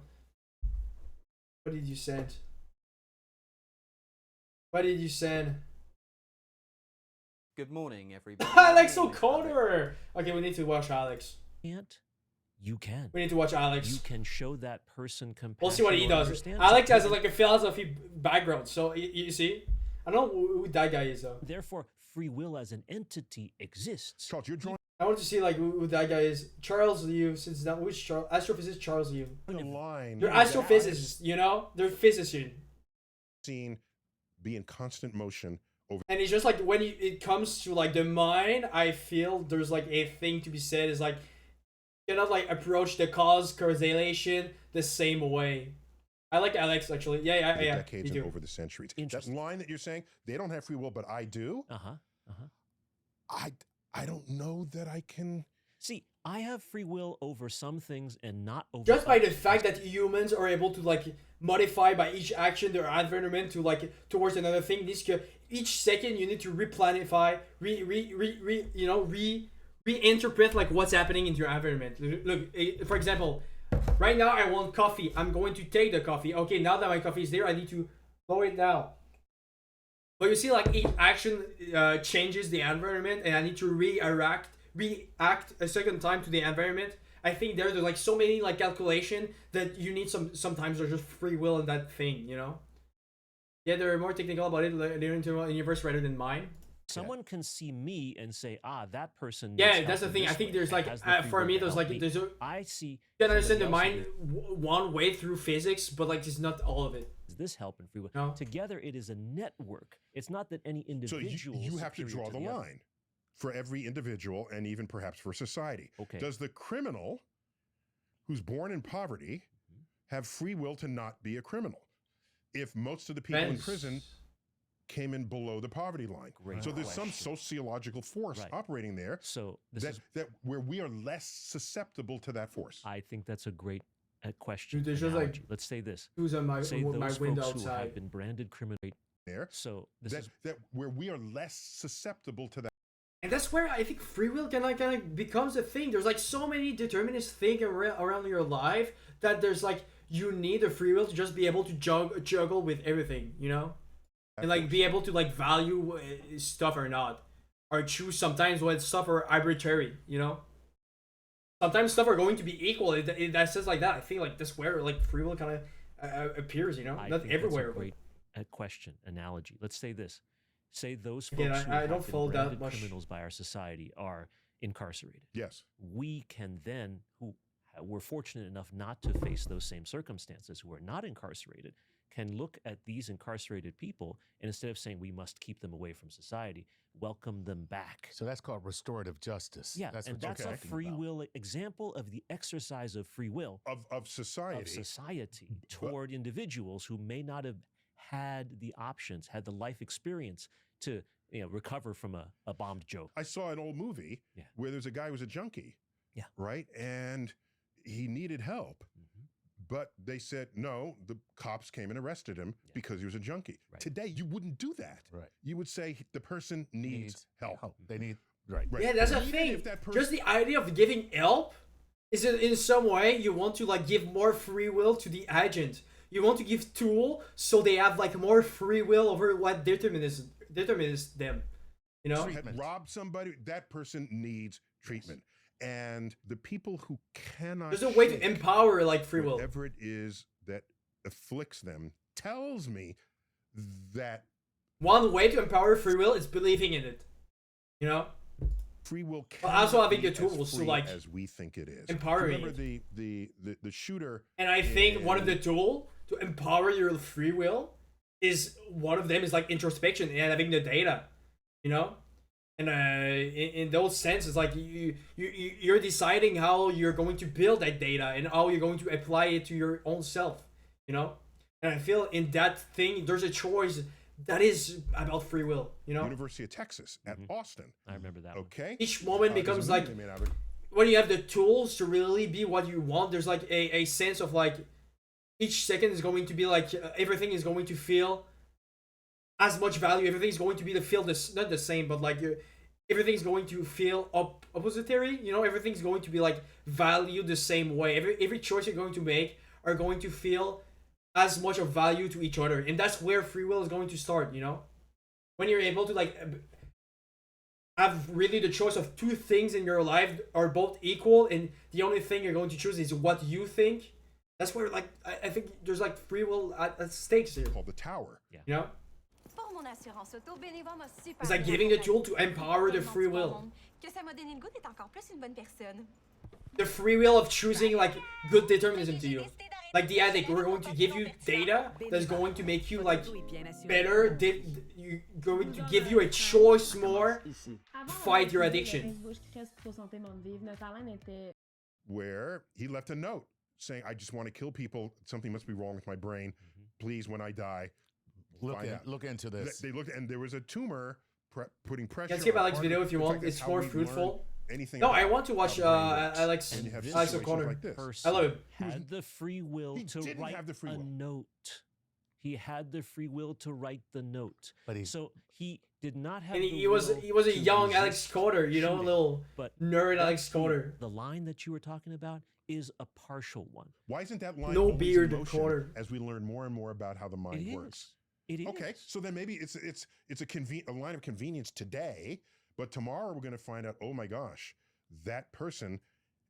What did you send? What did you send? Good morning, everybody. Alex O'Connor. Okay, we need to watch Alex. can't, you can. We need to watch Alex. You can show that person compassion. We'll see what he or does. understanding. Alex has like a philosophy background, so you see. I don't know who that guy is though. Therefore, free will as an entity exists. Charles, you're drawing I want to see like who that guy is. Charles Liu, since now which astrophysicist Charles Liu. a line. They're that astrophysicists, you know? They're physicists. I've seen be in constant motion over. And it's just like when it comes to like the mind, I feel there's like a thing to be said is like you cannot like approach the causation the same way. I like Alex actually. Yeah. Decades Me and too. over the centuries. That Interesting. line that you're saying, they don't have free will, but I do. I don't know that I can. See, I have free will over some things and not over Just by the others. fact that humans are able to like modify by each action their environment to like towards another thing. Each second you need to replanify, reinterpret like what's happening in your environment. Look, for example, right now I want coffee. I'm going to take the coffee. Okay, now that my coffee is there, I need to blow it down. But you see, like each action changes the environment, and I need to react a second time to the environment. I think there's like so many like calculation that you need sometimes there's just free will in that thing, you know. Yeah, they're more technical about it, like, their internal universe rather than mine. Someone can see me and say, that person. Yeah, needs that's the help in thing. I this think way there's and like has the free for will me to there's help like me. there's a I see. you can understand the somebody mind else one way through physics, but like it's not all of it. does this help in free will? No. Together, it is a network. It's not that any So individual. you have to superior draw the the other. line for every individual and even perhaps for society. Okay. Does the criminal who's born in poverty have free will to not be a criminal? If most of the people in Depends. prison came in below the poverty line. Great So there's some question. sociological force Right. operating there So this that, is. that where we are less susceptible to that force. I think that's a great question. Dude, there's just, like, analogy. Let's say this. Who's on my Say my those window folks who outside? have been branded criminal. There. So this That, is. that where we are less susceptible to that. And that's where I think free will kind of becomes a thing. There's like so many determinist things around your life that there's like you need a free will to just be able to juggle with everything, you know, and like be able to like value stuff or not, or choose sometimes when stuff are arbitrary, you know. sometimes stuff are going to be equal. That says like that. I think like this where like free will kind of appears. You know, I not think everywhere. That's a great question, analogy. Let's say this. Say those folks Again, who I have don't been follow that branded much. criminals by our society are incarcerated. Yes. We can then, who we're fortunate enough not to face those same circumstances, who are not incarcerated, can look at these incarcerated people and instead of saying we must keep them away from society, welcome them back. So that's called restorative justice. Yeah, that's and what you're that's a talking free about. will example of the exercise of free will Of society. of society toward individuals who may not have had the options, had the life experience to recover from a bombed joke. I saw an old movie Yeah. where there's a guy who was a junkie. Yeah. Right? And he needed help. Mhm. But they said, no, the cops came and arrested him Yeah. because he was a junkie. Right. Today, you wouldn't do that. Right. You would say the person needs help. They need right. Right. Yeah, that's the Even thing. if that person- Just the idea of giving help is in some way you want to like give more free will to the agent. You want to give tool so they have like more free will over what determines them. You know? had robbed somebody, that person needs treatment. And the people who cannot There's a way to shake empower like free will. whatever it is that afflicts them tells me that One way to empower free will is believing in it. You know? free will But also cannot having be the tools as to, free like, as we think it is. empowering Remember it. the shooter. And I think one of the tool to empower your free will is one of them is like introspection and having the data, you know. And in those senses, like you're deciding how you're going to build that data and how you're going to apply it to your own self, you know. And I feel in that thing, there's a choice that is about free will, you know. University of Texas at Austin. I remember that one. Okay. Each moment There's a becomes movie like they made out of it. when you have the tools to really be what you want. There's like a sense of like each second is going to be like everything is going to feel as much value. Everything's going to be not the same, but like everything's going to feel oppository. You know, everything's going to be like valued the same way. Every choice you're going to make are going to feel as much of value to each other, and that's where free will is going to start. You know, when you're able to like have really the choice of two things in your life are both equal, and the only thing you're going to choose is what you think. That's where like I think there's like free will at stakes here. Called the Tower. You know. Pour mon assurance auto, Bénévent m'a super It's like bien giving the accompagné. tool to empower the Tellement free du bon will. monde Que ça m'a donné le goût d'être encore plus une bonne personne. The free will of choosing like good determinism to you. Like the addict, we're going to give you data that's going to make you like better. You're going to give you a choice more. Fight your addiction. Where he left a note saying, I just want to kill people. Something must be wrong with my brain. Please, when I die, find out. Look into this. They looked, and there was a tumor putting pressure. You can skip on Alex's part video of- if you in want. fact, that's It's how more we learn fruitful. Anything No, about I want to watch how the brain works. Alex And you have Alex situations O'Connor. like this. Person I love him. had the free will He to didn't write have the free a will. note. He had the free will to write the note. But he- so he did not have And the he was will a to young Alex resist Coder, you know, a shooting. little But nerd that's Alex Coder. the line that you were talking about is a partial one. Why isn't that line No always in beard motion quarter. as we learn more and more about how the mind It works? is. It is. Okay, so then maybe it's a line of convenience today, but tomorrow we're going to find out. Oh my gosh, that person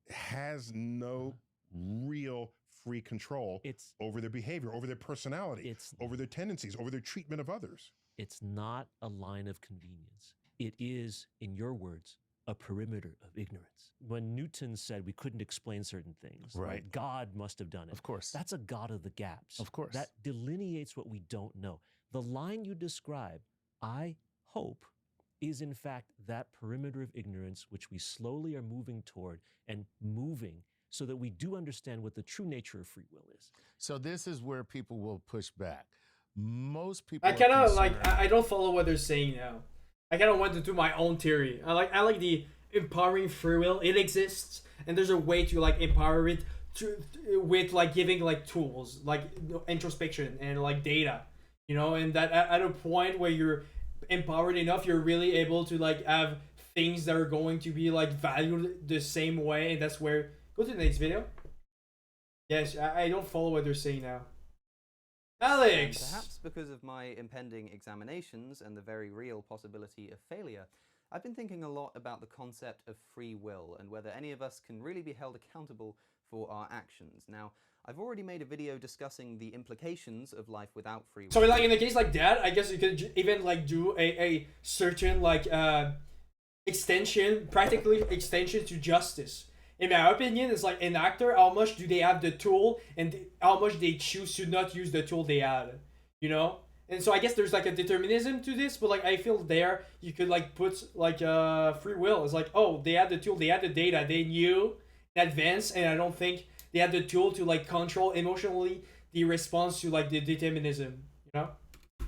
has no real free control It's over their behavior, over their personality, it's over their tendencies, over their treatment of others. it's not a line of convenience. It is, in your words, a perimeter of ignorance. When Newton said we couldn't explain certain things, Right. God must have done it. Of course. That's a God of the gaps. Of course. That delineates what we don't know. The line you describe, I hope, is in fact that perimeter of ignorance which we slowly are moving toward and moving so that we do understand what the true nature of free will is. So this is where people will push back. Most people I are kind of like concerned- I don't follow what they're saying now. I kind of want to do my own theory. I like the empowering free will. It exists, and there's a way to like empower it with like giving like tools, like introspection and like data, you know. And that at a point where you're empowered enough, you're really able to like have things that are going to be like valued the same way. And that's where go to the next video. Yes, I don't follow what they're saying now. And Alex. perhaps because of my impending examinations and the very real possibility of failure, I've been thinking a lot about the concept of free will and whether any of us can really be held accountable for our actions. Now, I've already made a video discussing the implications of life without free will. So like in a case like that, I guess you could even like do a certain like practically extension to justice. In my opinion, it's like an actor, how much do they have the tool and how much they choose to not use the tool they had, you know? And so I guess there's like a determinism to this, but like I feel there you could like put like free will. It's like, oh, they had the tool, they had the data, they knew in advance, and I don't think they had the tool to like control emotionally the response to like the determinism, you know?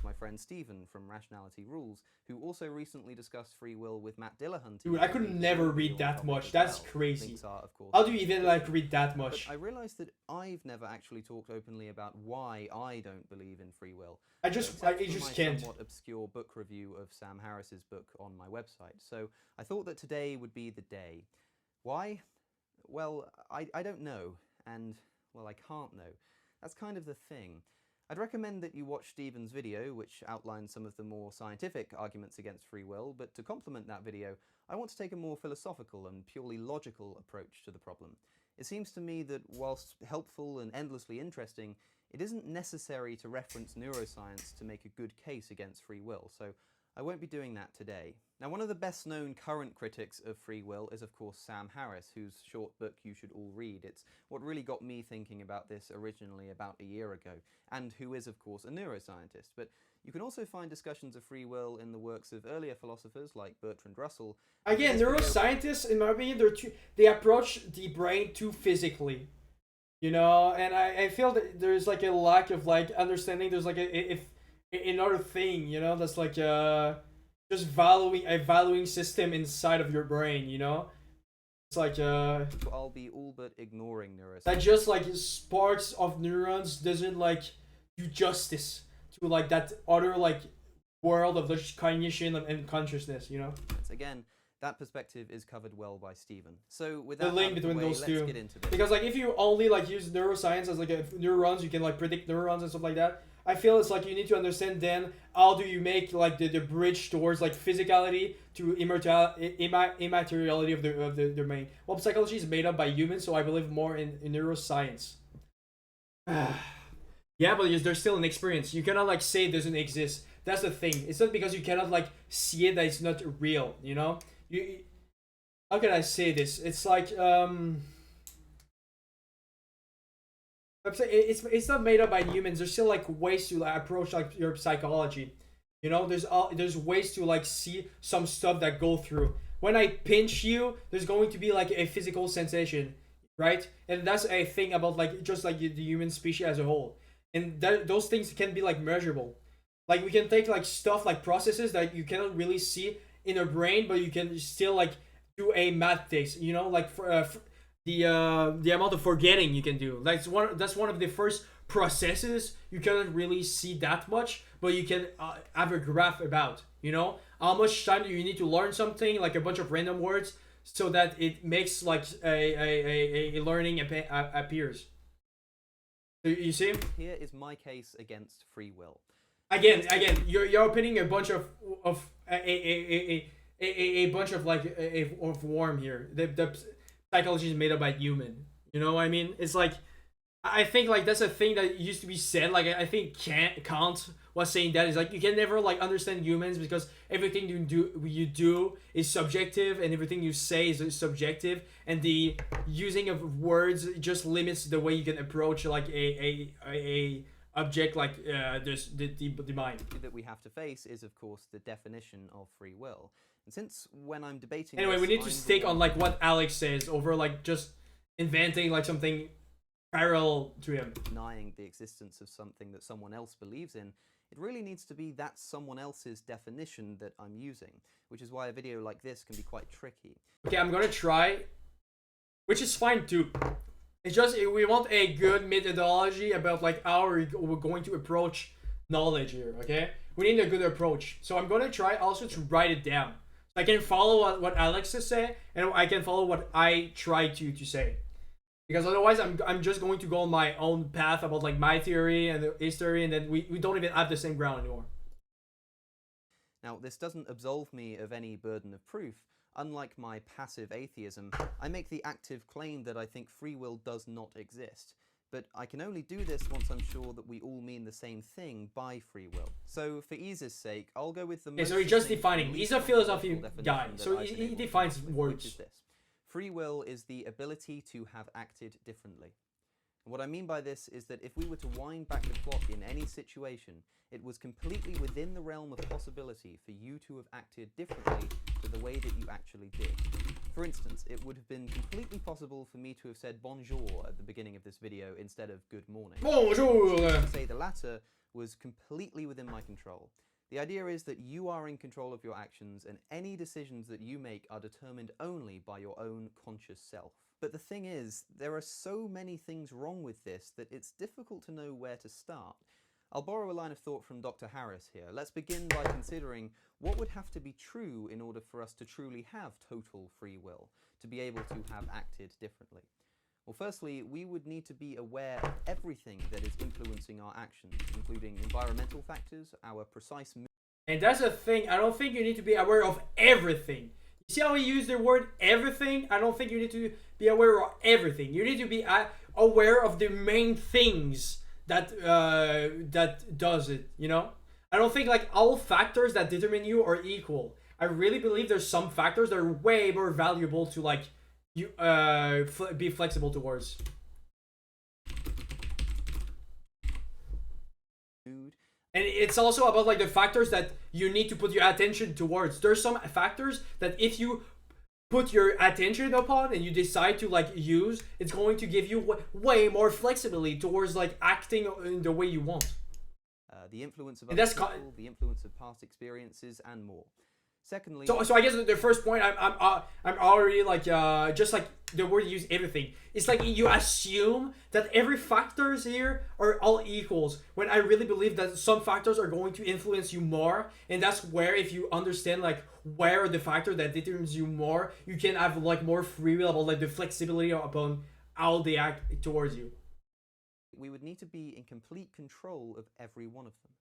My friend Stephen from Rationality Rules, who also recently discussed free will with Matt Dillahunt. Dude, I could never read that much. That's crazy. Links are, of course, How do you even like read that much? But I realised that I've never actually talked openly about why I don't believe in free will. I except just for my can't. somewhat obscure book review of Sam Harris's book on my website. So I thought that today would be the day. Why? Well, I don't know, and well, I can't know. That's kind of the thing. I'd recommend that you watch Stephen's video, which outlines some of the more scientific arguments against free will, but to complement that video, I want to take a more philosophical and purely logical approach to the problem. It seems to me that whilst helpful and endlessly interesting, it isn't necessary to reference neuroscience to make a good case against free will, so I won't be doing that today. Now, one of the best known current critics of free will is, of course, Sam Harris, whose short book you should all read. It's what really got me thinking about this originally about a year ago, and who is, of course, a neuroscientist. But you can also find discussions of free will in the works of earlier philosophers like Bertrand Russell. Again, neuroscientists, in my opinion, they approach the brain too physically, you know, and I feel that there's like a lack of like understanding. There's like another thing, you know, that's like just valuing system inside of your brain, you know. It's like I'll be all but ignoring neuroscience. that just like parts of neurons doesn't like do justice to like that other like world of the cognition and consciousness, you know. Again, that perspective is covered well by Stephen. So with The that link out of the between way, those let's two. get into this. Because like if you only like use neuroscience as like neurons, you can like predict neurons and stuff like that. I feel it's like you need to understand then how do you make like the bridge towards like physicality to immateriality of the domain. Well, psychology is made up by humans, so I believe more in neuroscience. Yeah, but there's still an experience. You cannot like say it doesn't exist. That's the thing. It's not because you cannot like see it that it's not real, you know? How can I say this? It's like it's not made up by humans. There's still like ways to like approach like your psychology. You know, there's ways to like see some stuff that go through. When I pinch you, there's going to be like a physical sensation, right? And that's a thing about like just like the human species as a whole. And those things can be like measurable. Like we can take like stuff like processes that you cannot really see in a brain, but you can still like do a math test. You know, like for the amount of forgetting you can do. Like that's one of the first processes you cannot really see that much, but you can have a graph about. You know, how much time do you need to learn something, like a bunch of random words, so that it makes like a learning appears. You see? Here is my case against free will. Again, you're opening a bunch of a bunch of like of worm here. The psychology is made up by human. You know what I mean? It's like I think like that's a thing that used to be said. Like I think Kant was saying that is like you can never like understand humans because everything you do is subjective and everything you say is subjective, and the using of words just limits the way you can approach like a object like the mind. That we have to face is of course the definition of free will. And since when I'm debating Anyway, this, we need to I'm stick on like what Alex says over like just inventing like something parallel to him. denying the existence of something that someone else believes in. It really needs to be that someone else's definition that I'm using, which is why a video like this can be quite tricky. Okay, I'm gonna try, which is fine too. It's just we want a good methodology about like how we're going to approach knowledge here. Okay, we need a good approach. So I'm gonna try also to write it down. So I can follow what Alex is saying, and I can follow what I try to say. Because otherwise, I'm just going to go on my own path about like my theory and his theory, and then we don't even have the same ground anymore. Now, this doesn't absolve me of any burden of proof. Unlike my passive atheism, I make the active claim that I think free will does not exist. But I can only do this once I'm sure that we all mean the same thing by free will. So, for ease's sake, I'll go with the most... so he's just succinct, defining. He's a least philosophy controversial guy, definition so that I've been he able to defines come up with, words. which is this. Free will is the ability to have acted differently. And what I mean by this is that if we were to wind back the clock in any situation, it was completely within the realm of possibility for you to have acted differently to the way that you actually did. For instance, it would have been completely possible for me to have said bonjour at the beginning of this video instead of good morning. Bonjour! To say the latter was completely within my control. The idea is that you are in control of your actions, and any decisions that you make are determined only by your own conscious self. But the thing is, there are so many things wrong with this that it's difficult to know where to start. I'll borrow a line of thought from Dr. Harris here. Let's begin by considering what would have to be true in order for us to truly have total free will, to be able to have acted differently. Well, firstly, we would need to be aware of everything that is influencing our actions, including environmental factors, our precise... And that's the thing, I don't think you need to be aware of everything. You see how we use the word everything? I don't think you need to be aware of everything. You need to be aware of the main things that that does it, you know? I don't think like all factors that determine you are equal. I really believe there's some factors that are way more valuable to like you be flexible towards. And it's also about like the factors that you need to put your attention towards. There's some factors that if you put your attention upon and you decide to like use, it's going to give you way more flexibility towards like acting in the way you want. The influence of And other that's people, the influence of past experiences, and more. Secondly, so I guess the first point I'm already like just like the word you use everything. It's like you assume that every factors here are all equals, when I really believe that some factors are going to influence you more, and that's where if you understand like where are the factor that determines you more, you can have like more free will about like the flexibility upon how they act towards you. we would need to be in complete control of every one of them.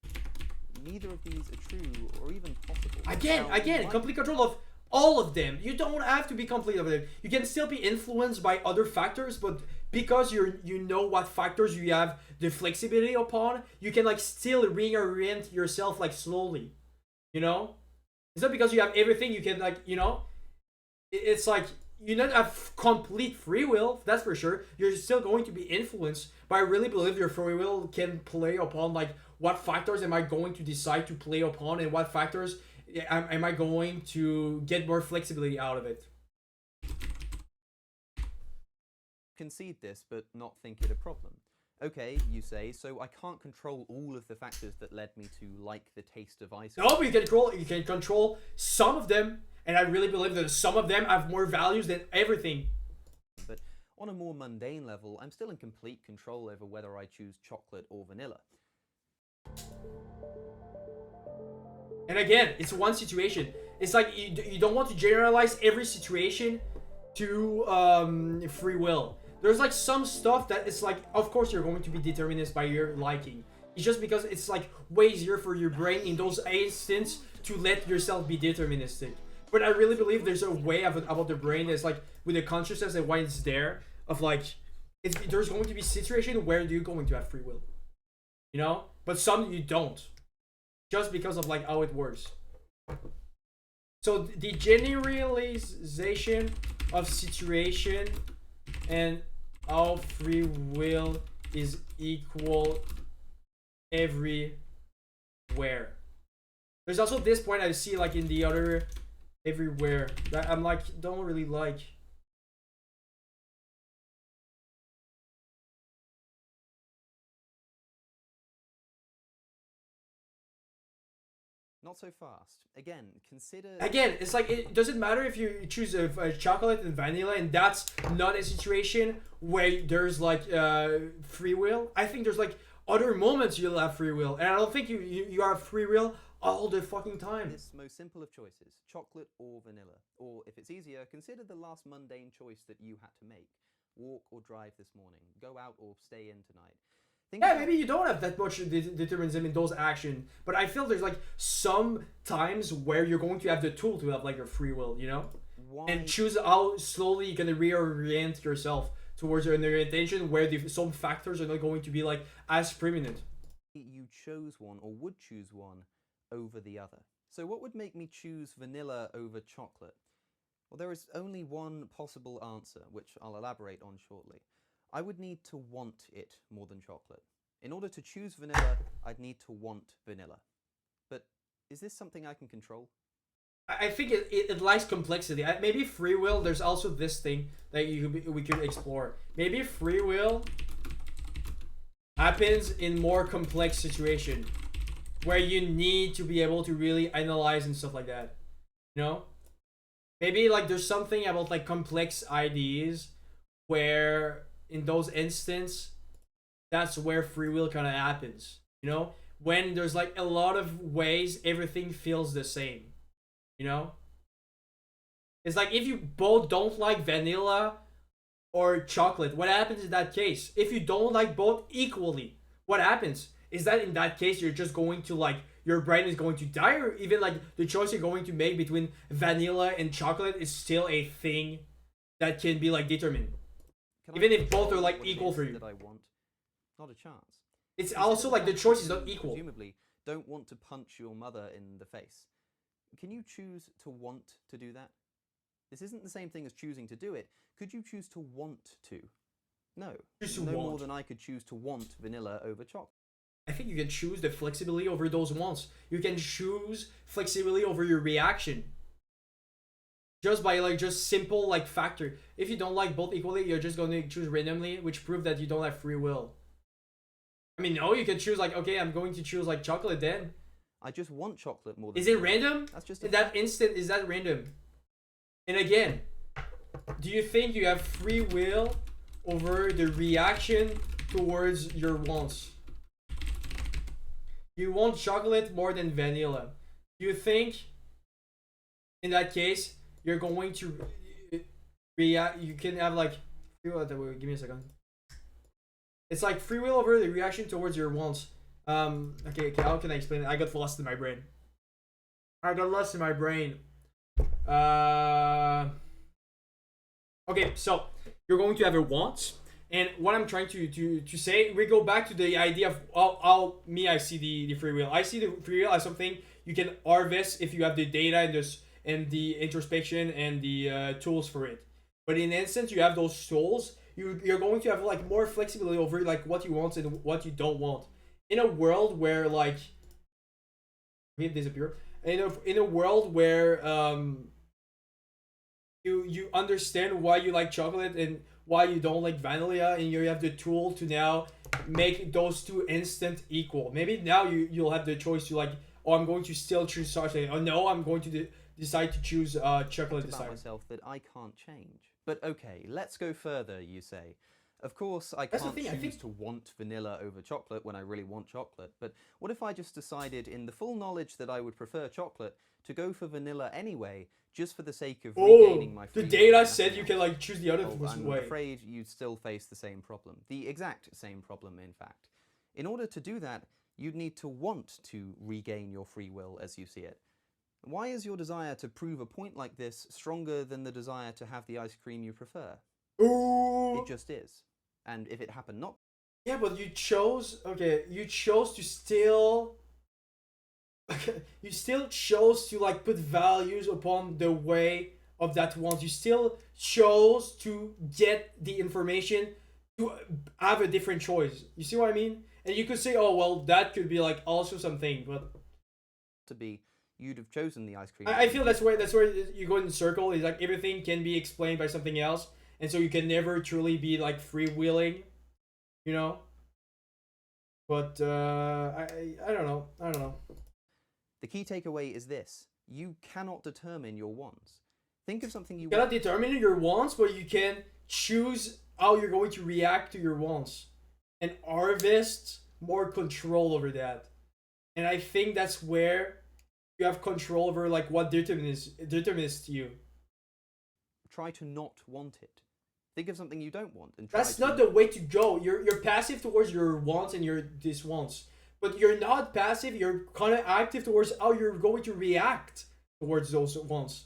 Neither of these are true or even possible. Again, complete control of all of them. You don't have to be complete of them. You can still be influenced by other factors, but because you know what factors you have the flexibility upon, you can like still reorient yourself like slowly. You know? It's not because you have everything you can like, you know? It's like you don't have complete free will, that's for sure. You're still going to be influenced, but I really believe your free will can play upon like what factors am I going to decide to play upon, and what factors am I going to get more flexibility out of it. Concede this, but not think it a problem. Okay, you say, so I can't control all of the factors that led me to like the taste of ice cream. No, but you can control some of them, and I really believe that some of them have more values than everything. But on a more mundane level, I'm still in complete control over whether I choose chocolate or vanilla. And again, it's one situation. It's like you don't want to generalize every situation to free will. There's like some stuff that it's like, of course you're going to be determinist by your liking. It's just because it's like way easier for your brain in those instances to let yourself be deterministic. But I really believe there's a way about the brain that's like with the consciousness and why it's there of like, there's going to be situation where you're going to have free will. You know? But some you don't. Just because of like how it works. So the generalization of situation and how free will is equal everywhere. There's also this point I see like in the other everywhere that I'm like don't really like. Not so fast. Again, consider... Again, it's like, it doesn't matter if you choose a chocolate and vanilla, and that's not a situation where there's like free will. I think there's like other moments you'll have free will, and I don't think you have free will all the fucking time. This most simple of choices, chocolate or vanilla. Or if it's easier, consider the last mundane choice that you had to make. Walk or drive this morning. Go out or stay in tonight. Think Yeah, about- maybe you don't have that much determinism in those actions, but I feel there's like some times where you're going to have the tool to have like your free will, you know, why and choose how slowly you're gonna reorient yourself towards your orientation where some factors are not going to be like as preeminent. you chose one or would choose one over the other. So what would make me choose vanilla over chocolate? Well, there is only one possible answer, which I'll elaborate on shortly. I would need to want it more than chocolate. In order to choose vanilla, I'd need to want vanilla. But is this something I can control? I think it lies complexity. Maybe free will. There's also this thing that we could explore. Maybe free will happens in more complex situation where you need to be able to really analyze and stuff like that. You know? Maybe like there's something about like complex ideas where in those instances that's where free will kind of happens. You know? When there's like a lot of ways everything feels the same. You know? It's like if you both don't like vanilla or chocolate, what happens in that case? If you don't like both equally, what happens? Is that in that case you're just going to like your brain is going to die, or even like the choice you're going to make between vanilla and chocolate is still a thing that can be like determined? Can I Even if both control are, like, what it equal is for you. That I want? Not a chance. It's Consider also like the fact choice that is not you equal. Presumably, don't want to punch your mother in the face. Can you choose to want to do that? This isn't the same thing as choosing to do it. Could you choose to want to? No. Choose to no more want. than I could choose to want vanilla over chocolate. I think you can choose the flexibility over those wants. You can choose flexibility over your reaction. Just by like just simple like factor. If you don't like both equally, you're just going to choose randomly, which proves that you don't have free will. I mean, no, you can choose like, okay, I'm going to choose like chocolate then. I just want chocolate more than Is it vanilla. random? That's just In a that fact. instant, is that random? And again, do you think you have free will over the reaction towards your wants? You want chocolate more than vanilla. Do you think in that case you're going to react? You can have like free will. Give me a second. It's like free will over the reaction towards your wants. Okay, how can I explain it? I got lost in my brain. Okay, so you're going to have a want, and what I'm trying to say, we go back to the idea of how me I see the free will. I see the free will as something you can harvest if you have the data and the introspection and the tools for it. But in instance, you have those tools, you're going to have like more flexibility over like what you want and what you don't want. In a world where like it disappear. In a world where you understand why you like chocolate and why you don't like vanilla, and you have the tool to now make those two instant equal. Maybe now you'll have the choice to like, oh, I'm going to still choose chocolate. Oh no, I'm going to decide to choose chocolate this about time. myself that I can't change. But okay, let's go further, you say. Of course, I That's the can't thing, I choose think- to want vanilla over chocolate when I really want chocolate. But what if I just decided, in the full knowledge that I would prefer chocolate, to go for vanilla anyway, just for the sake of Oh, regaining my the freedom data and said nothing you can else? like choose the other Oh, I'm way. afraid you'd still face the same problem. The exact same problem, in fact. In order to do that, you'd need to want to regain your free will as you see it. Why is your desire to prove a point like this stronger than the desire to have the ice cream you prefer? Ooh. It just is. And if it happened not Yeah, but you chose. Okay, you chose to still. You still chose to like put values upon the way of that want. You still chose to get the information to have a different choice. You see what I mean? And you could say, oh well, that could be like also something, but to be, you'd have chosen the ice cream. I feel that's where you go in the circle. Is like everything can be explained by something else, and so you can never truly be like freewheeling, you know. But I don't know. I don't know. The key takeaway is this: you cannot determine your wants. Think of something you You cannot want. determine your wants, but you can choose how you're going to react to your wants, and harvest more control over that. And I think that's where you have control over like what determines you. Try to not want it. Think of something you don't want and try That's to... not the way to go. You're passive towards your wants and your diswants, but you're not passive. You're kind of active towards how you're going to react towards those wants.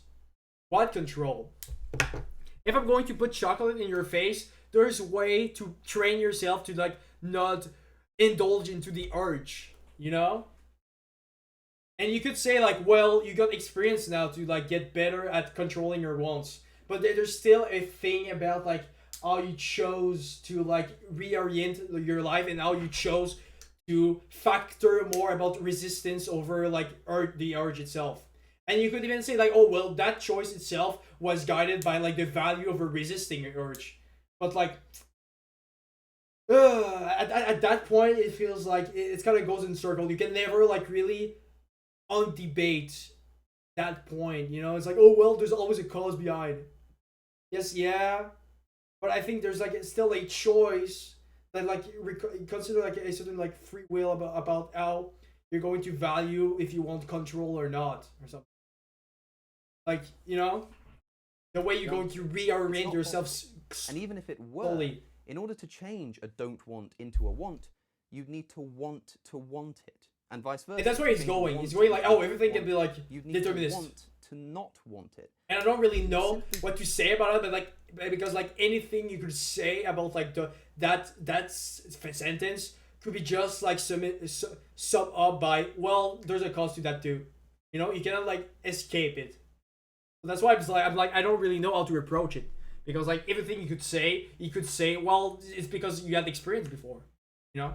What control? If I'm going to put chocolate in your face, there's a way to train yourself to like not indulge into the urge, you know? And you could say like, well, you got experience now to like get better at controlling your wants. But there's still a thing about like how you chose to like reorient your life and how you chose to factor more about resistance over like the urge itself. And you could even say like, oh well, that choice itself was guided by like the value of a resisting urge. But like, at that point, it feels like it kind of goes in circle. You can never like really undebate that point. You know, it's like, oh well, there's always a cause behind. Yes, yeah, but I think there's like still a choice that like consider like a certain like free will about how you're going to value if you want control or not or something. Like, you know, the way you're going to reorient yourself. And even if it were, slowly. in order to change a don't want into a want, you'd need to want it. And vice versa. And that's where he's Change a going. want He's going like, into oh, a everything can want. be like You'd need to determinist. want to not want it. And I don't really know what to say about it, but like, because like anything you could say about like that sentence could be just like sum up by, well, there's a cause to that too. You know, you cannot like escape it. So that's why I'm like I don't really know how to approach it, because like everything you could say, well, it's because you had experience before. You know.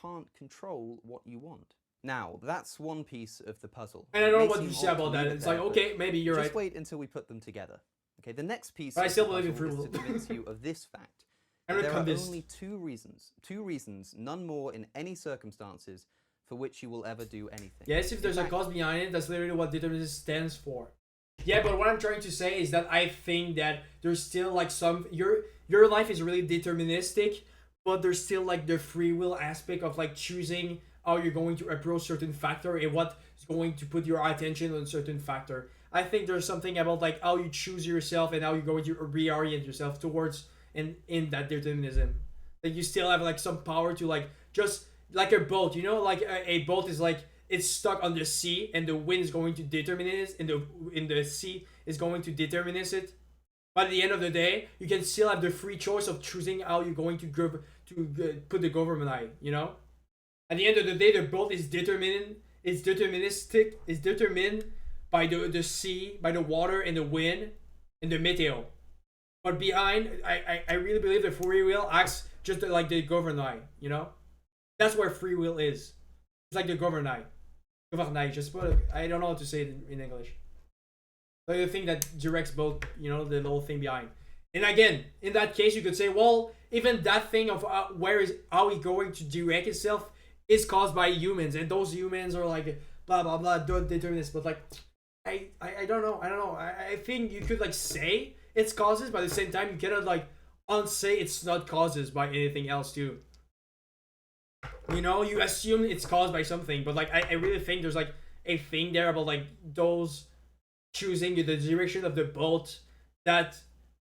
Can't control what you want. Now, that's one piece of the puzzle. And I It don't know may what seem to say odd to about that. leave it It's like, there, but okay, maybe you're just right. wait until we put them together. Okay, the next piece But I of still the believe in puzzle free is will. to convince you of this fact. I'm that not there are convinced. only two reasons, none more in any circumstances, for which you will ever do anything. Yes, if there's a cause behind it, that's literally what determinism stands for. Yeah, but what I'm trying to say is that I think that there's still like some your life is really deterministic, but there's still like the free will aspect of like choosing how you're going to approach certain factor and what is going to put your attention on certain factor. I think there's something about like how you choose yourself and how you're going to reorient yourself towards in that determinism. Like you still have like some power to like just like a boat, you know, like a boat is like it's stuck on the sea and the wind is going to determine it, and the sea is going to determine it. But at the end of the day, you can still have the free choice of choosing how you're going to put the government eye, you know. At the end of the day, the boat is determined. It's deterministic. It's determined by the sea, by the water, and the wind, and the meteo. But behind, I really believe that free will acts just like the governai, you know. That's where free will is. It's like the governai. Governai, just put. I don't know how to say it in English. Like the thing that directs both, you know, the little thing behind. And again, in that case, you could say, well, even that thing of how it's going to direct itself is caused by humans, and those humans are like blah blah blah, don't determine this. But like, I don't know. I think you could like say it's causes, but at the same time, you cannot like unsay it's not causes by anything else too. You know, you assume it's caused by something, but like I really think there's like a thing there about like those choosing the direction of the boat that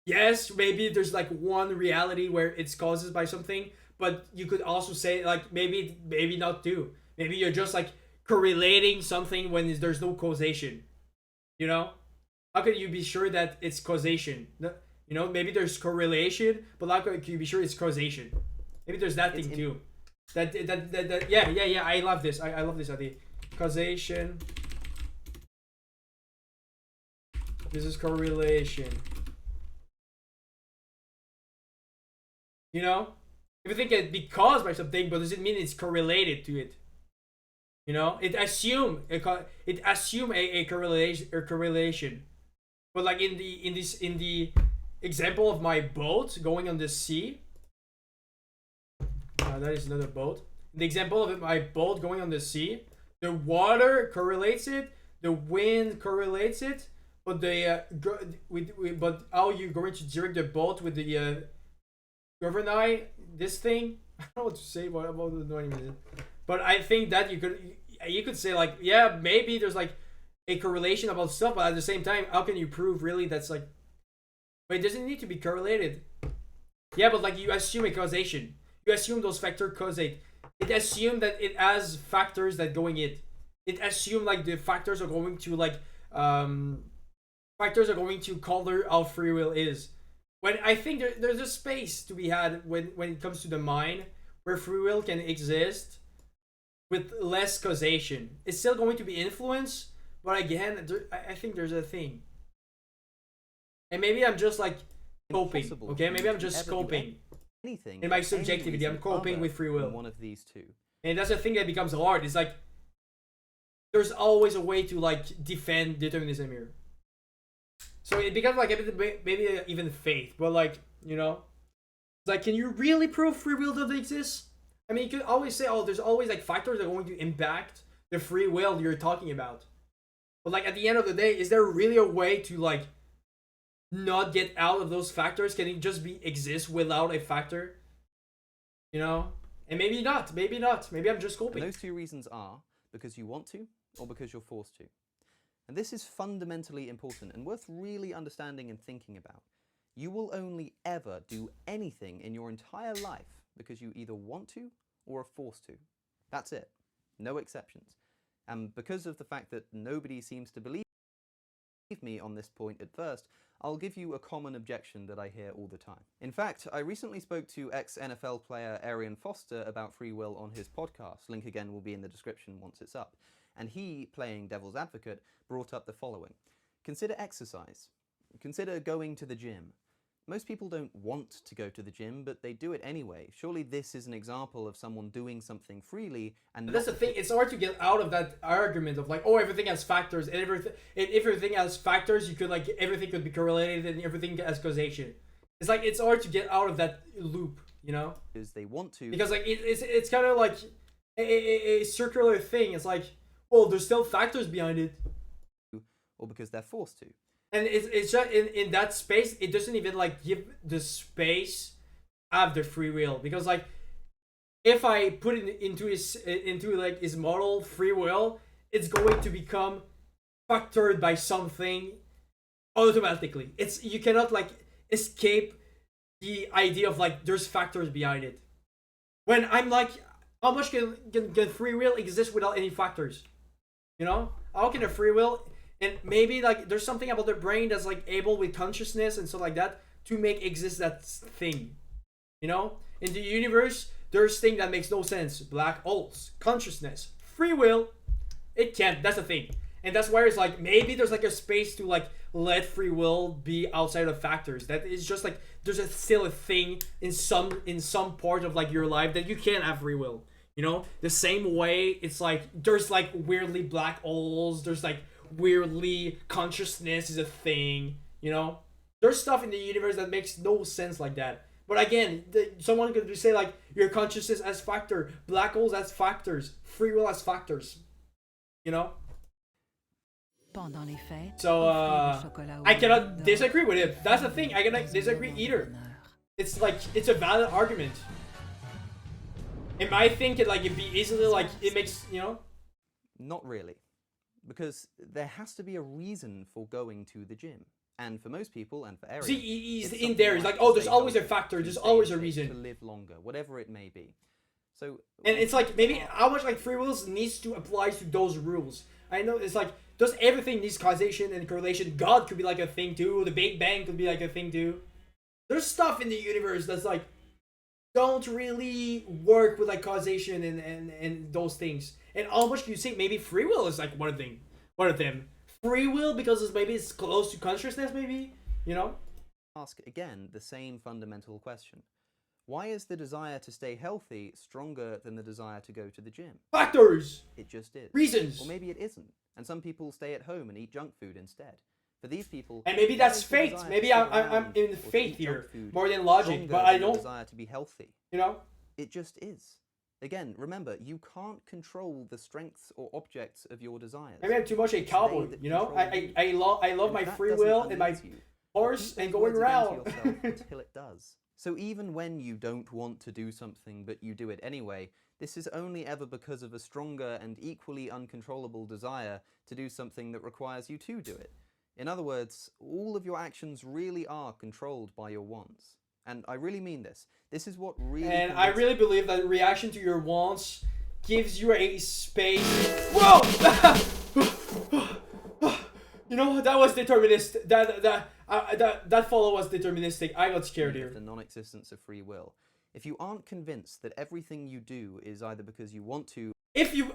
yes, maybe there's like one reality where it's causes by something, but you could also say like maybe not two. Maybe you're just like correlating something when there's no causation. You know? How can you be sure that it's causation? You know, maybe there's correlation, but how can you be sure it's causation? Maybe there's that thing too. That yeah. I love this. I love this idea. Causation. This is correlation. You know, if you think it be caused by something, but does it mean it's correlated to it? You know, it assume a correlation. But like in the example of my boat going on the sea. That is another boat. In the example of my boat going on the sea, the water correlates it, the wind correlates it, but but how you going to direct the boat with the governai this thing? I don't know what to say about the noise. But I think that you could say like, yeah, maybe there's like a correlation about stuff, but at the same time, how can you prove really that's like But it doesn't need to be correlated. Yeah, but like you assume a causation. You assume those factors causate. It assumes that it has factors that going it. It assumes like the factors are going to like factors are going to color how free will is. When I think there's a space to be had when it comes to the mind where free will can exist with less causation. It's still going to be influence, but again, I think there's a thing. And maybe I'm just like coping. Impossible Okay, for maybe you I'm to just ever do coping. Anything In my for any subjectivity, I'm reason coping other with free will. than one of these two. And that's the thing that becomes hard. It's like there's always a way to like defend determinism here. So it becomes like a bit, maybe even faith, but like, you know, it's like, can you really prove free will doesn't exist? I mean, you could always say, oh, there's always like factors that are going to impact the free will you're talking about. But like at the end of the day, is there really a way to like not get out of those factors? Can it just be exist without a factor? You know? And maybe not. Maybe not. Maybe I'm just And coping. those two reasons are because you want to or because you're forced to. And this is fundamentally important and worth really understanding and thinking about. You will only ever do anything in your entire life because you either want to or are forced to. That's it. No exceptions. And because of the fact that nobody seems to believe me on this point at first, I'll give you a common objection that I hear all the time. In fact, I recently spoke to ex-NFL player Arian Foster about free will on his podcast. Link again will be in the description once it's up. And he, playing devil's advocate, brought up the following. Consider exercise. Consider going to the gym. Most people don't want to go to the gym, but they do it anyway. Surely this is an example of someone doing something freely and But that's the thing. It's hard to get out of that argument of like, oh, everything has factors, and if everything has factors, you could like everything could be correlated, and everything has causation. It's like it's hard to get out of that loop, you know? because they want to. Because like it's kind of like a circular thing. It's like, well, there's still factors behind it, or because they're forced to. and it's just in that space. It doesn't even like give the space have the free will, because like if I put it into like his model free will, it's going to become factored by something automatically. It's you cannot like escape the idea of like there's factors behind it. When I'm like, how much can free will exist without any factors? You know, how can a free will, and maybe like there's something about the brain that's like able with consciousness and stuff like that to make exist that thing. You know, in the universe, there's thing that makes no sense. Black holes, consciousness, free will. It can't. That's the thing, and that's why it's like maybe there's like a space to like let free will be outside of factors. That is just like there's still a thing in some part of like your life that you can't have free will. You know, the same way it's like there's like weirdly black holes. There's like weirdly consciousness is a thing. You know, there's stuff in the universe that makes no sense like that. But again, someone could say like your consciousness as factor, black holes as factors, free will as factors. You know. So I cannot disagree with it. That's the thing. I cannot disagree either. It's like it's a valid argument. It might think it like it'd be easily like it makes, you know. Not really. Because there has to be a reason for going to the gym. And for most people, and for Arian, See, he's it's in something there. He's like, to oh, there's stay always a healthy, factor. to There's stay always a fit, reason. to live longer, whatever it may be. So, And it's like maybe how much like free will needs to apply to those rules. I know it's like does everything needs causation and correlation? God could be like a thing too. The Big Bang could be like a thing too. There's stuff in the universe that's like don't really work with like causation and those things. And how much do you think maybe free will is like one of them. Free will because it's close to consciousness maybe, you know? ask again the same fundamental question. Why is the desire to stay healthy stronger than the desire to go to the gym? Factors! It just is. Reasons! Or maybe it isn't. And some people stay at home and eat junk food instead. For these people, And maybe why that's is the faith. desire Maybe to sit I'm around in or to faith eat junk here food more than logic, stronger but I than the don't, desire to be healthy. you know? It just is. Again, remember, you can't control the strengths or objects of your desires. Maybe I'm too much a It's cowboy, they that you know? control you. I love And my if that free doesn't will and my amaze you, horse repeat and those going words again around. to yourself until it does. So even when you don't want to do something but you do it anyway, this is only ever because of a stronger and equally uncontrollable desire to do something that requires you to do it. In other words, all of your actions really are controlled by your wants. And I really mean this. This is what really... And I really believe that reaction to your wants gives you a space. Whoa! You know, that was deterministic. That follow was deterministic. I got scared here. The non-existence of free will. If you aren't convinced that everything you do is either because you want to... If you...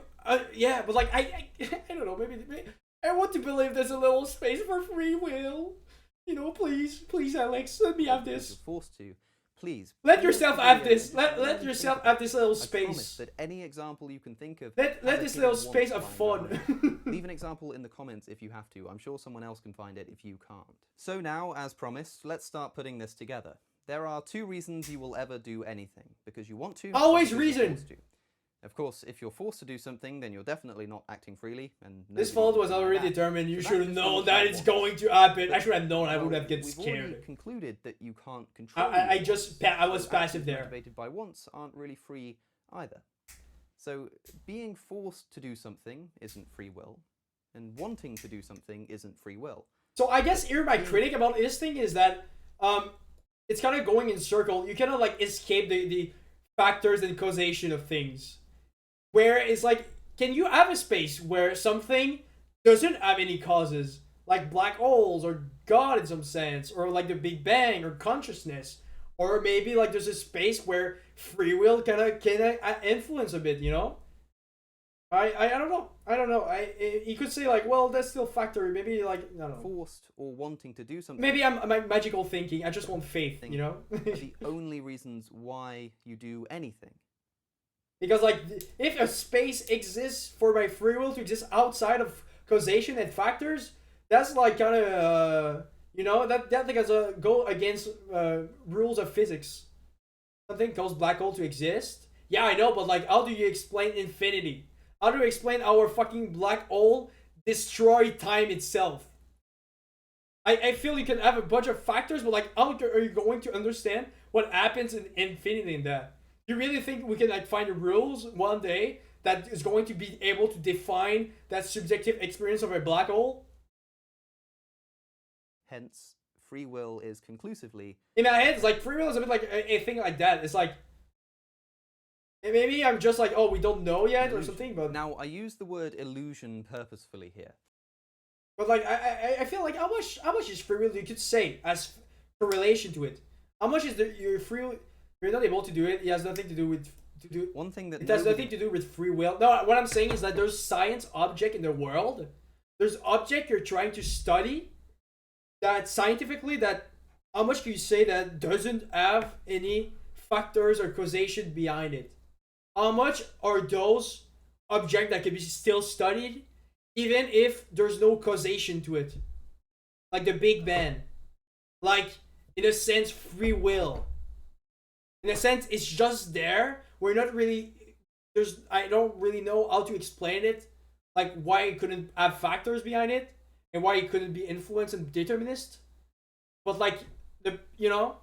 yeah, but like, I don't know, maybe... I want to believe there's a little space for free will. You know, please, Alex, let me have You're this. forced to. Please. Let yourself have this. Let yourself have this little I promise space. that any example you can think of. Let has a this kid little who space wants of lying down fun. there. Leave an example in the comments if you have to. I'm sure someone else can find it if you can't. So now, as promised, let's start putting this together. There are 2 reasons you will ever do anything. Because you want to. Always or because you're reason. forced to. Of course, if you're forced to do something, then you're definitely not acting freely. And This nobody fault would was do already that. determined. You So should that have just known shows that what it's wants. going to happen. I should have known. I would have get We've already scared. concluded that you can't control. I your just wants, I was so passive actions there. motivated by wants aren't really free either. So being forced to do something isn't free will, and wanting to do something isn't free will. So I guess here my critic about this thing is that it's kind of going in circle. You cannot like escape the factors and causation of things. Where it's like, can you have a space where something doesn't have any causes, like black holes or God in some sense, or like the Big Bang or consciousness, or maybe like there's a space where free will kind of influence a bit, you know? I don't know. You could say like, well, that's still factor. Maybe like I don't know. Forced or wanting to do something Maybe I'm magical thinking. I just want faith, you know? are the only reasons why you do anything. Because like, if a space exists for my free will to exist outside of causation and factors, that's like kind of you know, that thing has a go against rules of physics. Something causes black hole to exist. Yeah, I know, but like, how do you explain infinity? How do you explain our fucking black hole destroy time itself? I feel you can have a bunch of factors, but like, how are you going to understand what happens in infinity in that? You really think we can like find rules one day that is going to be able to define that subjective experience of a black hole? Hence, free will is conclusively In my head, it's like free will is a bit like a thing like that. It's like, maybe I'm just like, oh, we don't know yet or illusion. something, but Now, I use the word illusion purposefully here. like I feel like how much is free will you could say as correlation to it? How much is your free will? You're not able to do it. It has nothing to do with One thing that It has nothing to do with free will. No, what I'm saying is that there's science object in the world. There's object you're trying to study that scientifically, that how much can you say that doesn't have any factors or causation behind it? How much are those objects that can be still studied even if there's no causation to it? Like the Big Bang. Like, in a sense, free will. In a sense, it's just there. We're not really... I don't really know how to explain it. Like, why it couldn't have factors behind it. And why it couldn't be influenced and determinist. But like, you know...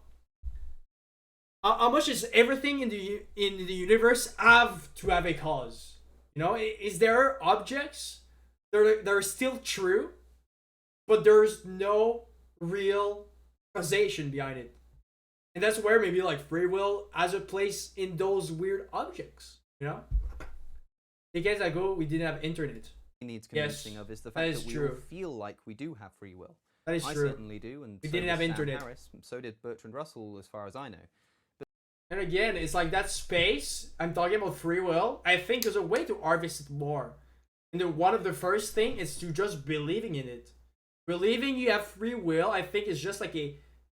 How much does everything in the universe have to have a cause? You know, is there objects that are still true, but there's no real causation behind it? And that's where maybe like free will has a place in those weird objects, you know? Decades ago, we didn't have internet. Needs convincing Yes, of is the that fact is that we true. all feel like we do have free will. That is I true. certainly do, and We so didn't have does Sam internet. Harris, and so did Bertrand Russell, as far as I know. And again, it's like that space. I'm talking about free will. I think there's a way to harvest it more. And one of the first thing is to just believing in it. Believing you have free will, I think, is just like a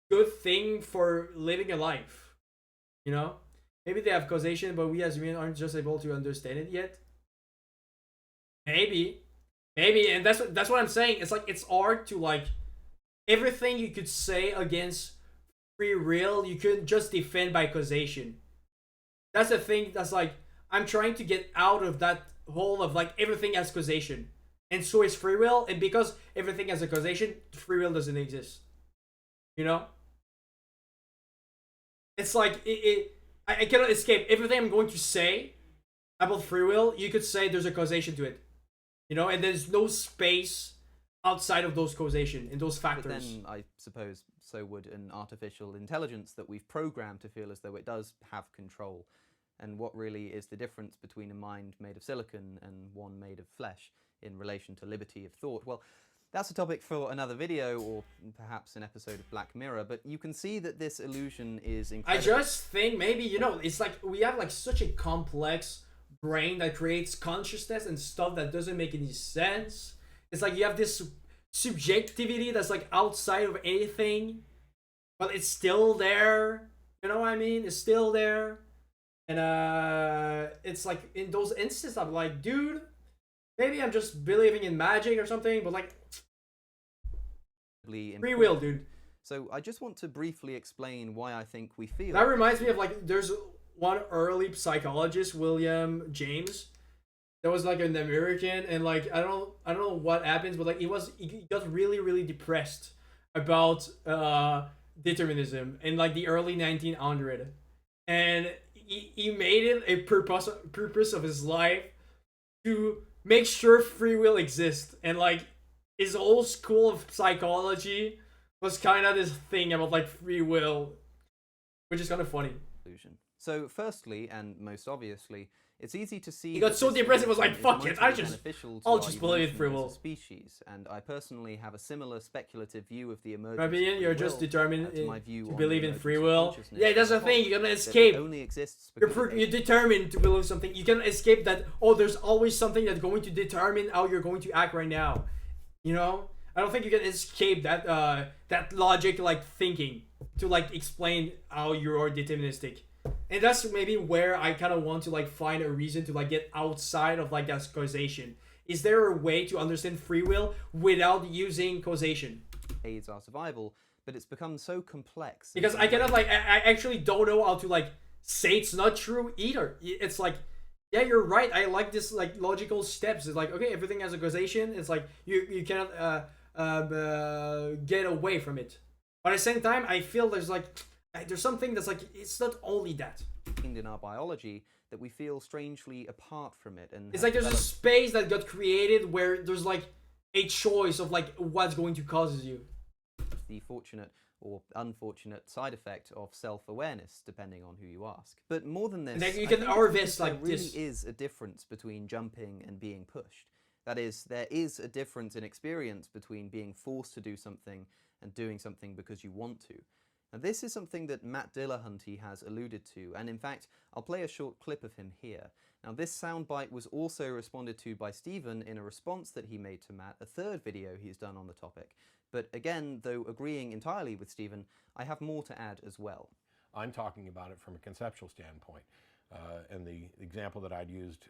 good thing for living a life. You know? Maybe they have causation, but we as humans aren't just able to understand it yet. Maybe, and that's what I'm saying. It's like it's hard to like everything you could say against free will, you couldn't just defend by causation. That's the thing. That's like I'm trying to get out of that hole of like everything has causation, and so is free will. And because everything has a causation, free will doesn't exist. You know? It's like I cannot escape everything I'm going to say about free will. You could say there's a causation to it. You know, and there's no space outside of those causation and those But factors. then I suppose so would an artificial intelligence that we've programmed to feel as though it does have control. And what really is the difference between a mind made of silicon and one made of flesh in relation to liberty of thought? Well, that's a topic for another video or perhaps an episode of Black Mirror, but you can see that this illusion is I incredible. just think maybe, you know, it's like we have like such a complex brain that creates consciousness and stuff that doesn't make any sense. It's like you have this subjectivity that's like outside of anything, but it's still there. You know what I mean? It's still there. And it's like in those instances I'm like, dude, maybe I'm just believing in magic or something, but like free will, dude. So I just want to briefly explain why I think we feel. That reminds me of like there's one early psychologist, William James, that was like an American, and like I don't know what happens, but like he got really depressed about determinism in like the early 1900s, and he made it a purpose of his life to make sure free will exists, and like his whole school of psychology was kind of this thing about like free will, which is kind of funny. Illusion. So firstly, and most obviously, it's easy to see He got that so this depressed, it was like, illusion is fuck it, mostly beneficial to I'll our just believe in evolution free as a will. species, and I personally have a similar speculative view of the emergence My of opinion, free you're just will, determined to my view to on believe the in emergence free of will. consciousness Yeah, as that's a the thing. whole, You're gonna that it escape. only exists You're because you're determined to believe something. You can escape that. Oh, there's always something that's going to determine how you're going to act right now. You know, I don't think you can escape that that logic like thinking to like explain how you are deterministic. And that's maybe where I kind of want to like find a reason to like get outside of like that causation. Is there a way to understand free will without using causation? aids our survival, but it's become so complex. Because I cannot like I actually don't know how to like say it's not true either. It's like, yeah, you're right. I like this like logical steps. It's like, okay, everything has a causation. It's like you cannot get away from it. But at the same time, I feel there's something that's like it's not only that. in our biology that we feel strangely apart from it, and It's have like there's a developed space that got created where there's like a choice of like what's going to cause you. the fortunate or unfortunate side effect of self-awareness, depending on who you ask. But more than this, And then you I can think it's harvest because like there this. really is a difference between jumping and being pushed. That is, there is a difference in experience between being forced to do something and doing something because you want to. Now, this is something that Matt Dillahunty has alluded to, and in fact, I'll play a short clip of him here. Now, this soundbite was also responded to by Stephen in a response that he made to Matt, a third video he's done on the topic. But again, though agreeing entirely with Stephen, I have more to add as well. I'm talking about it from a conceptual standpoint. And the example that I'd used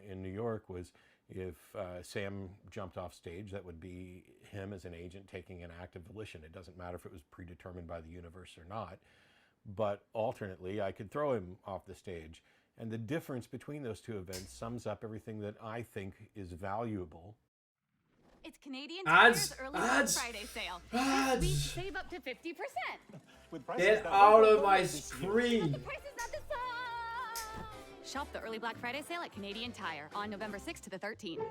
in New York was if Sam jumped off stage, that would be him as an agent taking an act of volition. It doesn't matter if it was predetermined by the universe or not. But alternately, I could throw him off the stage. And the difference between those two events sums up everything that I think is valuable. It's Canadian Ads, Tire's early ads, Black Friday sale. ads. This week, save up to 50%. Get out of my screen. The prices at the top. Shop the early Black Friday sale at Canadian Tire on November 6th to the 13th. What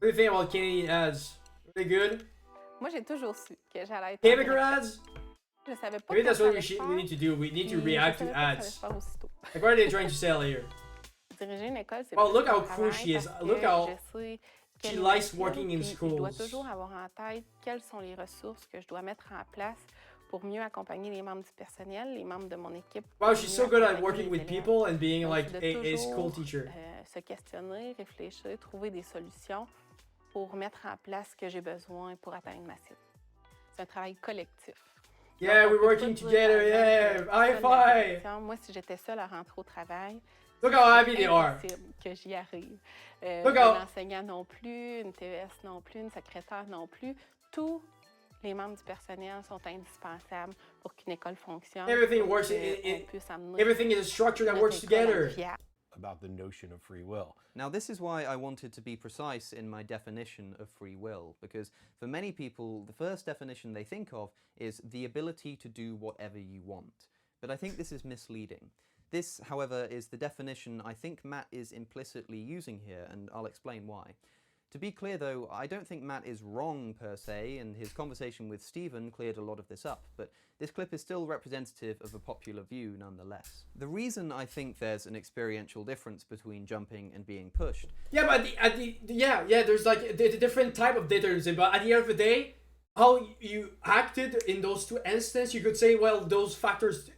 do you think about Canadian ads? Are they good? Moi, j'ai toujours su que j'allais être. Chemical ads? Je savais pas Maybe que that's ça what allait we need to do. We need to puis react je to savais pas que ça allait ads. se faire aussitôt. Like, what are they trying to sell here? Diriger une école, c'est Well, plus look how un cool travail she is. parce Look que how je sais she quelle est likes ma working in cible, puis je dois schools. toujours avoir en tête quelles sont les ressources que je dois mettre en place pour mieux accompagner les membres du personnel, les membres de mon équipe. Wow, pour she's mieux so good at accompagner working les with élèves. people and being Donc, like c'est de a school toujours, teacher. se questionner, réfléchir, trouver des solutions pour mettre en place ce que j'ai besoin pour atteindre ma cible. C'est un travail collectif. Yeah, Donc, on we're peut working pas dire, together. par Yeah, exemple, high seule la five. direction. Moi, si j'étais seule à rentrer au travail, Look how happy c'est they are. impossible que j'y arrive. Look Un how- enseignant non plus, une TES non plus, une secrétaire non plus. Tous les membres du personnel sont indispensables pour qu'une école fonctionne. Everything pour works qu'on puisse amener Everything is a structure that notre works école à être together. fière. About the notion of free will. Now, this is why I wanted to be precise in my definition of free will, because for many people, the first definition they think of is the ability to do whatever you want. But I think this is misleading. This, however, is the definition I think Matt is implicitly using here, and I'll explain why. To be clear though, I don't think Matt is wrong per se, and his conversation with Stephen cleared a lot of this up, but this clip is still representative of a popular view nonetheless. The reason I think there's an experiential difference between jumping and being pushed. Yeah, but there's like the different type of determinism, but at the end of the day, how you acted in those two instances, you could say, well, those factors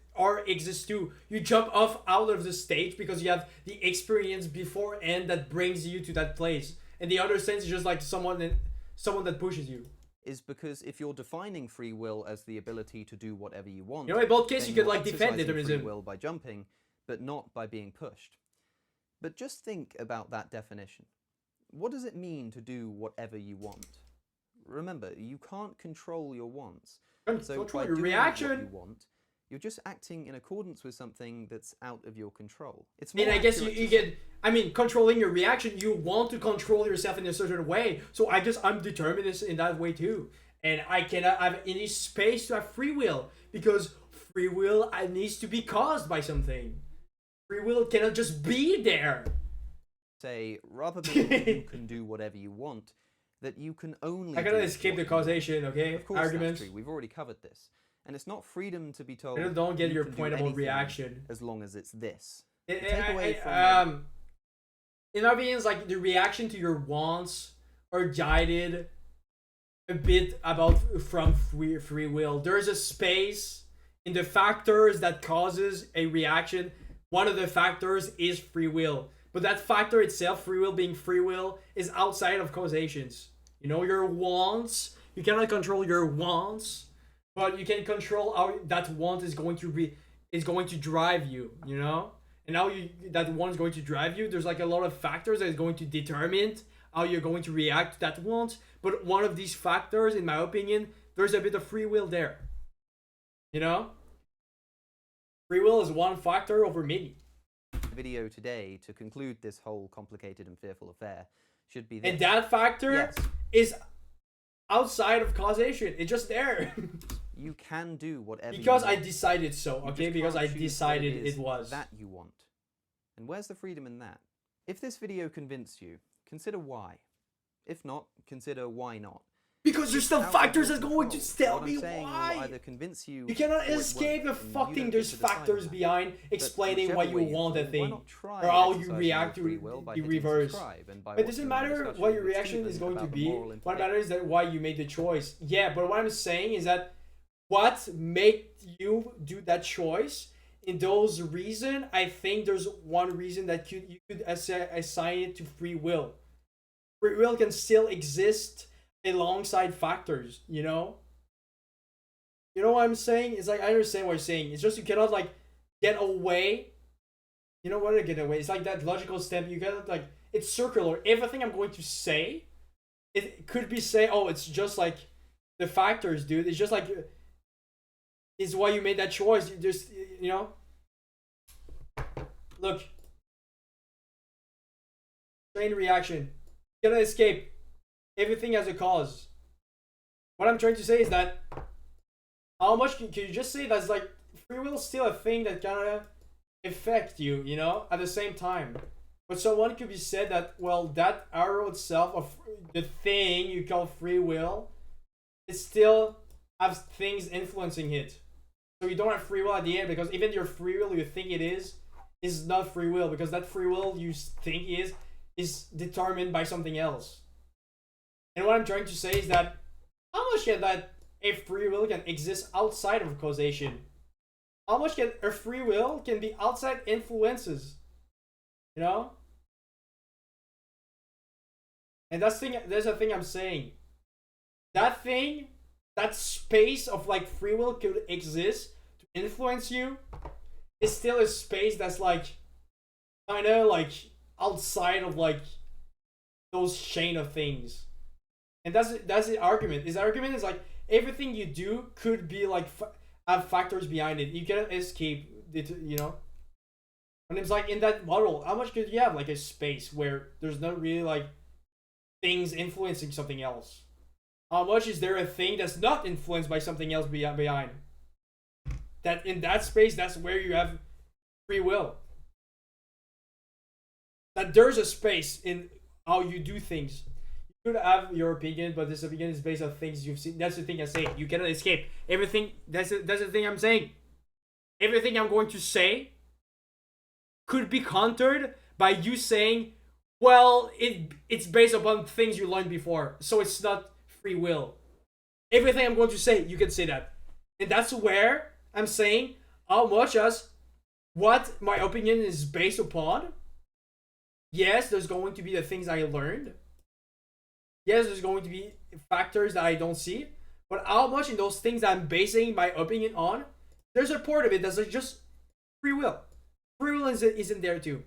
exist too. You jump off out of the stage because you have the experience beforehand that brings you to that place. And the other sense is just like someone that pushes you. Is because if you're defining free will as the ability to do whatever you want, you know, in both cases you then could you're like defend exercising determinism free will by jumping, but not by being pushed. But just think about that definition. What does it mean to do whatever you want? Remember, you can't control your wants. So by your doing reaction. what you want, you're just acting in accordance with something that's out of your control. It's more And I guess accurate you to get, I mean, controlling your reaction, you want to control yourself in a certain way. So I guess I'm determinist in that way too. And I cannot have any space to have free will because free will needs to be caused by something. Free will cannot just be there. say, rather than you can do whatever you want, that you can only I gotta do escape what the you causation, want. okay? Of course Arguments. that's true. We've already covered this. And it's not freedom to be told I don't get you your can do point about anything reaction. as long as it's this. In From our opinions, like the reaction to your wants are guided a bit from free will. There's a space in the factors that causes a reaction. One of the factors is free will, but that factor itself, free will being free will, is outside of causations. You know, your wants, you cannot control your wants, but you can control how that want is going to drive you. You know. And how that one is going to drive you, there's like a lot of factors that is going to determine how you're going to react to that want. But one of these factors, in my opinion, there's a bit of free will there. You know? Free will is one factor over many. Video today, to conclude this whole complicated and fearful affair, should be this. And that factor Yes. is outside of causation. It's just there. You can do whatever because you I want. decided so, You okay? just Because can't I choose what decided is it was. that you want. And where's the freedom in that? If this video convinced you, consider why. If not, consider why not. Because there's It's still out of factors your that's going to control. tell What I'm me saying will why. either convince you You cannot or it escape the won't, and you fucking. don't There's get to decide factors that. behind But explaining why whichever you way want a fall, why thing, not try or how you exercising react your to free will by the hitting reverse. subscribe and by It doesn't watching my matter discussion what your with reaction is Stephen going to about the be. moral What implications. matters is that why you made the choice. Yeah, but what I'm saying is that what made you do that choice. In those reasons, I think there's one reason that you could assign it to free will. Free will can still exist alongside factors, you know? You know what I'm saying? It's like, I understand what you're saying. It's just you cannot, like, get away. You know what to get away? It's like that logical step. You cannot, like, it's circular. Everything I'm going to say, it could be say, oh, it's just like the factors, dude. It's just like, is why you made that choice. You just, you know? Look. Chain reaction. You cannot escape. Everything has a cause. What I'm trying to say is that how much can you just say that's like free will is still a thing that kind of affect you, you know, at the same time. But someone could be said that, well, that arrow itself of the thing you call free will, it still has things influencing it. So you don't have free will at the end because even your free will you think it is not free will because that free will you think is determined by something else. And what I'm trying to say is that how much can that a free will can exist outside of causation? How much can a free will can be outside influences? You know? And there's a thing I'm saying. That thing, that space of like free will could exist to influence you is still a space that's like kinda like outside of like those chain of things. And that's the argument. His argument is like everything you do could be like have factors behind it. You cannot escape it, you know. And it's like in that model, how much could you have like a space where there's not really like things influencing something else? How much is there a thing that's not influenced by something else behind? That in that space, that's where you have free will. That there's a space in how you do things. could have your opinion, but this opinion is based on things you've seen. That's the thing I say. You cannot escape everything. That's the thing I'm saying. Everything I'm going to say could be countered by you saying, well, it's based upon things you learned before, so it's not free will. Everything I'm going to say, you can say that. And that's where I'm saying how much as what my opinion is based upon. Yes, there's going to be the things I learned. Yes, there's going to be factors that I don't see. But how much in those things I'm basing my opinion on, there's a part of it that's just free will. Free will isn't there too.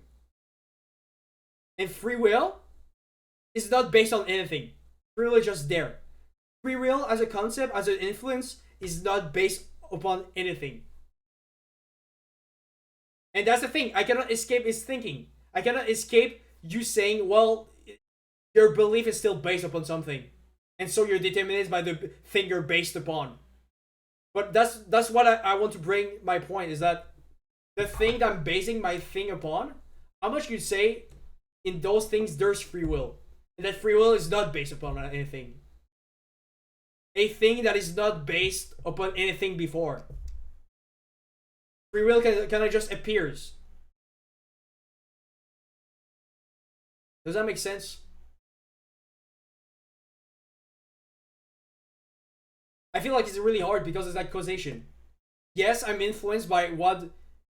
And free will is not based on anything. Free will is just there. Free will as a concept, as an influence, is not based upon anything. And that's the thing. I cannot escape his thinking. I cannot escape you saying, well, your belief is still based upon something. And so you're determined by the thing you're based upon. But that's what I want to bring my point, is that the thing that I'm basing my thing upon, how much you say in those things there's free will. And that free will is not based upon anything. A thing that is not based upon anything before. Free will kind of just appears. Does that make sense? I feel like it's really hard because it's like causation. Yes, I'm influenced by what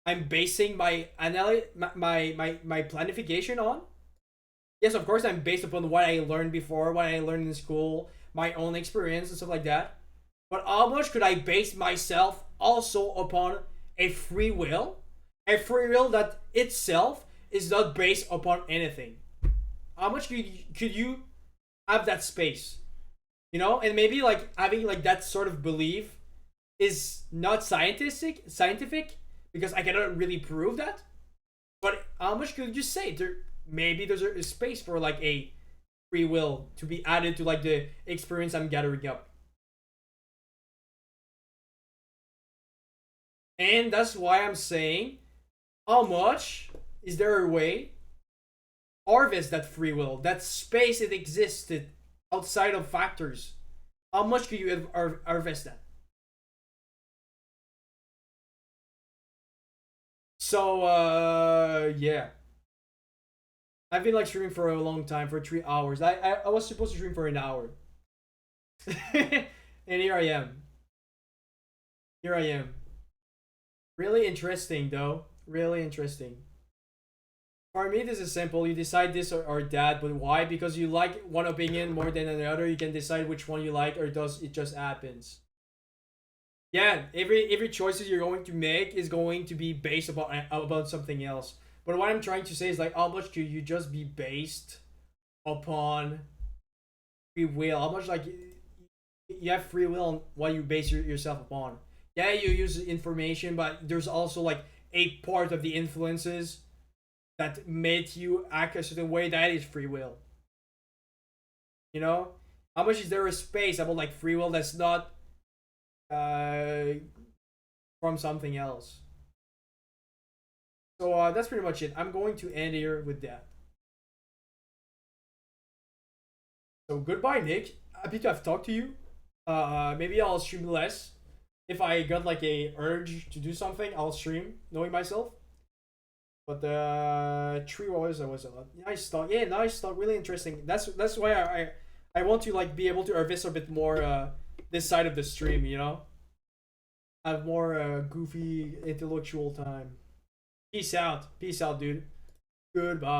I'm basing my my planification on. Yes, of course, I'm based upon what I learned before, what I learned in school, my own experience and stuff like that. But how much could I base myself also upon a free will? A free will that itself is not based upon anything. How much could you have that space? You know, and maybe like having like that sort of belief is not scientific because I cannot really prove that. But how much could you say maybe there's a space for like a free will to be added to like the experience I'm gathering up? And that's why I'm saying, how much is there a way harvest that free will, that space it existed outside of factors? How much can you harvest that? So yeah, I've been like streaming for a long time, for 3 hours. I was supposed to stream for an hour. And here I am. Really interesting though, really interesting. For me, this is simple. You decide this or that, but why? Because you like one opinion more than another. You can decide which one you like, or does it just happens? Yeah, every choices you're going to make is going to be based about something else. But what I'm trying to say is like, how much could you just be based upon free will? How much like you have free will on what you base yourself upon? Yeah, you use information, but there's also like a part of the influences that made you act a certain way. That is free will. You know, how much is there a space about like free will that's not from something else? So that's pretty much it. I'm going to end here with that. So goodbye, Nick. Happy to have talked to you. Maybe I'll stream less. If I got like a urge to do something, I'll stream, knowing myself. But 3 hours, that was a lot. Nice talk. Yeah, nice talk. Really interesting. That's why I want to like be able to harvest a bit more this side of the stream, you know? Have more goofy intellectual time. Peace out, dude. Goodbye.